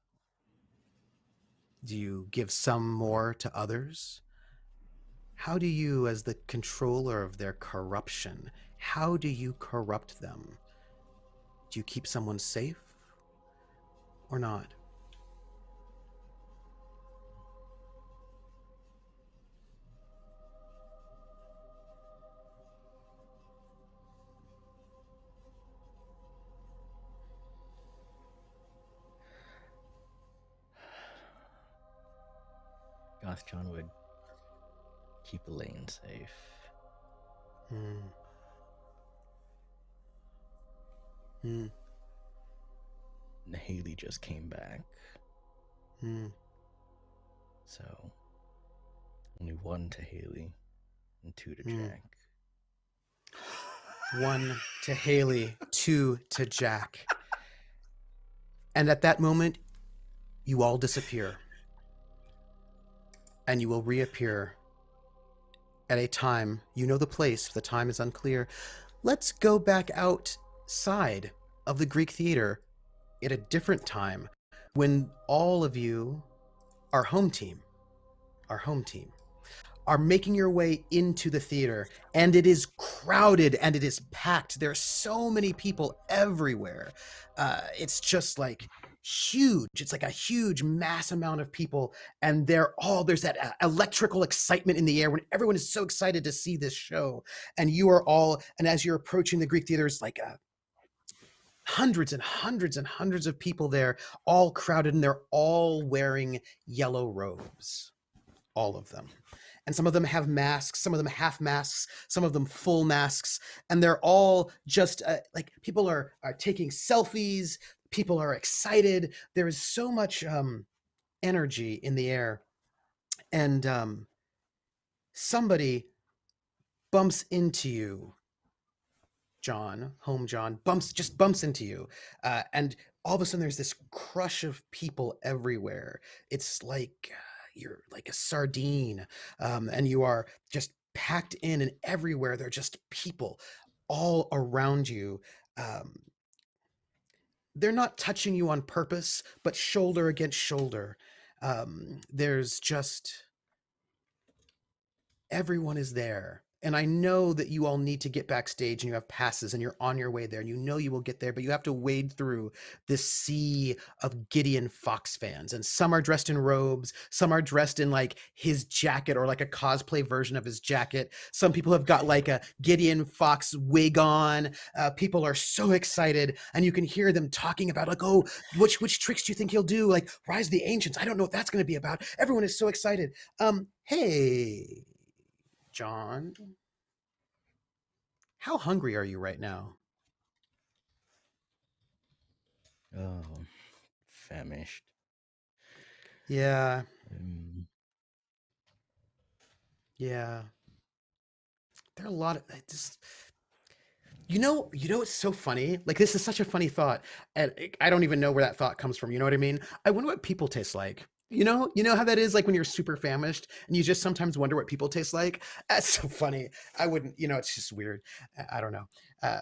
Do you give some more to others? How do you, as the controller of their corruption, how do you corrupt them? Do you keep someone safe or not? Goth John would keep Elaine safe. Hmm. Hmm. And Haley just came back. Hmm. So, only 1 to Haley and 2 to Hmm. Jack. 1 to Haley, 2 to Jack. And at that moment, you all disappear. And you will reappear at a time, you know the place, the time is unclear. Let's go back outside of the Greek theater at a different time when all of you, our home team, are making your way into the theater, and it is crowded and it is packed. There are so many people everywhere. It's just like huge. It's like a huge mass amount of people, and there's that electrical excitement in the air when everyone is so excited to see this show. And you are all, and as you're approaching the Greek theater, it's like hundreds and hundreds and hundreds of people there, all crowded, and they're all wearing yellow robes, all of them. And some of them have masks, some of them half masks, some of them full masks, and they're all just like people are taking selfies. People are excited. There is so much energy in the air, and somebody bumps into you, John, home John, bumps into you, and all of a sudden there's this crush of people everywhere. It's like you're like a sardine, and you are just packed in, and everywhere there are just people all around you. They're not touching you on purpose, but shoulder against shoulder. There's just everyone is there. And I know that you all need to get backstage and you have passes and you're on your way there and you know you will get there, but you have to wade through this sea of Gideon Fox fans. And some are dressed in robes, some are dressed in like his jacket or like a cosplay version of his jacket. Some people have got like a Gideon Fox wig on. People are so excited, and you can hear them talking about like, oh, which tricks do you think he'll do? Like Rise of the Ancients. I don't know what that's going to be about. Everyone is so excited. Hey, John, how hungry are you right now? Oh, famished. Yeah. Um, Yeah. There are a lot of just, it's so funny. Like this is such a funny thought, and I don't even know where that thought comes from. You know what I mean? I wonder what people taste like. You know how that is like when you're super famished and you just sometimes wonder what people taste like. That's so funny. I wouldn't, it's just weird. I don't know. Uh,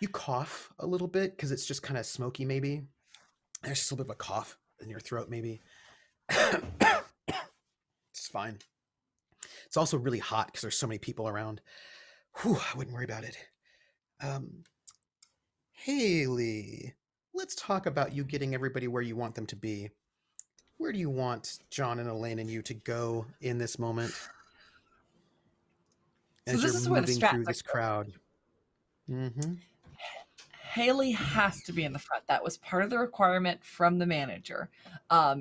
you cough a little bit because it's just kind of smoky. Maybe there's just a little bit of a cough in your throat. Maybe it's fine. It's also really hot because there's so many people around. Whew, I wouldn't worry about it. Haley, let's talk about you getting everybody where you want them to be. Where do you want John and Elaine and you to go in this moment? So As this you're is where the moving strat through this crowd. Mm-hmm. Haley has to be in the front. That was part of the requirement from the manager,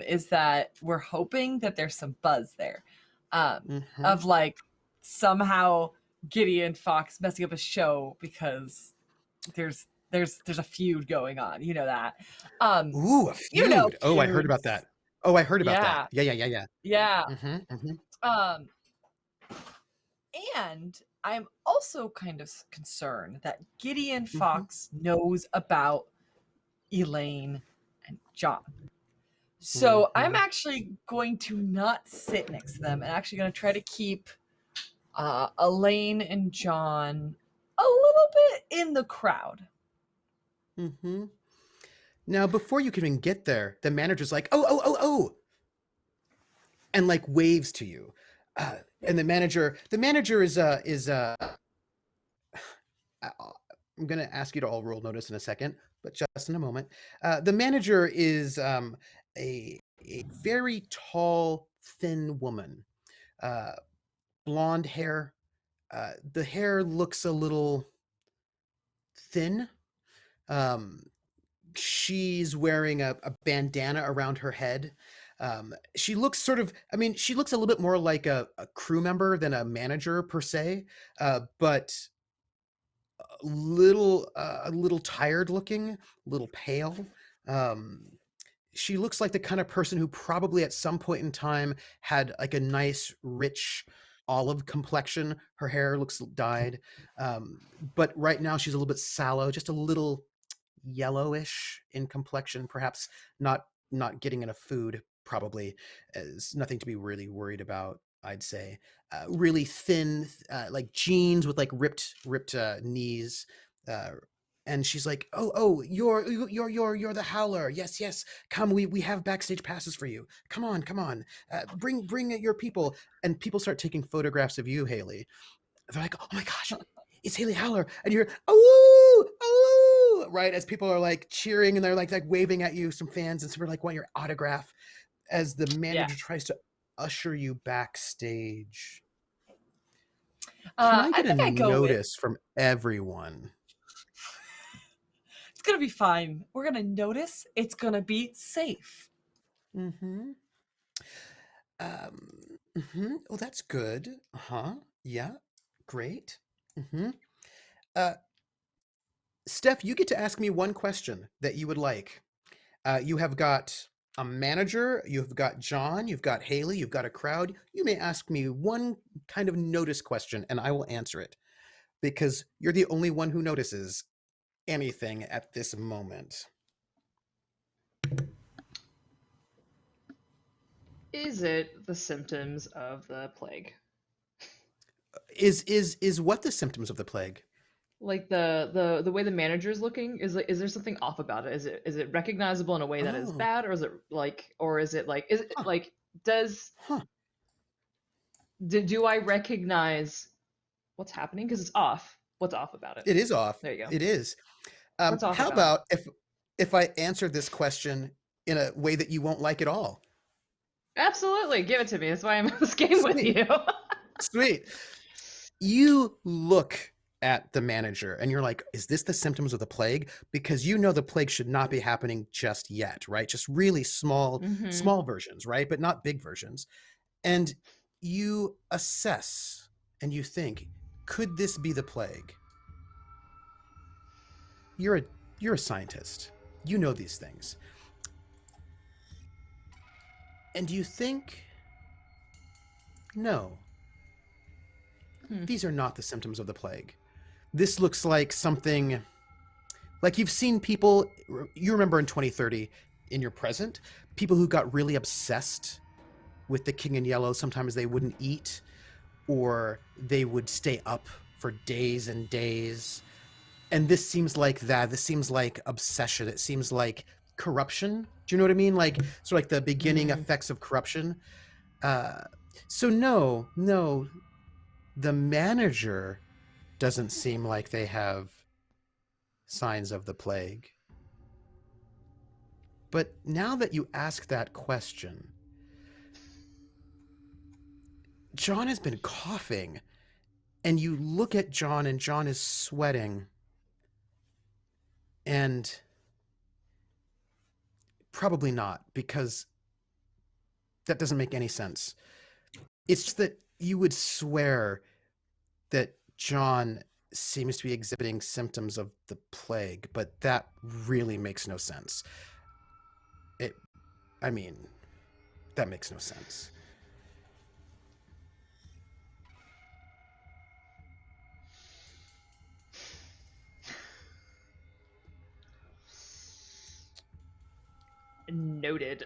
is that we're hoping that there's some buzz there, of like somehow Gideon Fox messing up a show because there's a feud going on. You know that. Ooh, a feud. Oh, I heard about that. Oh, I heard about that. Yeah. Yeah. Mm-hmm. And I'm also kind of concerned that Gideon Fox knows about Elaine and John. So I'm actually going to not sit next to them and actually going to try to keep Elaine and John a little bit in the crowd. Mm-hmm. Now, before you can even get there, the manager's like, oh, and like waves to you. And the manager I'm going to ask you to all roll notice in a second, but just in a moment. The manager is a very tall, thin woman, blonde hair. The hair looks a little thin. She's wearing a bandana around her head. She looks she looks a little bit more like a crew member than a manager per se, but a little tired looking, a little pale. She looks like the kind of person who probably at some point in time had like a nice, rich olive complexion. Her hair looks dyed, but right now she's a little bit sallow, just a little yellowish in complexion, perhaps not getting enough food. Probably is nothing to be really worried about, I'd say. Really thin, like jeans with like ripped knees. And she's like, "Oh, you're the Howler. Yes. Come, we have backstage passes for you. Come on. Bring your people." And people start taking photographs of you, Haley. They're like, "Oh my gosh, it's Haley Howler!" And you're, "Oh, right?" As people are like cheering and they're like waving at you, some fans, and some are like want your autograph. As the manager tries to usher you backstage. Can I get a notice from everyone? It's gonna be fine. We're gonna notice. It's gonna be safe. Mm-hmm. Oh, that's good. Uh-huh. Yeah. Great. Mm-hmm. Steph, you get to ask me one question that you would like. You have got a manager, you've got John, you've got Haley, you've got a crowd. You may ask me one kind of notice question and I will answer it because you're the only one who notices anything at this moment. Is it the symptoms of the plague? Is what the symptoms of the plague? Like the way the manager is looking, is there something off about it? Is it recognizable in a way that is bad, or is it like does do I recognize what's happening? Because it's off. What's off about it? It is off. There you go. It is. What's off how about about if I answer this question in a way that you won't like at all? Absolutely, give it to me. That's why I'm in this game with you. Sweet. You look at the manager and you're like, is this the symptoms of the plague? Because you know the plague should not be happening just yet, right? Just really small versions, right? But not big versions. And you assess and you think, could this be the plague? You're a scientist. You know these things. And you think, no, these are not the symptoms of the plague. This looks like something, like you've seen people, you remember in 2030, in your present, people who got really obsessed with the King in Yellow. Sometimes they wouldn't eat, or they would stay up for days and days. And this seems like that. This seems like obsession. It seems like corruption. Do you know what I mean? Like sort of like the beginning effects of corruption. So no, the manager doesn't seem like they have signs of the plague. But now that you ask that question, John has been coughing, and you look at John, and John is sweating. And probably not, because that doesn't make any sense. It's just that you would swear that John seems to be exhibiting symptoms of the plague, but that really makes no sense. That makes no sense. Noted.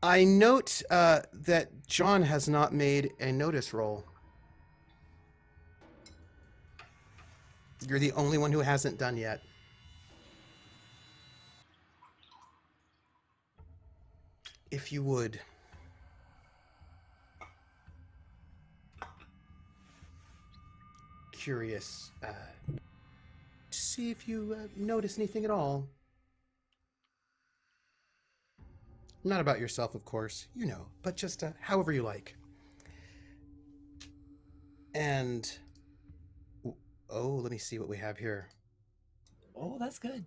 I note that John has not made a notice roll. You're the only one who hasn't done yet. If you would. curious to see if you notice anything at all. Not about yourself, of course, you know, but just however you like. And, oh, let me see what we have here. Oh, that's good.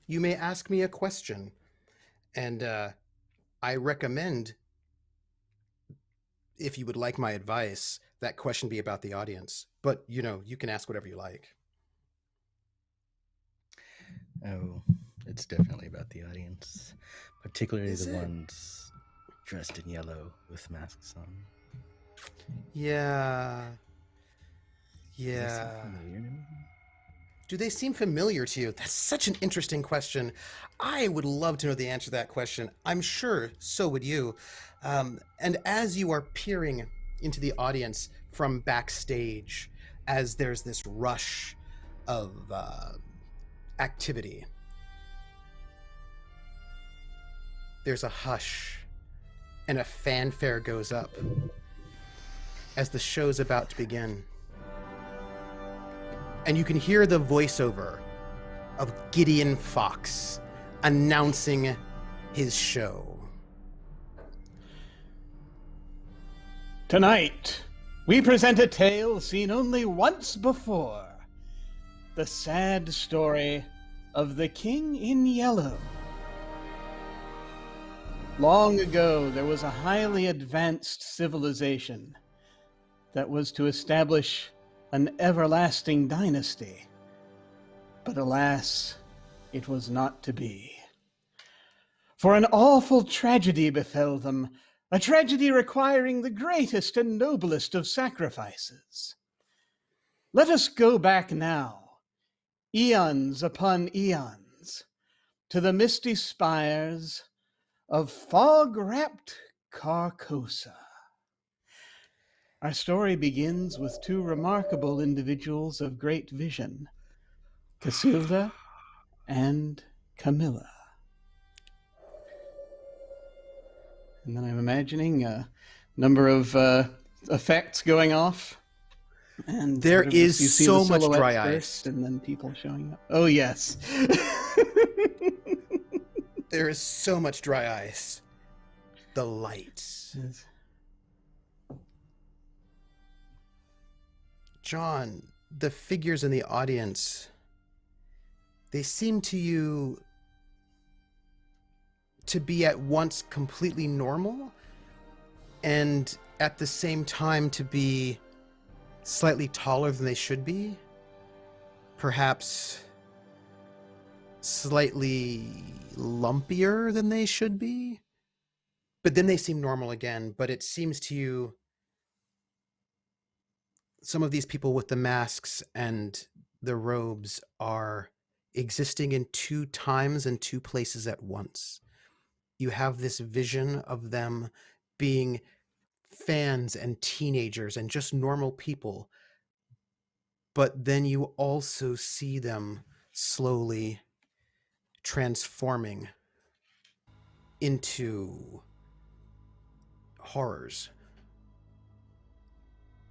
You may ask me a question, and I recommend, if you would like my advice, that question be about the audience. But, you know, you can ask whatever you like. Oh, it's definitely about the audience, particularly Is the it? ones dressed in yellow with masks on. Yeah. Do they seem Yeah. familiar to me? Do they seem familiar to you? That's such an interesting question. I would love to know the answer to that question. I'm sure so would you. And as you are peering into the audience from backstage, as there's this rush of activity, there's a hush and a fanfare goes up as the show's about to begin. And you can hear the voiceover of Gideon Fox announcing his show. Tonight, we present a tale seen only once before. The sad story of the King in Yellow. Long ago, there was a highly advanced civilization that was to establish an everlasting dynasty. But alas, it was not to be. For an awful tragedy befell them, a tragedy requiring the greatest and noblest of sacrifices. Let us go back now, eons upon eons, to the misty spires of fog-wrapped Carcosa. Our story begins with two remarkable individuals of great vision, Casilda and Camilla. And then I'm imagining a number of effects going off. And There sort of you is see so the much silhouettes dry first, ice. and then people showing up. Oh, yes. There is so much dry ice. The lights. Yes. John, the figures in the audience, they seem to you to be at once completely normal and at the same time to be slightly taller than they should be. Perhaps slightly lumpier than they should be. But then they seem normal again. But it seems to you some of these people with the masks and the robes are existing in two times and two places at once. You have this vision of them being fans and teenagers and just normal people. But then you also see them slowly transforming into horrors.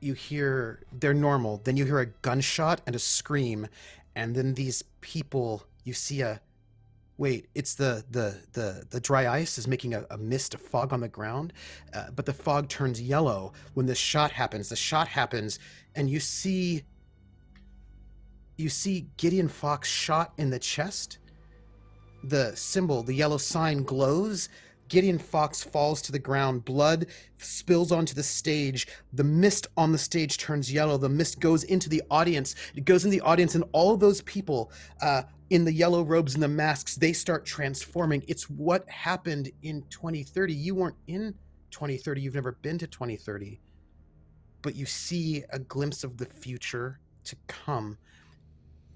You hear, they're normal, then you hear a gunshot and a scream, and then these people, you see it's the dry ice is making a mist of fog on the ground, but the fog turns yellow when the shot happens. And you see Gideon Fox shot in the chest. The symbol, the yellow sign, glows. Gideon Fox falls to the ground. Blood spills onto the stage. The mist on the stage turns yellow. The mist goes into the audience. It goes in the audience, and all those people in the yellow robes and the masks, they start transforming. It's what happened in 2030. You weren't in 2030. You've never been to 2030. But you see a glimpse of the future to come.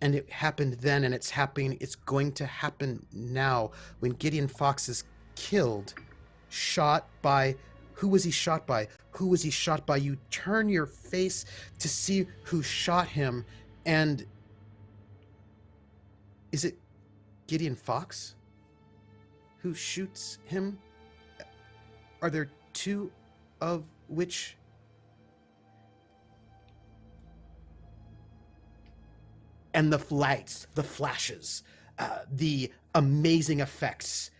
And it happened then, and it's happening. It's going to happen now. When Gideon Fox is killed, shot by, who was he shot by? Who was he shot by? You turn your face to see who shot him, and is it Gideon Fox who shoots him? Are there two of which? and the lights, the flashes, the amazing effects.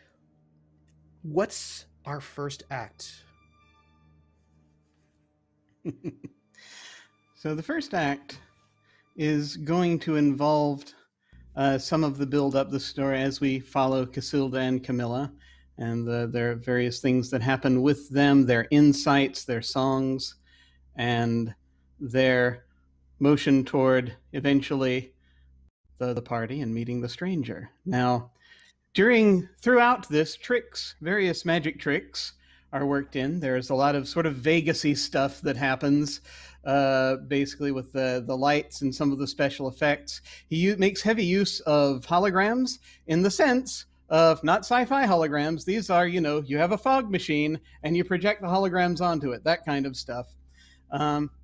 What's our first act? So the first act is going to involve some of the build-up, the story as we follow Casilda and Camilla, and their various things that happen with them, their insights, their songs, and their motion toward eventually the party and meeting the stranger. Now, throughout this, various magic tricks are worked in. There's a lot of sort of Vegas-y stuff that happens, basically with the lights and some of the special effects. He makes heavy use of holograms in the sense of not sci-fi holograms. These are, you have a fog machine and you project the holograms onto it, that kind of stuff.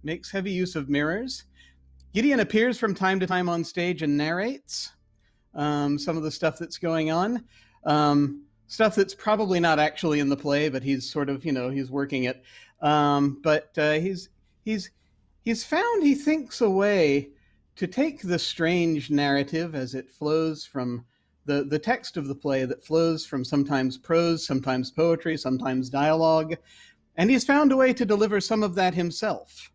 Makes heavy use of mirrors. Gideon appears from time to time on stage and narrates some of the stuff that's going on. Stuff that's probably not actually in the play, but he's sort of, he's working it. But he's found, he thinks, a way to take the strange narrative as it flows from the text of the play, that flows from sometimes prose, sometimes poetry, sometimes dialogue. And he's found a way to deliver some of that himself.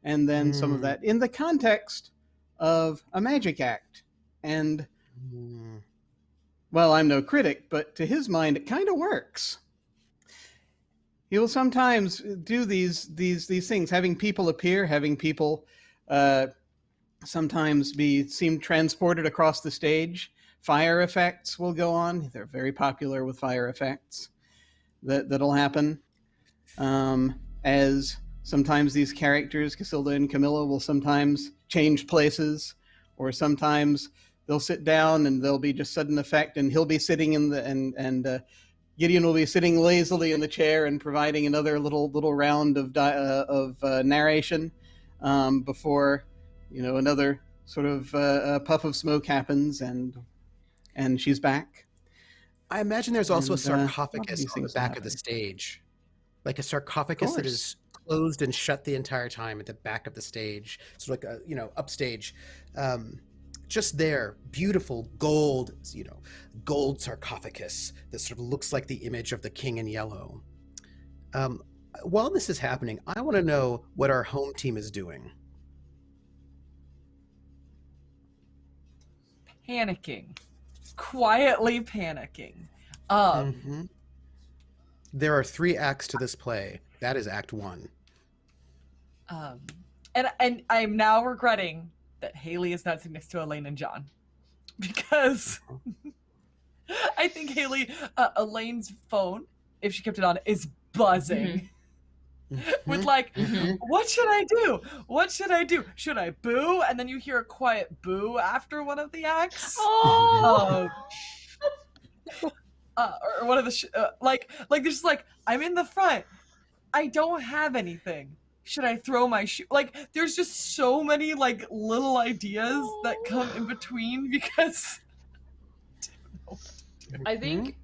And then some of that in the context of a magic act. And, well, I'm no critic, but to his mind, it kind of works. He will sometimes do these things, having people appear, having people sometimes seem transported across the stage. Fire effects will go on. They're very popular with fire effects. That'll happen. As sometimes these characters, Casilda and Camilla, will sometimes change places, or sometimes they'll sit down and there'll be just sudden effect, and he'll be sitting and Gideon will be sitting lazily in the chair and providing another little round of narration before another sort of puff of smoke happens, and she's back. I imagine there's also a sarcophagus on the back of the stage, like a sarcophagus that is closed and shut the entire time at the back of the stage, so like a upstage. Just there, beautiful gold sarcophagus that sort of looks like the image of the king in yellow. While this is happening, I want to know what our home team is doing. Panicking. Quietly panicking. There are 3 acts to this play. That is Act 1. And I'm now regretting that Haley is not sitting next to Elaine and John, because I think Elaine's phone, if she kept it on, is buzzing with like, what should I do? What should I do? Should I boo? And then you hear a quiet boo after one of the acts. Oh. Or one of the like there's just like, I'm in the front, I don't have anything. Should I throw my shoe? Like, there's just so many like little ideas that come in between, because I think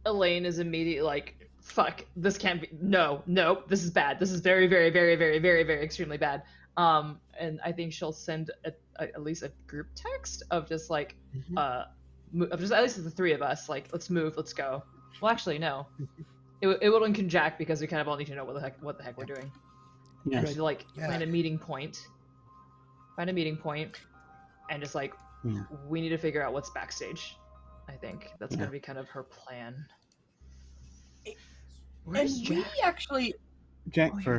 Elaine is immediately like, fuck, this can't be, no, this is bad. This is very, very, very, very, very, very extremely bad. And I think she'll send at least a group text of just like, of just at least the 3 of us, like, let's move, let's go. Well, actually, no. It will include Jack, because we kind of all need to know what the heck we're doing. Yeah. To like find a meeting point, and just like, we need to figure out what's backstage. I think that's gonna be kind of her plan. Where's Jack?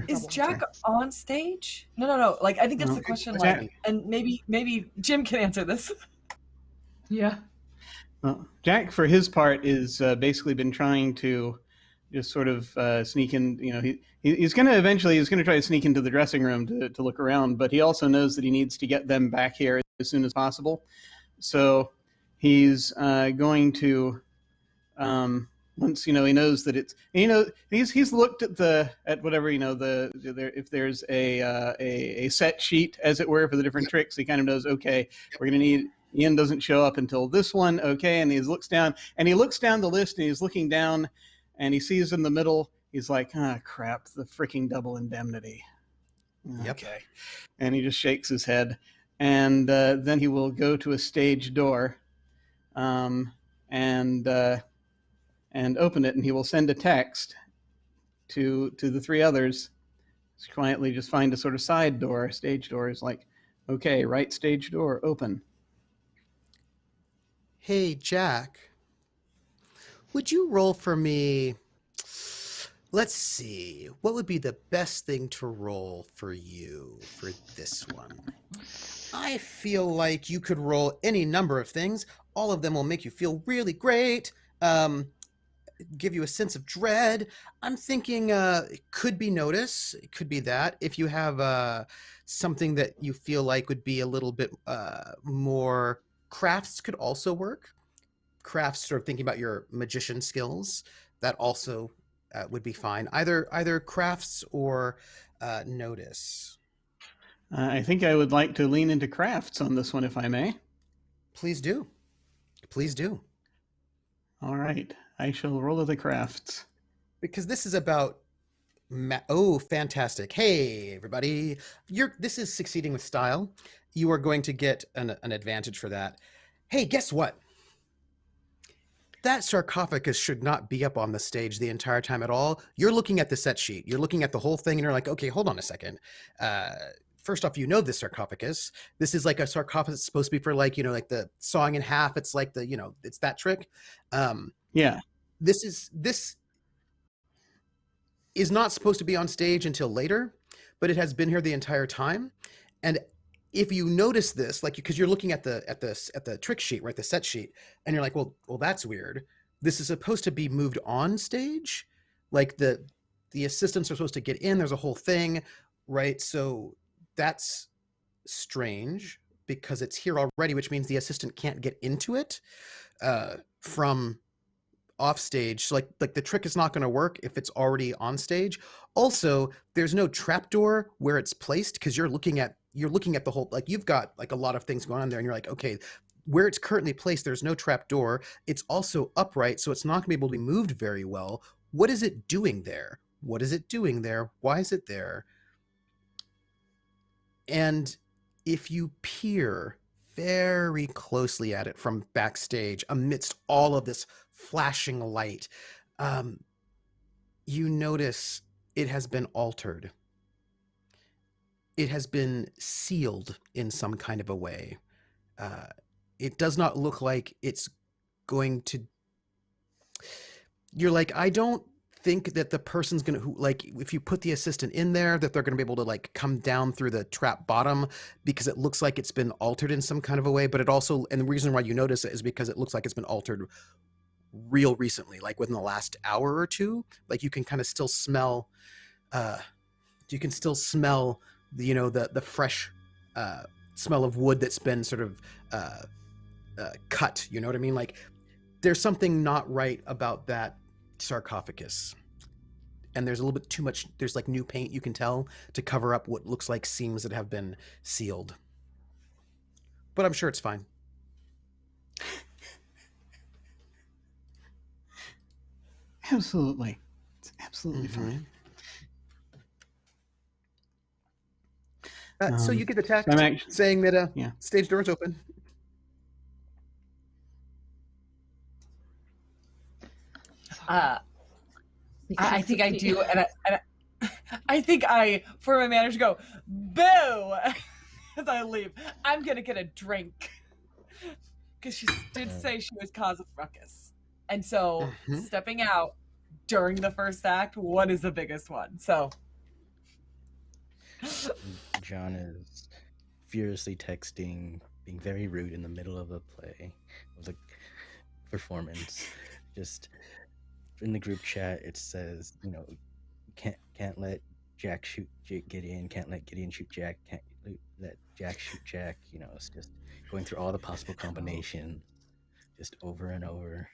Is Jack on stage? No. Like, I think that's the question. Like, and maybe Jim can answer this. Yeah. Well, Jack, for his part, is basically been trying to just sort of sneak in. He's going to try to sneak into the dressing room to look around, but he also knows that he needs to get them back here as soon as possible. So he's going to, once he knows that it's, he's looked at whatever, if there's a set sheet, as it were, for the different tricks. He kind of knows, okay, we're going to need. Ian doesn't show up until this one, okay, and he looks down the list, and he's looking down, and he sees in the middle, he's like, crap, the freaking double indemnity. Okay. And he just shakes his head, and then he will go to a stage door, and open it, and he will send a text to the three others. Just quietly, just find a sort of side door. Stage door is like, okay, right stage door open. Hey, Jack, would you roll for me? Let's see. What would be the best thing to roll for you for this one? I feel like you could roll any number of things. All of them will make you feel really great, give you a sense of dread. I'm thinking it could be notice. It could be that. If you have something that you feel like would be a little bit more, crafts could also work. Crafts, sort of thinking about your magician skills, that also would be fine. Either crafts or notice. I think I would like to lean into crafts on this one, if I may. Please do. Please do. All right. I shall roll the crafts. Because this is about... Oh, fantastic. Hey, everybody. This is succeeding with style. You are going to get an advantage for that. Hey, guess what? That sarcophagus should not be up on the stage the entire time at all. You're looking at the set sheet. You're looking at the whole thing, and you're like, okay, hold on a second. First off, you know this sarcophagus. This is like a sarcophagus that's supposed to be for, like, you know, like the sawing in half. It's like the, you know, it's that trick. Yeah. This is not supposed to be on stage until later, but it has been here the entire time. And if you notice this, like, because you're looking at the trick sheet, right, the set sheet, and you're like, well, that's weird. This is supposed to be moved on stage, like the assistants are supposed to get in. There's a whole thing, right? So that's strange because it's here already, which means the assistant can't get into it from off stage. So like the trick is not going to work if it's already on stage. Also, there's no trapdoor where it's placed because you're looking at the whole, like, you've got like a lot of things going on there, and you're like, okay, where it's currently placed, there's no trapdoor. It's also upright, so it's not going to be able to be moved very well. What is it doing there? What is it doing there? Why is it there? And if you peer very closely at it from backstage, amidst all of this flashing light, you notice it has been altered. It has been sealed in some kind of a way. It does not look like it's going to... You're like, I don't think that the person's going to, like, if you put the assistant in there, that they're going to be able to, like, come down through the trap bottom, because it looks like it's been altered in some kind of a way. But it also, and the reason why you notice it is because it looks like it's been altered real recently, like within the last hour or two. Like, you can kind of still smell, the, you know, the fresh smell of wood that's been sort of cut, you know what I mean? Like, there's something not right about that sarcophagus, and there's a little bit too much, there's like new paint, you can tell, to cover up what looks like seams that have been sealed. But I'm sure it's fine. Absolutely. It's absolutely fine. So you get the text saying that stage door is open. I think I do, and I think I, for my manager, go, boo, as I leave. I'm gonna get a drink, because she did say she was cause of ruckus, and so stepping out during the first act, what is the biggest one? So John is furiously texting, being very rude in the middle of a play, of the performance. Just in the group chat, it says, you know, can't let Jack shoot Gideon, can't let Gideon shoot Jack, can't let Jack shoot Jack. You know, it's just going through all the possible combinations, just over and over.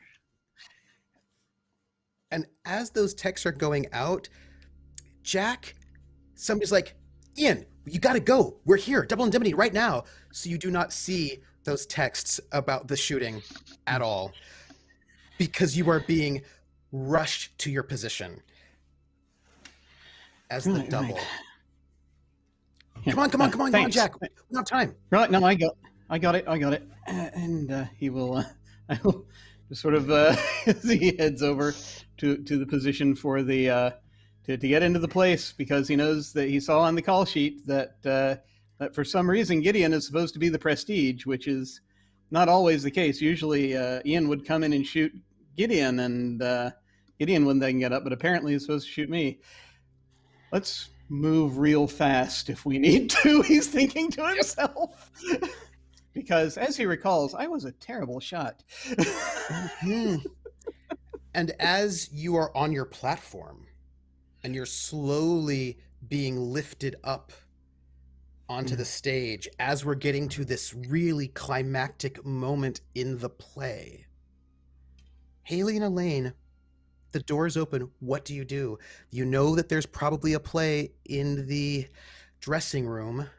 And as those texts are going out, Jack, somebody's like, Ian, you got to go. We're here, double indemnity right now. So you do not see those texts about the shooting at all, because you are being rushed to your position as the double. Right. Come on, Thanks. Jack. We don't have time. Right, no, I got it. And he will, I will just sort of, as he heads over to the position for the, to get into the place, because he knows that he saw on the call sheet that, that for some reason Gideon is supposed to be the prestige, which is not always the case. Usually Ian would come in and shoot Gideon, and Gideon wouldn't then get up, but apparently he's supposed to shoot me. Let's move real fast if we need to, he's thinking to himself. Because as he recalls, I was a terrible shot. And as you are on your platform and you're slowly being lifted up onto the stage, as we're getting to this really climactic moment in the play, Haley and Elaine, the doors open. What do? You know that there's probably a play in the dressing room,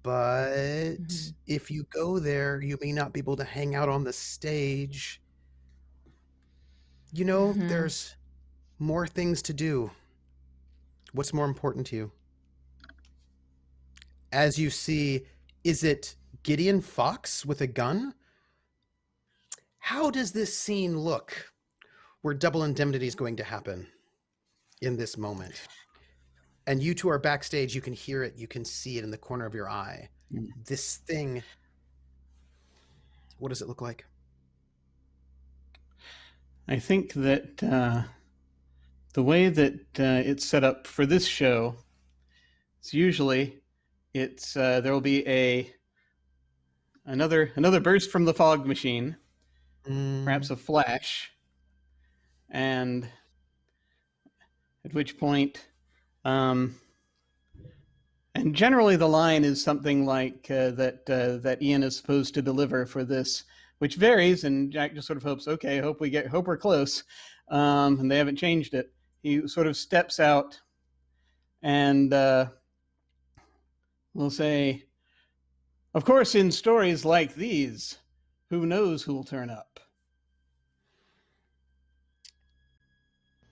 but if you go there, you may not be able to hang out on the stage. You know, there's more things to do. What's more important to you? As you see, is it Gideon Fox with a gun? How does this scene look where double indemnity is going to happen in this moment? And you two are backstage. You can hear it. You can see it in the corner of your eye. This thing, what does it look like? I think that the way that it's set up for this show is usually there will be another burst from the fog machine, perhaps a flash, and at which point, and generally the line is something like that Ian is supposed to deliver for this, which varies, and Jack just sort of hopes, okay, hope we're close, and they haven't changed it. He sort of steps out and will say, of course, in stories like these, who knows who'll turn up?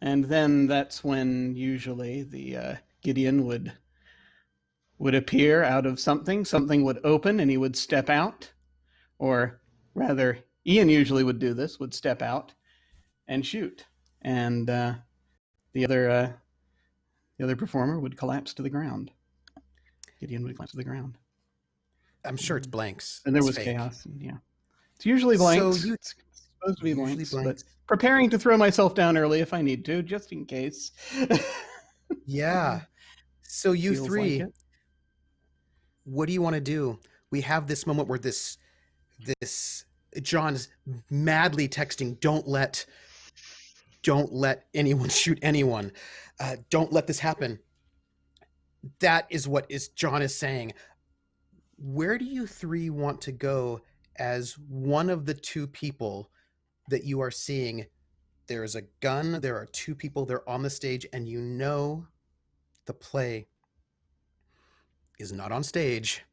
And then that's when usually the Gideon would appear out of something would open and he would step out, or rather Ian usually would do this, would step out and shoot, and the other performer would collapse to the ground. Gideon would collapse to the ground. I'm sure it's blanks. And there was chaos. And yeah, it's usually blanks. So it's supposed to be blanks, but preparing to throw myself down early if I need to, just in case. Yeah. So you Feels three, like it. What do you want to do? We have this moment where this John's madly texting, don't let anyone shoot anyone. Don't let this happen. That is what John is saying. Where do you three want to go as one of the two people that you are seeing? There is a gun, there are two people, they're on the stage, and you know the play is not on stage.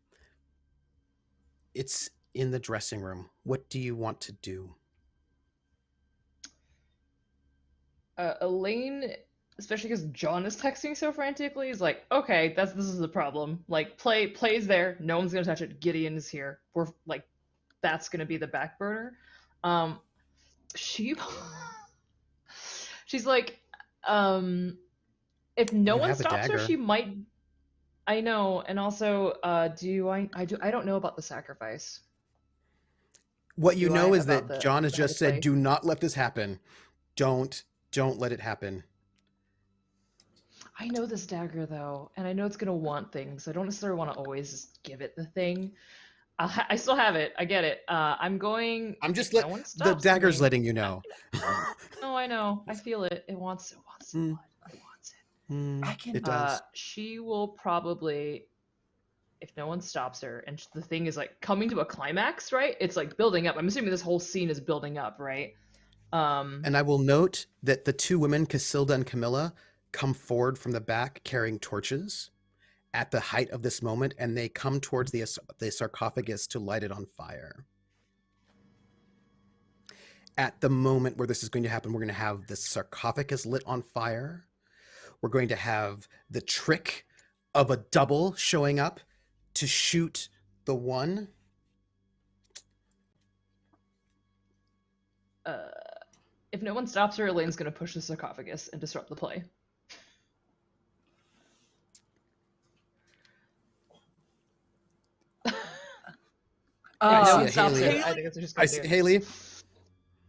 It's in the dressing room. What do you want to do? Elaine, especially because John is texting so frantically, is like, okay, this is the problem. Like, play's there, no one's gonna touch it. Gideon is here. We're like, that's gonna be the back burner. She's like, if no one stops her, she might. I know, and also, I don't know about the sacrifice. What you know is that John has just said, do not let this happen. Don't let it happen. I know this dagger, though, and I know it's going to want things. I don't necessarily want to always just give it the thing. I still have it. I get it. I'm just the dagger's letting you know. No, I know. I feel it. It wants blood. It wants it. It does. She will probably, if no one stops her, and the thing is like coming to a climax, right? It's like building up. I'm assuming this whole scene is building up, right? And I will note that the two women, Casilda and Camilla, come forward from the back carrying torches at the height of this moment, and they come towards the sarcophagus to light it on fire. At the moment where this is going to happen, we're going to have the sarcophagus lit on fire. We're going to have the trick of a double showing up to shoot the one. If no one stops her, Elaine's going to push the sarcophagus and disrupt the play. No one stops her. I think that's what she's going to do. Haley?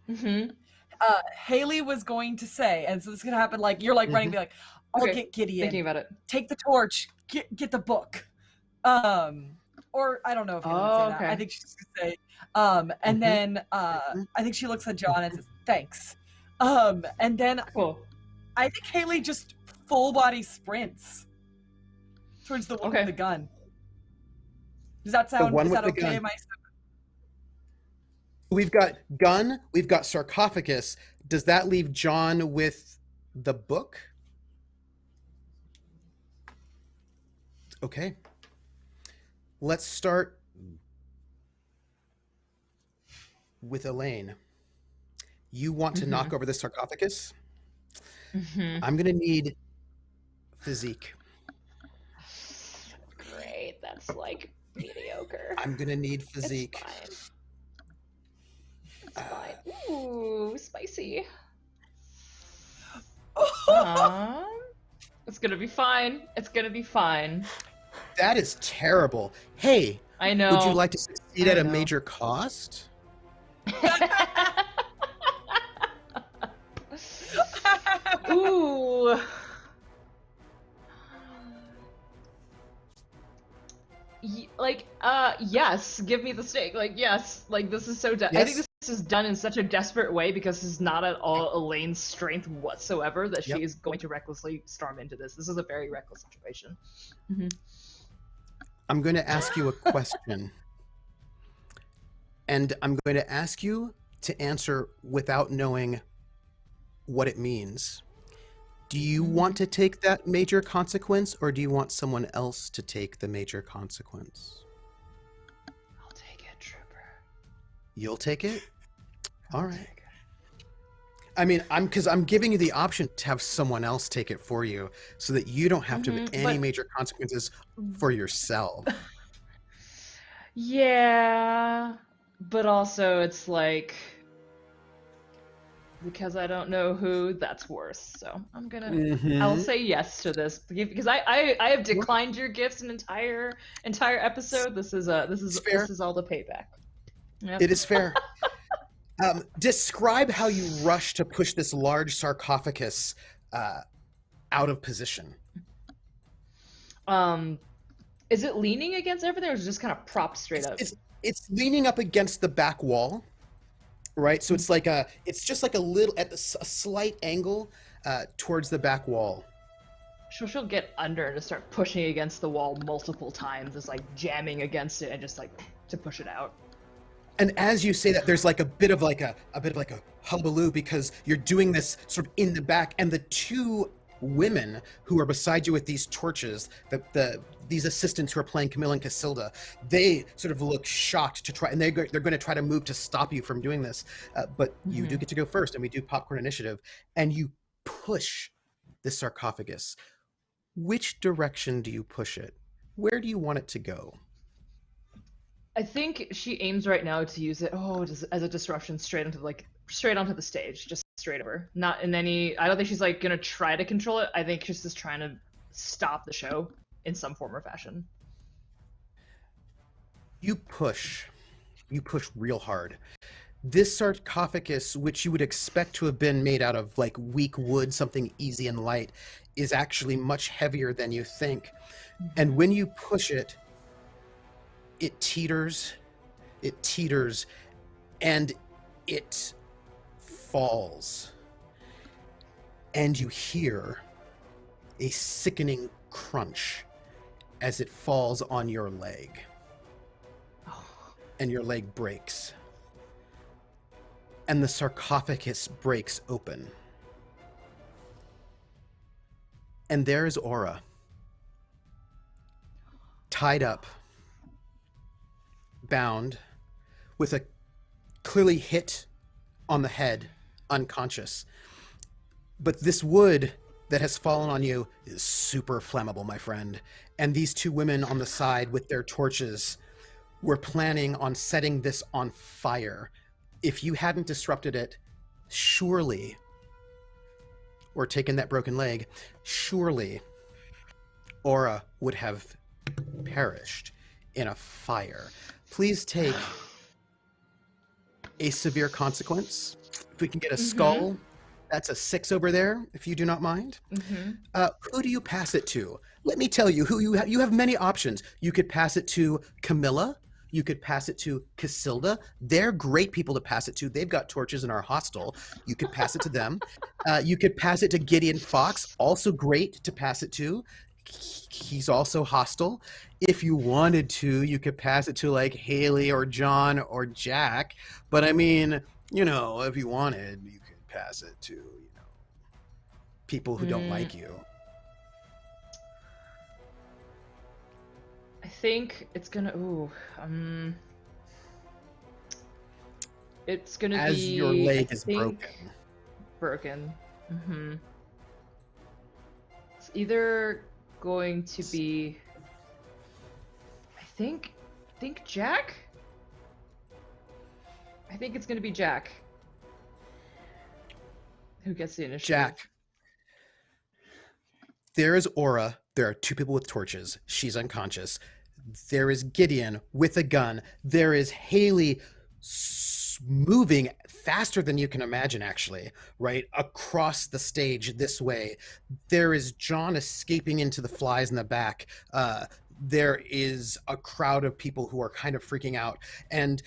Mm-hmm. Haley was going to say, and so this is going to happen, like, you're like running, be like, I'll get Gideon. Thinking about it. Take the torch. Get the book. Or I don't know if Haley would say that. I think she's just going to say, and then I think she looks at John and says, thanks. And then I think Haley just full body sprints towards the one with the gun. Does that sound, is that okay? We've got gun, we've got sarcophagus. Does that leave John with the book? Okay. Let's start with Elaine. You want to knock over the sarcophagus? I'm going to need physique. Great. That's like mediocre. I'm going to need physique. It's fine. Ooh, spicy. It's gonna be fine. It's gonna be fine. That is terrible. Hey, I know. Would you like to succeed at a major cost? Ooh. Yes, give me the stake. Like, yes, like this is so. I think this is done in such a desperate way because this is not at all Elaine's strength whatsoever that she is going to recklessly storm into this. This is a very reckless situation. I'm going to ask you a question, and I'm going to ask you to answer without knowing what it means. Do you want to take that major consequence, or do you want someone else to take the major consequence? I'll take it, Trooper. You'll take it? All right. I mean, because I'm giving you the option to have someone else take it for you so that you don't have to have any major consequences for yourself. Yeah, but also it's like, because I don't know who, that's worse. So I'm gonna, I'll say yes to this because I have declined your gifts an entire episode. This is all the payback. Yep. It is fair. Describe how you rush to push this large sarcophagus out of position. Is it leaning against everything, or is it just kind of propped straight up? It's leaning up against the back wall, right? So it's like it's just like a little a slight angle towards the back wall. She'll get under and just start pushing against the wall multiple times, just like jamming against it and just like to push it out. And as you say that, there's like a bit of like a hullabaloo because you're doing this sort of in the back, and the two women who are beside you with these torches, these assistants who are playing Camilla and Casilda, they sort of look shocked to try, and they're going to try to move to stop you from doing this. But you do get to go first, and we do popcorn initiative, and you push the sarcophagus. Which direction do you push it? Where do you want it to go? I think she aims right now to use it as a disruption straight onto the stage, just straight over. Not in any. I don't think she's like gonna try to control it. I think she's just trying to stop the show in some form or fashion. You push real hard. This sarcophagus, which you would expect to have been made out of like weak wood, something easy and light, is actually much heavier than you think. And when you push it, it teeters, and it falls. And you hear a sickening crunch as it falls on your leg. And your leg breaks. And the sarcophagus breaks open. And there's Aura, tied up, bound, with a clearly hit on the head, unconscious. But this wood that has fallen on you is super flammable, my friend. And these two women on the side with their torches were planning on setting this on fire. If you hadn't disrupted it, surely, or taken that broken leg, surely Aura would have perished in a fire. Please take a severe consequence. If we can get a skull, that's a 6 over there, if you do not mind. Who do you pass it to? Let me tell you who you have many options. You could pass it to Camilla. You could pass it to Casilda. They're great people to pass it to. They've got torches in our hostel. You could pass it to them. You could pass it to Gideon Fox, also great to pass it to. He's also hostile. If you wanted to, you could pass it to like Haley or John or Jack. But I mean, you know, if you wanted, you could pass it to, you know, people who don't like you. I think it's gonna. It's gonna As be. your leg I is think, broken. It's either going to be. I think Jack. I think it's gonna be Jack. Who gets the initiative? Jack. There is Aura. There are two people with torches. She's unconscious. There is Gideon with a gun. There is Haley moving faster than you can imagine, actually, right? Across the stage this way. There is John escaping into the flies in the back. There is a crowd of people who are kind of freaking out. And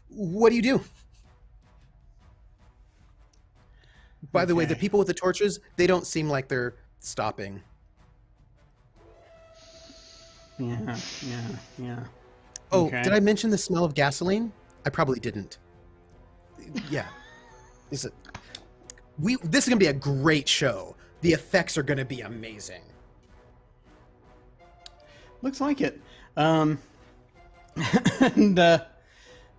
what do you do? By the way, the people with the torches, they don't seem like they're stopping. Yeah. Oh, did I mention the smell of gasoline? I probably didn't. Yeah. This is gonna be a great show. The effects are gonna be amazing. Looks like it. And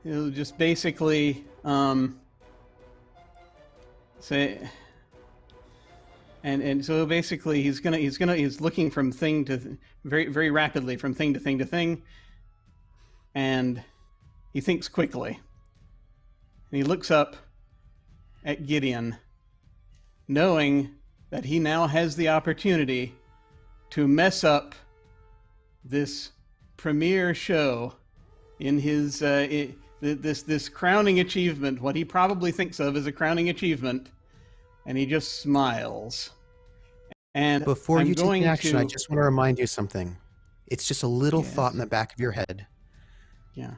it'll just basically say, and so basically he's looking from thing to very, very rapidly from thing to thing to thing, and he thinks quickly. And he looks up at Gideon, knowing that he now has the opportunity to mess up this premiere show in his this crowning achievement, what he probably thinks of as a crowning achievement, and he just smiles. And before you take action, I just want to remind you something. It's just a little thought in the back of your head. Yeah.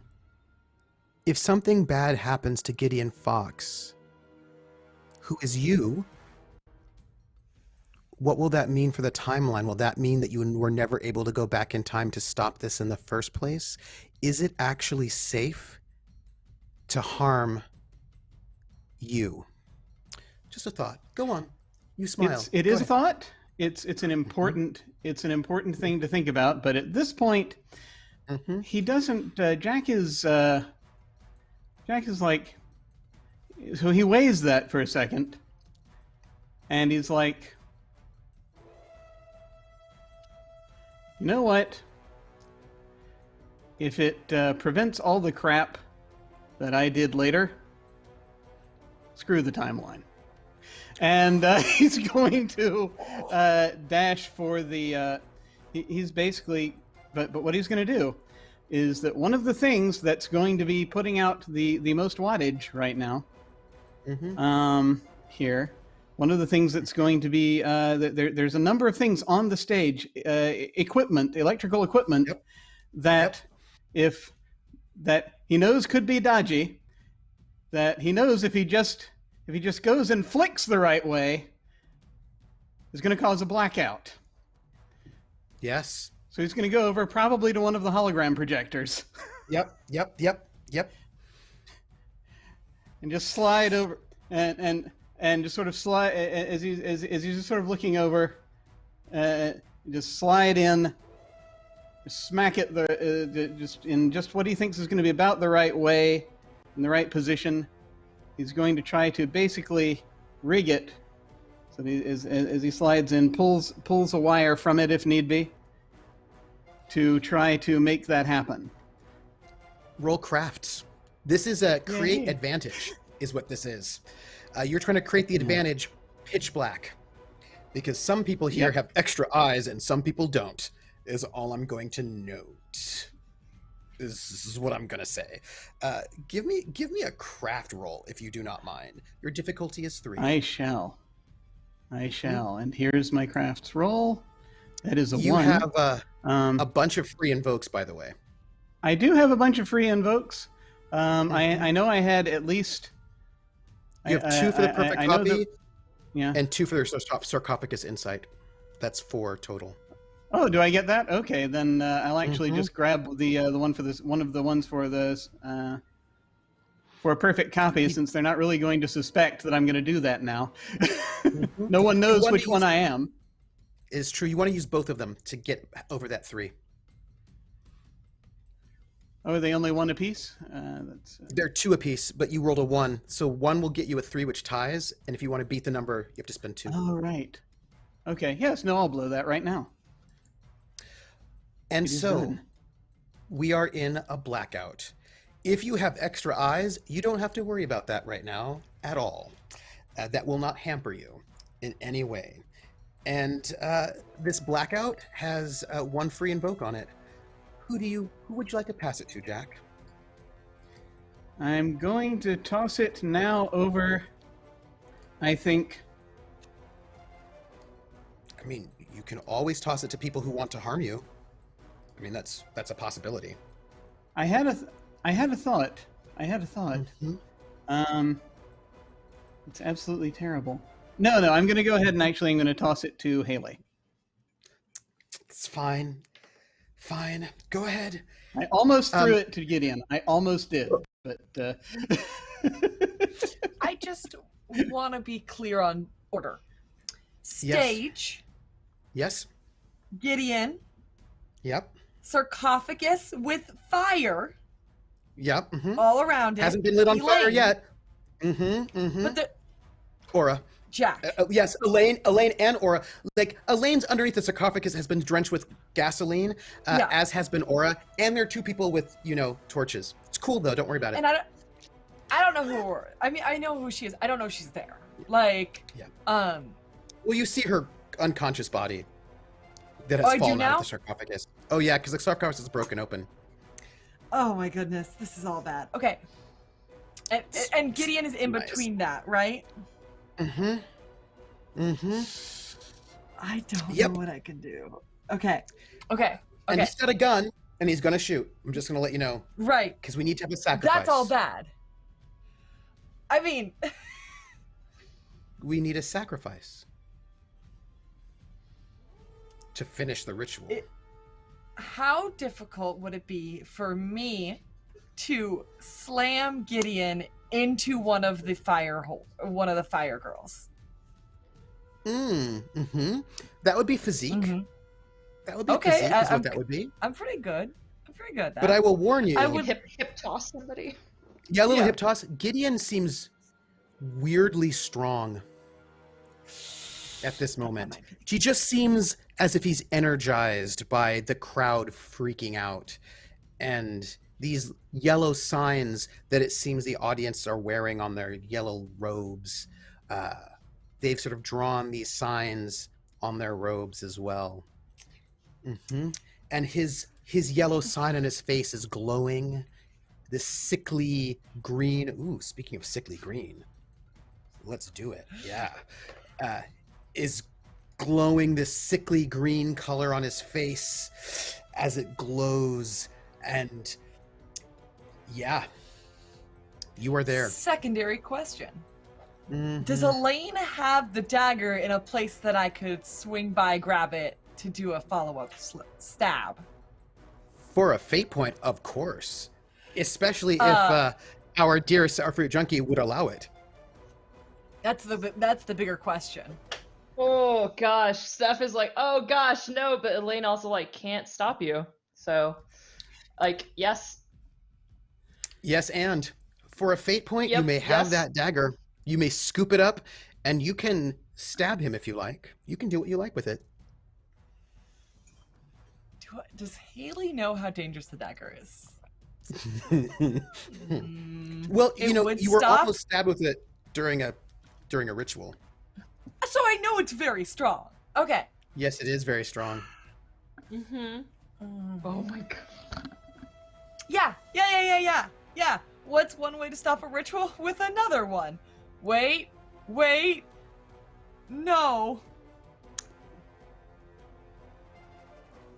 If something bad happens to Gideon Fox, who is you, what will that mean for the timeline? Will that mean that you were never able to go back in time to stop this in the first place? Is it actually safe to harm you? Just a thought. Go on. You smile. It is a thought. It's an important thing to think about. But at this point, he doesn't. Jack is like. So he weighs that for a second, and he's like, you know what? If it prevents all the crap that I did later, screw the timeline. And he's going to dash for the. He's basically, but what he's going to do is that one of the things that's going to be putting out the most wattage right now. Here, one of the things that's going to be there's a number of things on the stage, electrical equipment, that that he knows could be dodgy, that he knows if he just goes and flicks the right way, is going to cause a blackout. Yes. So he's going to go over probably to one of the hologram projectors. Yep. And just slide over, and just sort of slide as he's just sort of looking over, just slide in, smack it just in just what he thinks is going to be about the right way, in the right position. He's going to try to basically rig it So as he slides in, pulls a wire from it if need be, to try to make that happen. Roll crafts. This is a create Yay. advantage, is what this is. You're trying to create the advantage pitch black, because some people here have extra eyes and some people don't, is all I'm going to note. This is what I'm going to say. Give me a craft roll, if you do not mind. Your difficulty is 3. I shall. And here's my crafts roll. That is a 1. You have a bunch of free invokes, by the way. I do have a bunch of free invokes. I know I had at least... You have 2 for the perfect copy, yeah, and 2 for the sarcophagus insight. That's 4 total. Oh, do I get that? Okay, then I'll actually just grab the one for this, one of the ones for this for a perfect copy, since they're not really going to suspect that I'm going to do that now. No one knows which one I am. Is true. You want to use both of them to get over that 3. Oh, are they only 1 apiece? They're 2 apiece, but you rolled a 1, so 1 will get you a 3, which ties. And if you want to beat the number, you have to spend 2. Oh, right. Okay. Yes. No, I'll blow that right now. And so we are in a blackout. If you have extra eyes, you don't have to worry about that right now at all. That will not hamper you in any way. And this blackout has 1 free invoke on it. Who would you like to pass it to, Jack? I'm going to toss it now over, I think. I mean, you can always toss it to people who want to harm you. I mean, that's a possibility. I had a thought. It's absolutely terrible. No, I'm going to go ahead and I'm going to toss it to Haley. It's fine. Go ahead. I almost threw it to Gideon. I almost did, but I just want to be clear on order. Stage. Yes. Gideon. Yep. Sarcophagus with fire. Yep. All around it. Hasn't been lit on fire yet. But Aura. Jack. Yes, Elaine and Aura. Like, Elaine's underneath the sarcophagus has been drenched with gasoline, as has been Aura, and there are 2 people with, torches. It's cool, though. Don't worry about it. And I don't know who Aura. I mean, I know who she is. I don't know she's there. Like, Well, you see her unconscious body that has fallen out of the sarcophagus. Oh, yeah, because the sarcophagus is broken open. Oh, my goodness. This is all bad. Okay. And Gideon is in between that, right? I don't know what I can do. Okay. And he's got a gun, and he's going to shoot. I'm just going to let you know. Right. Because we need to have a sacrifice. That's all bad. I mean... we need a sacrifice to finish the ritual. How difficult would it be for me to slam Gideon into one of the fire girls? That would be physique. That would be physique, is what that would be. I'm pretty good at that. But I will warn you. I would hip toss somebody. Yeah, a little hip toss. Gideon seems weirdly strong at this moment. He just seems as if he's energized by the crowd freaking out and these yellow signs that it seems the audience are wearing on their yellow robes. They've sort of drawn these signs on their robes as well. And his yellow sign on his face is glowing. This sickly green. Ooh, speaking of sickly green, let's do it. Yeah. Is glowing this sickly green color on his face as it glows. And yeah, you are there. Secondary question. Does Elaine have the dagger in a place that I could swing by, grab it to do a follow-up stab? For a fate point, of course. Especially if our dear Starfruit Junkie would allow it. That's the bigger question. Oh gosh, Steph is like, oh gosh, no, but Elaine also like can't stop you. So, like, yes. Yes, and for a fate point, you may have that dagger. You may scoop it up, and you can stab him if you like. You can do what you like with it. Does Haley know how dangerous the dagger is? Well, It you know, would you were stop? almost stabbed with it during a ritual. So I know it's very strong. Okay. Yes, it is very strong. Mm-hmm. Oh my god. Yeah. What's one way to stop a ritual? With another one. Wait. No.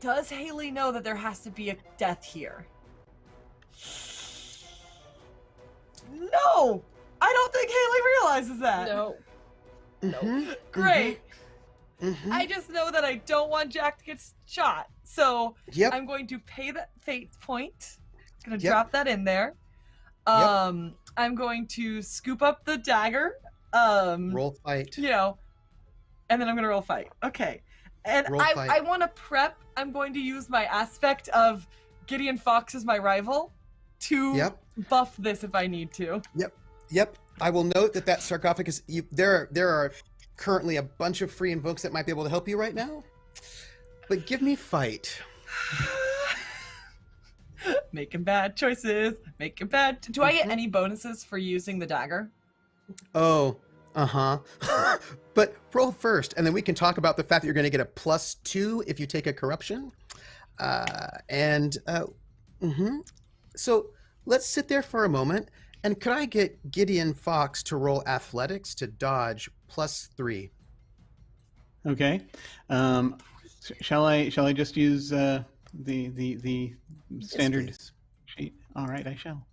Does Haley know that there has to be a death here? No! I don't think Haley realizes that. No. Mhm, Great. mhm. I just know that I don't want Jack to get shot. So Yep. I'm going to pay that fate point. Gonna Yep. drop that in there. I'm going to scoop up the dagger. Roll fight. You know, and then I'm gonna roll fight. Okay. And Roll fight. I want to prep. I'm going to use my aspect of Gideon Fox as my rival to Yep. buff this if I need to. Yep. I will note that sarcophagus. There are currently a bunch of free invokes that might be able to help you right now. But give me fight. Making bad choices. Making bad. Do I get any bonuses for using the dagger? Oh, but roll first, and then we can talk about the fact that you're going to get a +2 if you take a corruption. So let's sit there for a moment. And could I get Gideon Fox to roll athletics to dodge +3? Okay. Shall I just use the standard Yes, sheet? All right, I shall.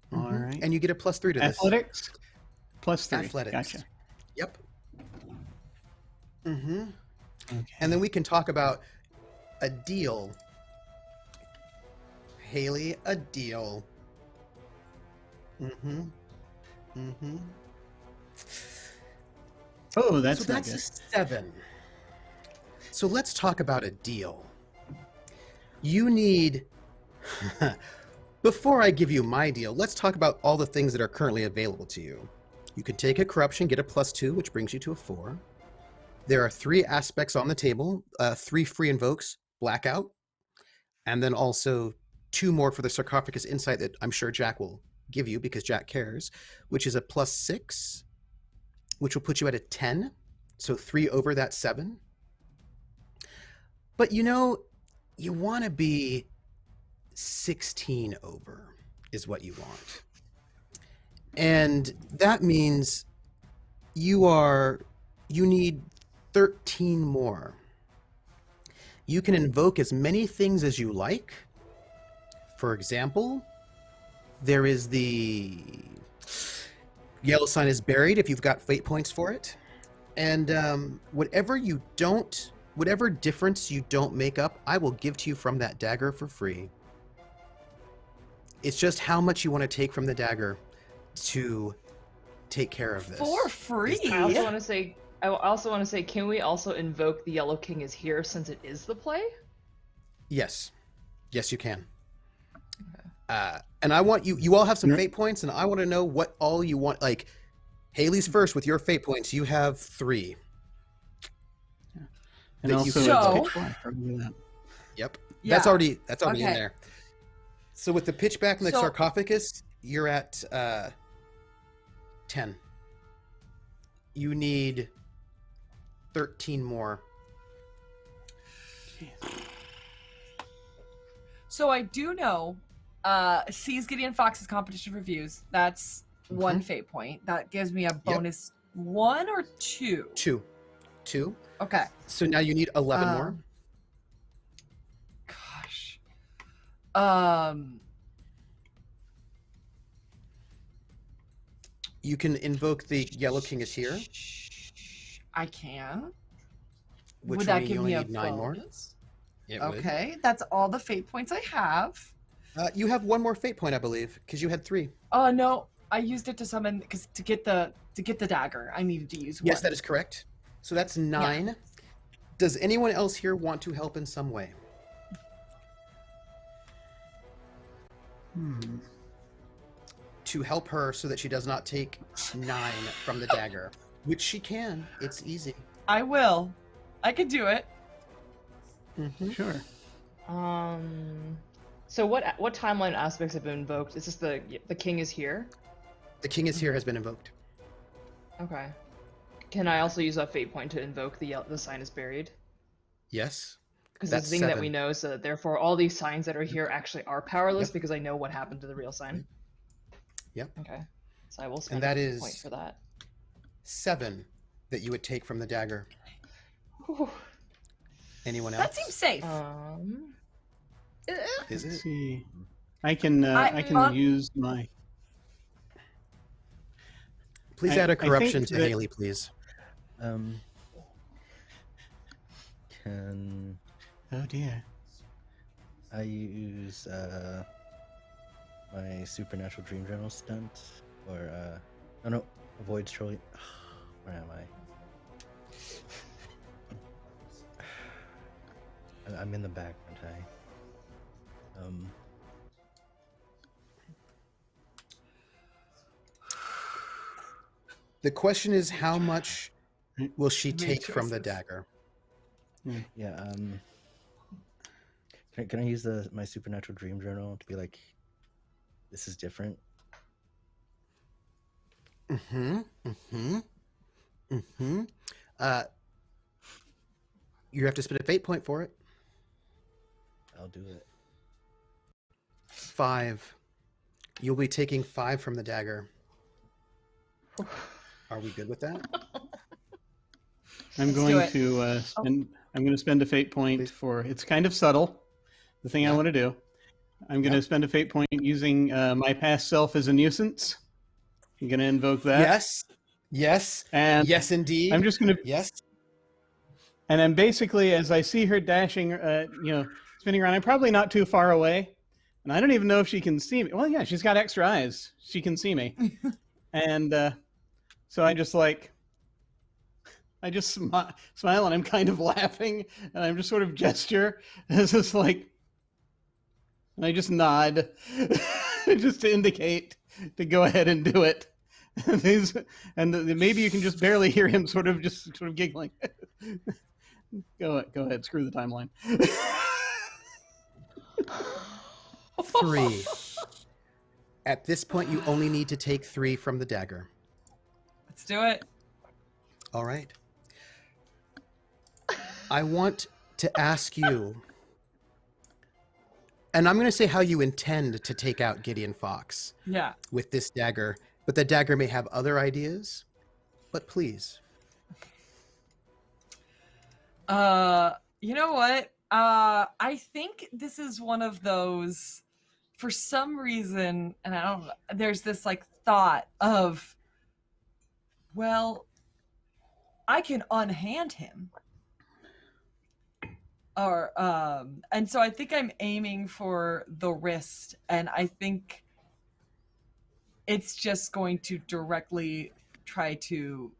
please. All right. And you get a +3 to this. Athletics +3. Athletics. Gotcha. Yep. Okay. And then we can talk about a deal. Haley, a deal. Oh, that's So not that's good. a 7. So let's talk about a deal. You need... Before I give you my deal, let's talk about all the things that are currently available to you. You can take a corruption, get a +2, which brings you to a 4. There are 3 aspects on the table, 3 free invokes, blackout, and then also 2 more for the sarcophagus insight that I'm sure Jack will give you because Jack cares, which is a +6, which will put you at a 10. So 3 over that 7. But you know, you want to be 16 over is what you want. And that means you need 13 more. You can invoke as many things as you like. For example, there is the yellow sign is buried if you've got fate points for it. And whatever difference you don't make up, I will give to you from that dagger for free. It's just how much you want to take from the dagger to take care of this. For free. I also want to say, can we also invoke the Yellow King is here since it is the play? Yes, you can. And I want you all have some fate points, and I want to know what all you want. Like Haley's first with your fate points, you have 3. And that also, So- it's pitch black. Remember that. Yep. Yeah. That's already in Okay. there. So with the pitchback and the So- sarcophagus, you're at 10. You need 13 more. So I do know, sees Gideon Fox's competition reviews. That's 1 fate point. That gives me a bonus 1 or 2. 2. Okay. So now you need 11 more. Gosh. You can invoke the Yellow King is here, I can. which Would will that mean give you me only a need 9 more. bonus? It would. Okay, that's all the fate points I have. You have 1 more fate point, I believe, because you had 3. Oh no, I used it to summon because to get the dagger, I needed to use 1. Yes, that is correct. So that's 9. Does anyone else here want to help in some way? To help her so that she does not take 9 from the dagger. Which she can. It's easy. I will. I can do it. Sure. So what timeline aspects have been invoked? Is this the king is here? The king is here has been invoked. Okay. Can I also use a fate point to invoke the sign is buried? Yes. Because That's it's a thing that 7. we know, so that therefore all these signs that are here actually are powerless Yep. because I know what happened to the real sign. Yep. Okay. So I will spend that a is- point for that. 7 that you would take from the dagger. Whew. Anyone else? That seems safe. Is Let's it? see. I can use my. Please I- add a I think corruption to that- Haley, please. Can Oh dear. I use my supernatural dream journal stunt, or oh no, avoid trolling. Where am I? I'm in the back, aren't I? The question is, how much will she Made take from the choices. dagger? Yeah. Can I use my supernatural dream journal to be like, this is different? You have to spend a fate point for it. I'll do it. 5. You'll be taking 5 from the dagger. Are we good with that? I'm Let's do going it. to spend. I'm going to spend a fate point Please. for. It's kind of subtle. The thing I Yeah. want to do. I'm going to spend a fate point using my past self as a nuisance. I'm going to invoke that. Yes. Yes. And Yes, indeed. I'm just going to. Yes. And I'm basically, as I see her dashing, spinning around. I'm probably not too far away, and I don't even know if she can see me. Well, yeah, she's got extra eyes. She can see me, and so I just smile, and I'm kind of laughing, and I'm just sort of gesture. It's just like, and I just nod, just to indicate to go ahead and do it. Maybe you can just barely hear him sort of giggling. Go ahead, screw the timeline. 3. At this point, you only need to take 3 from the dagger. Let's do it. All right. I want to ask you, and I'm going to say how you intend to take out Gideon Fox Yeah. with this dagger, but the dagger may have other ideas. But please. You know what? I think this is one of those, for some reason, and I don't know, there's this like thought of, well, I can unhand him. Or and so I think I'm aiming for the wrist, and I think it's just going to directly try to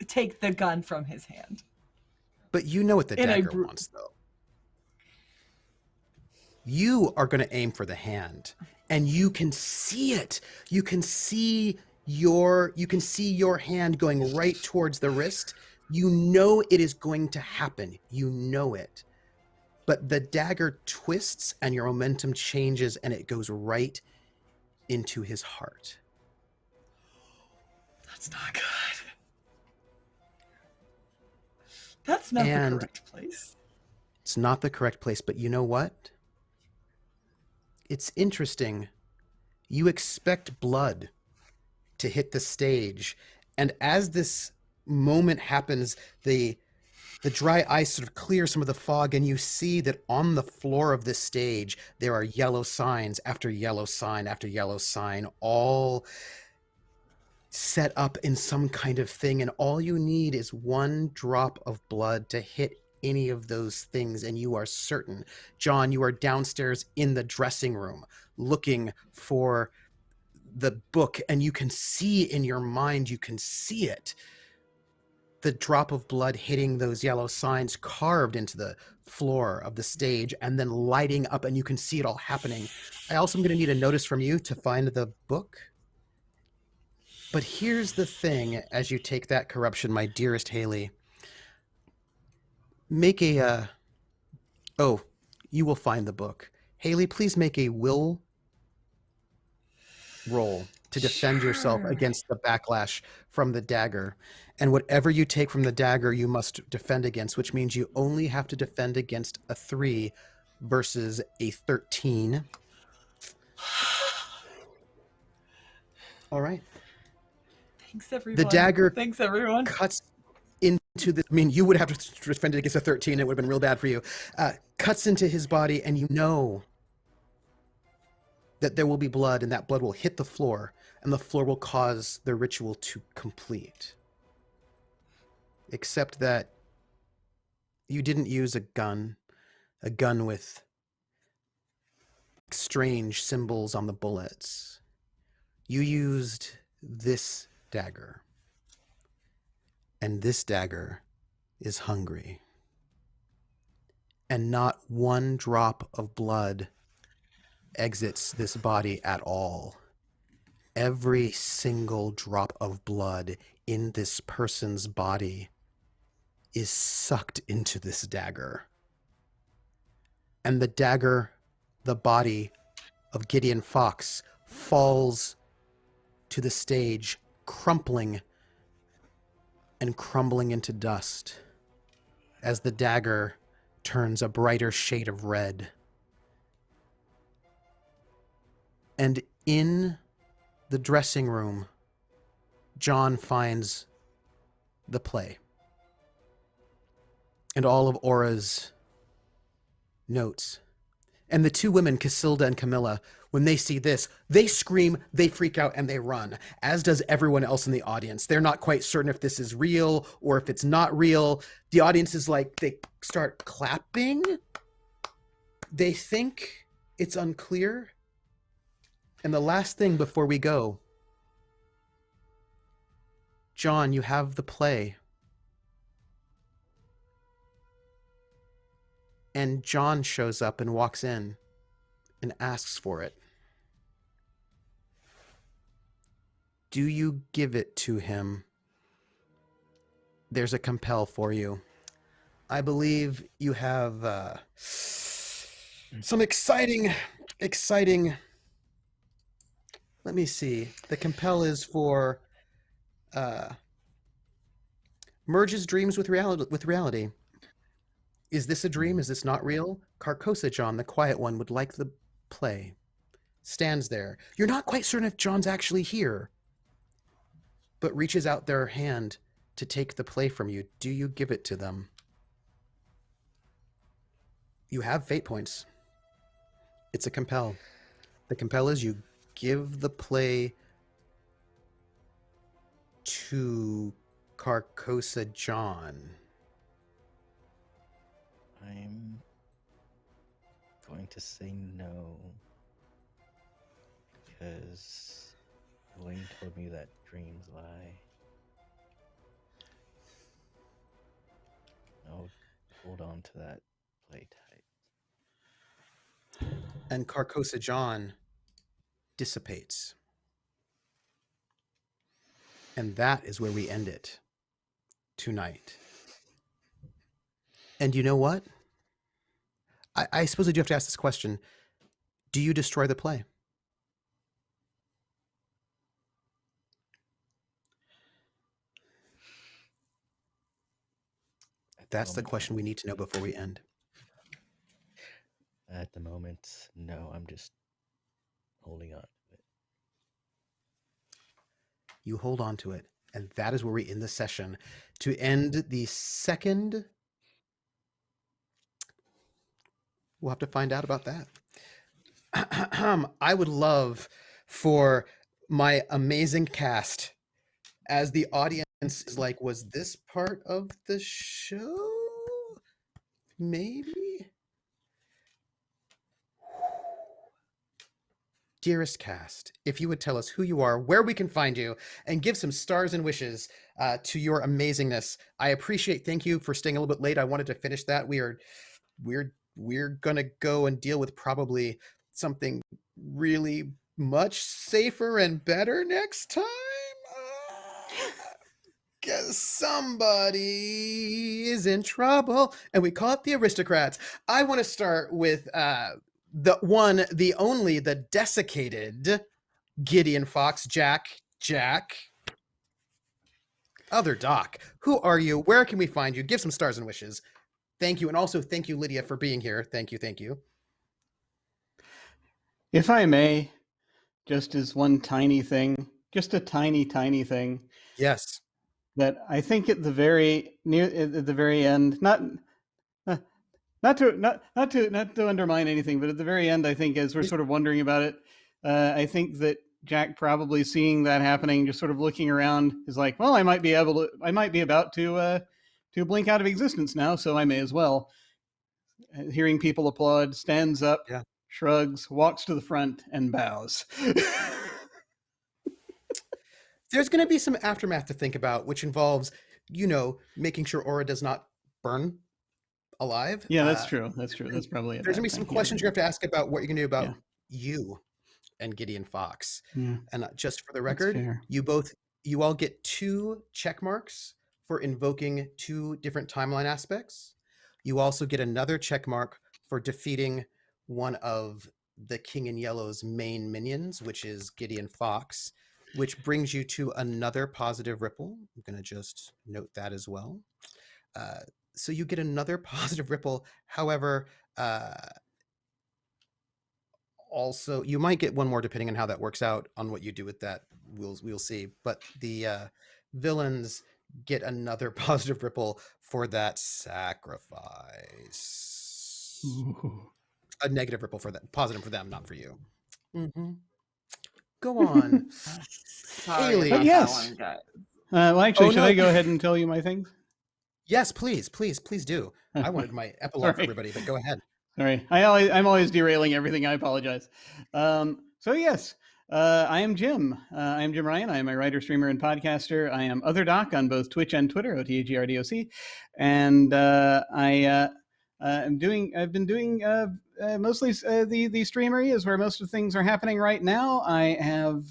take the gun from his hand. But you know what the In a dagger wants, though. You are going to aim for the hand, and you can see it. You can see your hand going right towards the wrist. You know it is going to happen. You know it. But the dagger twists and your momentum changes and it goes right into his heart. That's not good. That's not And- the correct place. It's not the correct place, but you know what? It's interesting. You expect blood to hit the stage, and as this moment happens, the dry ice sort of clears some of the fog, and you see that on the floor of this stage there are yellow signs after yellow sign after yellow sign, all set up in some kind of thing, and all you need is one drop of blood to hit any of those things, and you are certain. John, you are downstairs in the dressing room looking for the book, and you can see in your mind, you can see it, the drop of blood hitting those yellow signs carved into the floor of the stage and then lighting up, and you can see it all happening. I also am going to need a notice from you to find the book. But here's the thing, as you take that corruption, my dearest Haley, make a, oh, you will find the book. Haley, please make a will roll to defend yourself Sure. against the backlash from the dagger. And whatever you take from the dagger, you must defend against, which means you only have to defend against a 3 versus a 13. All right. Thanks, everyone. The dagger Thanks, everyone. cuts into the, I mean, you would have to defend it against a 13. It would have been real bad for you. Cuts into his body, and you know that there will be blood, and that blood will hit the floor, and the floor will cause the ritual to complete. Except that you didn't use a gun with strange symbols on the bullets. You used this dagger. And this dagger is hungry. And not one drop of blood exits this body at all. Every single drop of blood in this person's body is sucked into this dagger. And the dagger, the body of Gideon Fox, falls to the stage, crumpling and crumbling into dust as the dagger turns a brighter shade of red. And in the dressing room, John finds the play and all of Aura's notes. And the two women, Casilda and Camilla, when they see this, they scream, they freak out, and they run, as does everyone else in the audience. They're not quite certain if this is real or if it's not real. The audience is like, they start clapping. They think it's unclear. And the last thing before we go, John, you have the play. And John shows up and walks in and asks for it. Do you give it to him? There's a compel for you. I believe you have some exciting... Let me see. The compel is for merges dreams with reality. Is this a dream? Is this not real? Carcosa John, the quiet one, would like the play. Stands there. You're not quite certain if John's actually here, but reaches out their hand to take the play from you. Do you give it to them? You have fate points. It's a compel. The compel is you give the play to Carcosa John. I'm going to say no, because Elaine told me that dreams lie. I'll hold on to that play tight. And Carcosa John dissipates. And that is where we end it tonight. And you know what? I suppose I do have to ask this question. Do you destroy the play? That's the question we need to know before we end. At the moment, no, I'm just holding on to it. You hold on to it. And that is where we end the session. To end the second... We'll have to find out about that. I would love for my amazing cast, as the audience is like, was this part of the show? Maybe? Dearest cast, if you would tell us who you are, where we can find you, and give some stars and wishes to your amazingness. I appreciate. Thank you for staying a little bit late. I wanted to finish that. We're gonna go and deal with probably something really much safer and better next time. somebody is in trouble, and we call it the aristocrats. I want to start with the one, the only, the desiccated Gideon Fox. Jack. Other Doc, who are you? Where can we find you? Give some stars and wishes. Thank you. And also thank you, Lydia, for being here. Thank you. If I may, just as one tiny thing, just a tiny thing. Yes. That I think at the very end, not to undermine anything, but at the very end, I think as we're sort of wondering about it, I think that Jack probably seeing that happening, just sort of looking around, is like, well, I might be about to blink out of existence now, so I may as well. Hearing people applaud, stands up, shrugs, walks to the front, and bows. There's going to be some aftermath to think about, which involves, making sure Aura does not burn alive. Yeah, that's true. That's probably it. There's going to be some questions you have to ask about what you're going to do about you and Gideon Fox. Yeah. And just for the record, you all get 2 check marks for invoking 2 different timeline aspects. You also get another check mark for defeating one of the King in Yellow's main minions, which is Gideon Fox, which brings you to another positive ripple. I'm going to just note that as well. So you get another positive ripple. However, also you might get one more depending on how that works out on what you do with that. We'll see. But the villains get another positive ripple for that sacrifice. Ooh. A negative ripple for that, positive for them, not for you. Mm-hmm. Go on. Sorry but yes. Well, actually, should I go ahead and tell you my things? Yes, please do. I wanted my epilogue for everybody, but go ahead. Sorry, I'm always derailing everything. I apologize. So yes, I am Jim. I am Jim Ryan. I am a writer, streamer, and podcaster. I am Other Doc on both Twitch and Twitter, OTAGRDOC, and I've been doing mostly the streamery is where most of things are happening right now. I have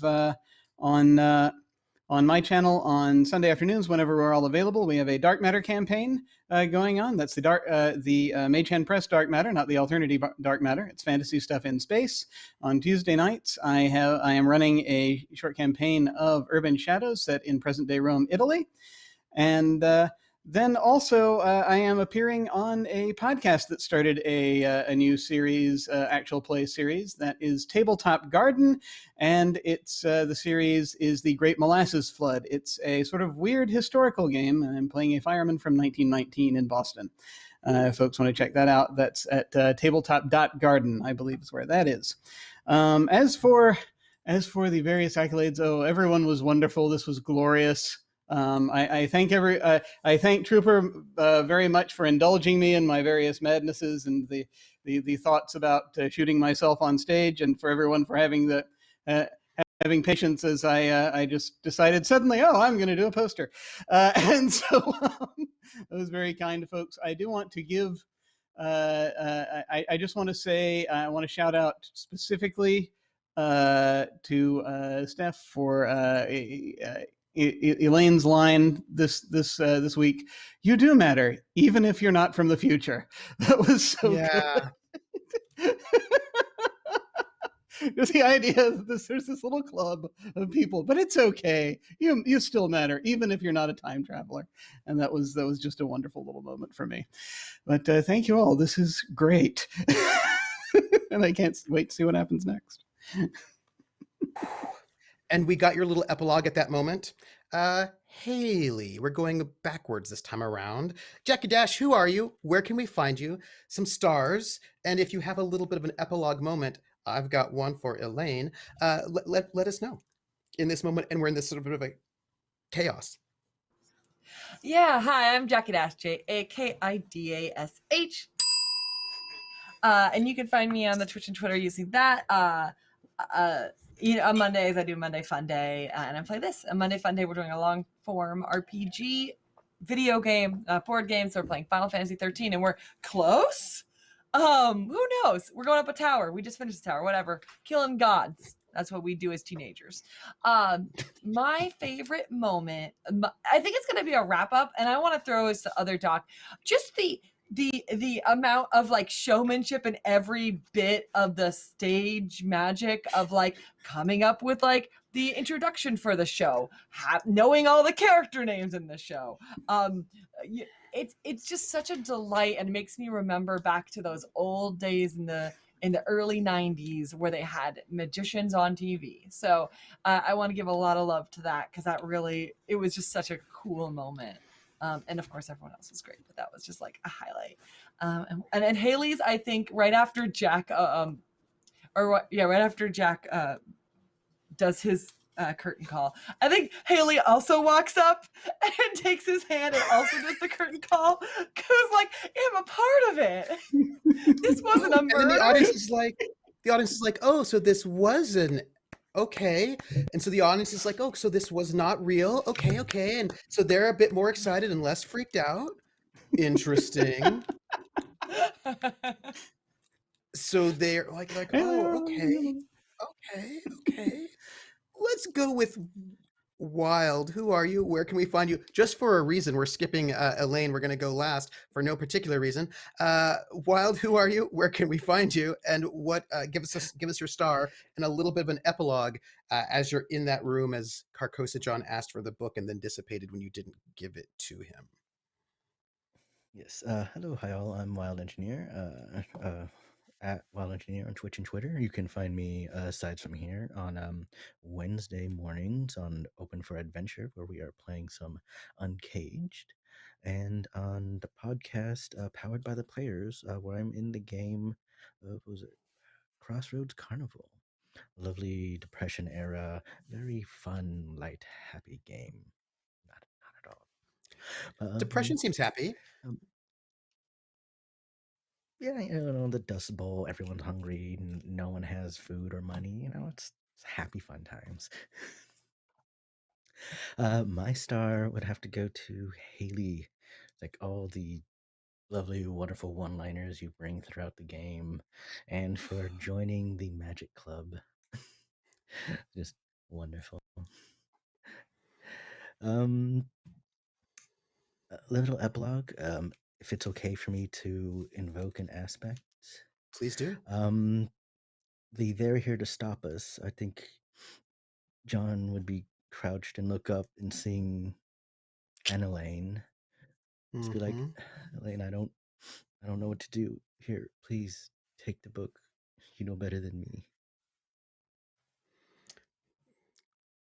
on my channel on Sunday afternoons, whenever we're all available, we have a Dark Matter campaign going on. That's the Mage Hand Press Dark Matter, not the alternative Dark Matter. It's fantasy stuff in space. On Tuesday nights, I am running a short campaign of Urban Shadows set in present-day Rome, Italy, and then also I am appearing on a podcast that started a new series, actual play series, that is Tabletop Garden, and it's the series is The Great Molasses Flood. It's a sort of weird historical game, and I'm playing a fireman from 1919 in Boston. If folks want to check that out, that's at tabletop.garden, I believe is where that is. As for the various accolades, everyone was wonderful. This was glorious. I thank Trooper very much for indulging me in my various madnesses and the thoughts about shooting myself on stage, and for everyone for having patience as I just decided suddenly, I'm going to do a poster, and so it was very kind of folks. I do want to give. I just want to say I want to shout out specifically to Steph for Elaine's line this week. You do matter, even if you're not from the future. That was so good. Just the idea that there's this little club of people, but it's okay. You still matter, even if you're not a time traveler. And that was just a wonderful little moment for me. But thank you all. This is great. And I can't wait to see what happens next. And we got your little epilogue at that moment. Haley, we're going backwards this time around. Jackie Dash, who are you? Where can we find you? Some stars. And if you have a little bit of an epilogue moment, I've got one for Elaine. Let us know in this moment. And we're in this sort of bit of a chaos. Yeah, hi, I'm Jackie Dash, JAKIDASH. And you can find me on the Twitch and Twitter using that. On Mondays, I do Monday Fun Day, and I play this. On Monday Fun Day, we're doing a long-form RPG video game, board game, so we're playing Final Fantasy 13, and we're close. Who knows? We're going up a tower. We just finished the tower, whatever. Killing gods. That's what we do as teenagers. My favorite moment, I think it's going to be a wrap up, and I want to throw us to other doc. Just the amount of like showmanship in every bit of the stage magic of like coming up with like the introduction for the show, knowing all the character names in the show. It's just such a delight, and makes me remember back to those old days in the early 90s where they had magicians on TV. So I want to give a lot of love to that, because it was just such a cool moment. And of course, everyone else was great, but that was just like a highlight. And Haley's, I think, right after Jack, right after Jack does his curtain call, I think Haley also walks up and takes his hand and also does the curtain call, because like I'm a part of it. This wasn't a murder. And then the audience is like, oh, so this wasn't okay. And so the audience is like, oh, so this was not real. Okay. And so they're a bit more excited and less freaked out. Interesting. So they're like, oh, okay. Let's go with Wild. Who are you? Where can we find you? Just for a reason, we're skipping Elaine. We're going to go last for no particular reason. Wild, who are you? Where can we find you? And what? Give us your star and a little bit of an epilogue as you're in that room as Carcosa John asked for the book and then dissipated when you didn't give it to him. Yes. Hello, hi all. I'm Wild Engineer. At Wild Engineer on Twitch and Twitter. You can find me aside from here on Wednesday mornings on Open for Adventure, where we are playing some Uncaged, and on the podcast Powered by the Players, where I'm in the game. What was it? Crossroads Carnival. Lovely Depression era, very fun, light, happy game. Not at all. Depression seems happy. Yeah, the Dust Bowl, everyone's hungry, no one has food or money, it's happy fun times. My star would have to go to Haley, like all the lovely, wonderful one-liners you bring throughout the game, and for joining the Magic Club. Just wonderful. A little epilogue, if it's okay for me to invoke an aspect. Please do. They're here to stop us. I think John would be crouched and look up and seeing Elaine. Just be like, Elaine, I don't know what to do. Here, please take the book. You know better than me.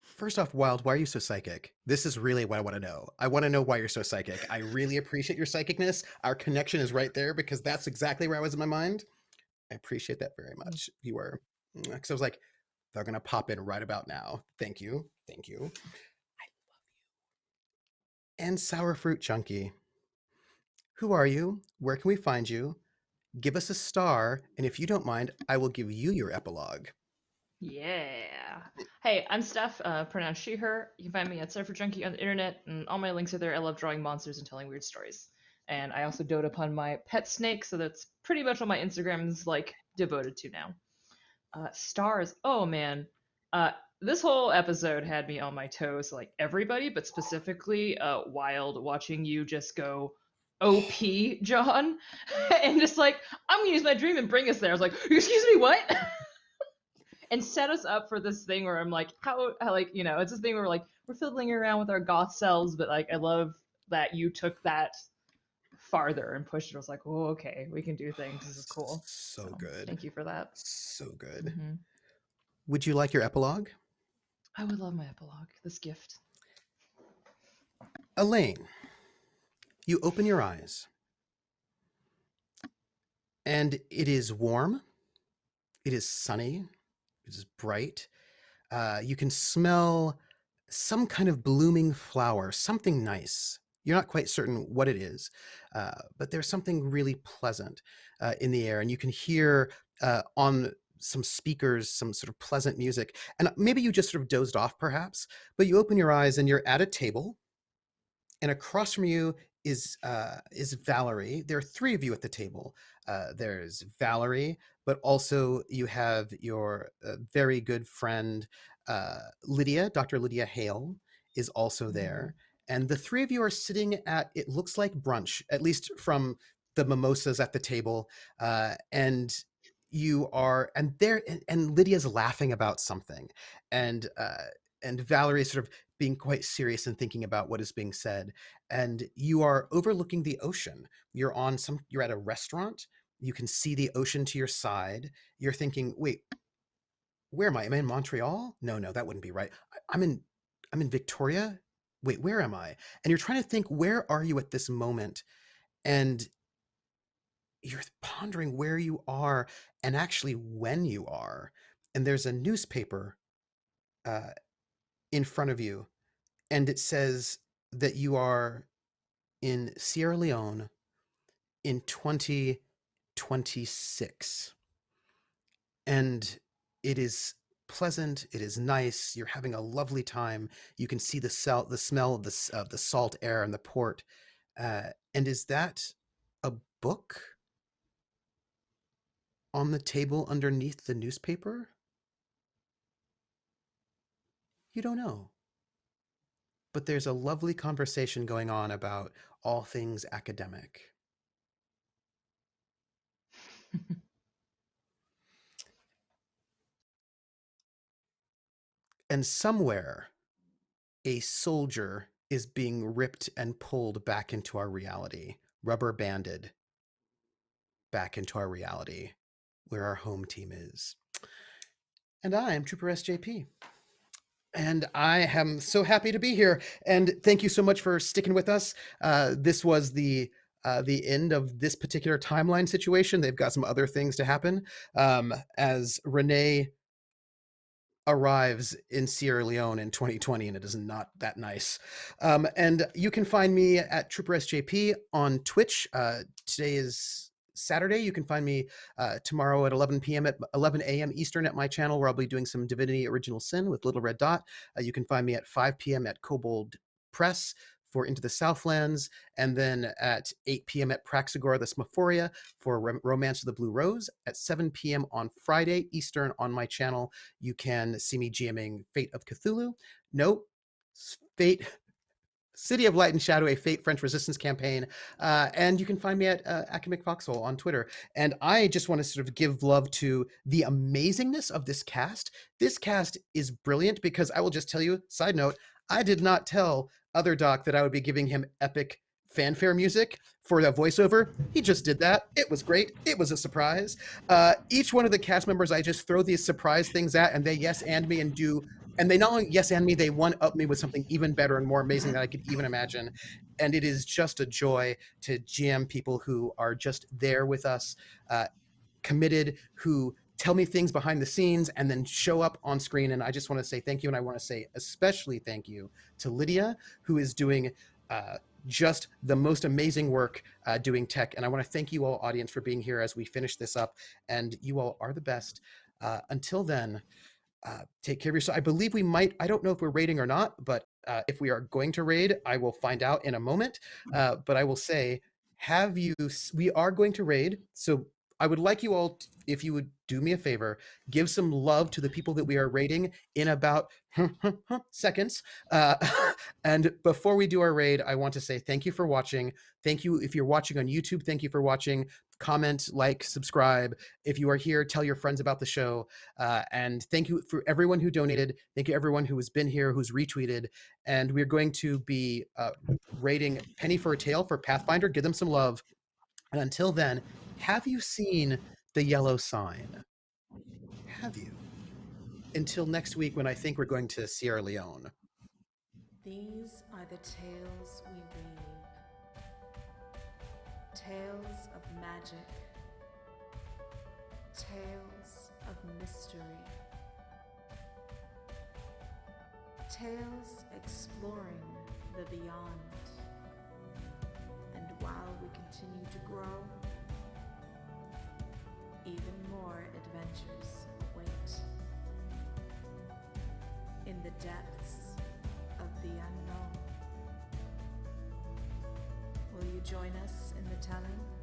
First off, Wild, why are you so psychic? This is really what I want to know. I want to know why you're so psychic. I really appreciate your psychicness. Our connection is right there because that's exactly where I was in my mind. I appreciate that very much. You were, because I was like, they're going to pop in right about now. Thank you. I love you. And Sour Fruit Chunky. Who are you? Where can we find you? Give us a star, and if you don't mind, I will give you your epilogue. Yeah. Hey, I'm Steph, pronounced she, her. You can find me at Surfer Junkie on the internet, and all my links are there. I love drawing monsters and telling weird stories. And I also dote upon my pet snake, so that's pretty much what my Instagram is like devoted to now. Stars. Oh man. This whole episode had me on my toes, like everybody, but specifically Wild, watching you just go OP, John, and just like, I'm gonna use my dream and bring us there. I was like, excuse me, what? And set us up for this thing where I'm like, how like, it's this thing where we're fiddling around with our goth selves, but like, I love that you took that farther and pushed it. I was like, oh, okay, we can do things. This is cool. So good. Thank you for that. So good. Mm-hmm. Would you like your epilogue? I would love my epilogue, this gift. Elaine, you open your eyes, and it is warm. It is sunny. It is bright. You can smell some kind of blooming flower, something nice. You're not quite certain what it is, but there's something really pleasant in the air, and you can hear on some speakers some sort of pleasant music. And maybe you just sort of dozed off, perhaps, but you open your eyes and you're at a table, and across from you is Valerie. There are three of you at the table. There's Valerie, but also you have your very good friend Lydia. Dr. Lydia Hale is also there, and the three of you are sitting at, it looks like brunch, at least from the mimosas at the table, and you are, and there, and Lydia's laughing about something, and Valerie is sort of being quite serious and thinking about what is being said, and you are overlooking the ocean. You're at a restaurant. You can see the ocean to your side. You're thinking, wait, where am I? Am I in Montreal? No, that wouldn't be right. I'm in Victoria. Wait, where am I? And you're trying to think, where are you at this moment? And you're pondering where you are and actually when you are. And there's a newspaper uh, in front of you, and it says that you are in Sierra Leone in 2026. And it is pleasant, it is nice, you're having a lovely time. You can see the smell of the salt air in the port. And is that a book on the table underneath the newspaper? You don't know. But there's a lovely conversation going on about all things academic. And somewhere, a soldier is being ripped and pulled back into our reality, rubber banded back into our reality, where our home team is. And I am Trooper SJP. And I am so happy to be here. And thank you so much for sticking with us. This was the end of this particular timeline situation. They've got some other things to happen as Renee arrives in Sierra Leone in 2020, and it is not that nice. And you can find me at Trooper SJP on Twitch. Today is Saturday. You can find me tomorrow at 11 a.m. Eastern at my channel, where I'll be doing some Divinity Original Sin with Little Red Dot. You can find me at 5 p.m. at Kobold Press for Into the Southlands, and then at 8 p.m. at Praxagora the Smophoria for Romance of the Blue Rose. At 7 p.m. on Friday Eastern on my channel, you can see me GMing Fate of Cthulhu. No, Fate... City of Light and Shadow, a Fate French Resistance campaign. And you can find me at Academic Foxhole on Twitter. And I just want to sort of give love to the amazingness of this cast. This cast is brilliant because I will just tell you, side note, I did not tell Other Doc that I would be giving him epic fanfare music for the voiceover. He just did that. It was great. It was a surprise. Each one of the cast members, I just throw these surprise things at, and they yes and me and do. And they not only yes and me, they one up me with something even better and more amazing than I could even imagine. And it is just a joy to GM people who are just there with us, committed, who tell me things behind the scenes and then show up on screen. And I just want to say thank you. And I want to say especially thank you to Lydia, who is doing just the most amazing work doing tech. And I want to thank you all, audience, for being here as we finish this up. And you all are the best. Until then, take care of yourself. I believe we might, I don't know if we're raiding or not, but if we are going to raid, I will find out in a moment. But I will say, we are going to raid. So I would like you all, if you would do me a favor, give some love to the people that we are raiding in about seconds. And before we do our raid, I want to say thank you for watching. Thank you. If you're watching on YouTube, thank you for watching. Comment, like, subscribe. If you are here, tell your friends about the show. And thank you for everyone who donated. Thank you everyone who has been here, who's retweeted. And we're going to be rating Penny for a Tale for Pathfinder. Give them some love. And until then, have you seen the yellow sign? Have you? Until next week, when I think we're going to Sierra Leone. These are the tales we weave. Tales of magic. Tales of mystery. Tales exploring the beyond. And while we continue to grow, even more adventures await. In the depths of the unknown, join us in the telling?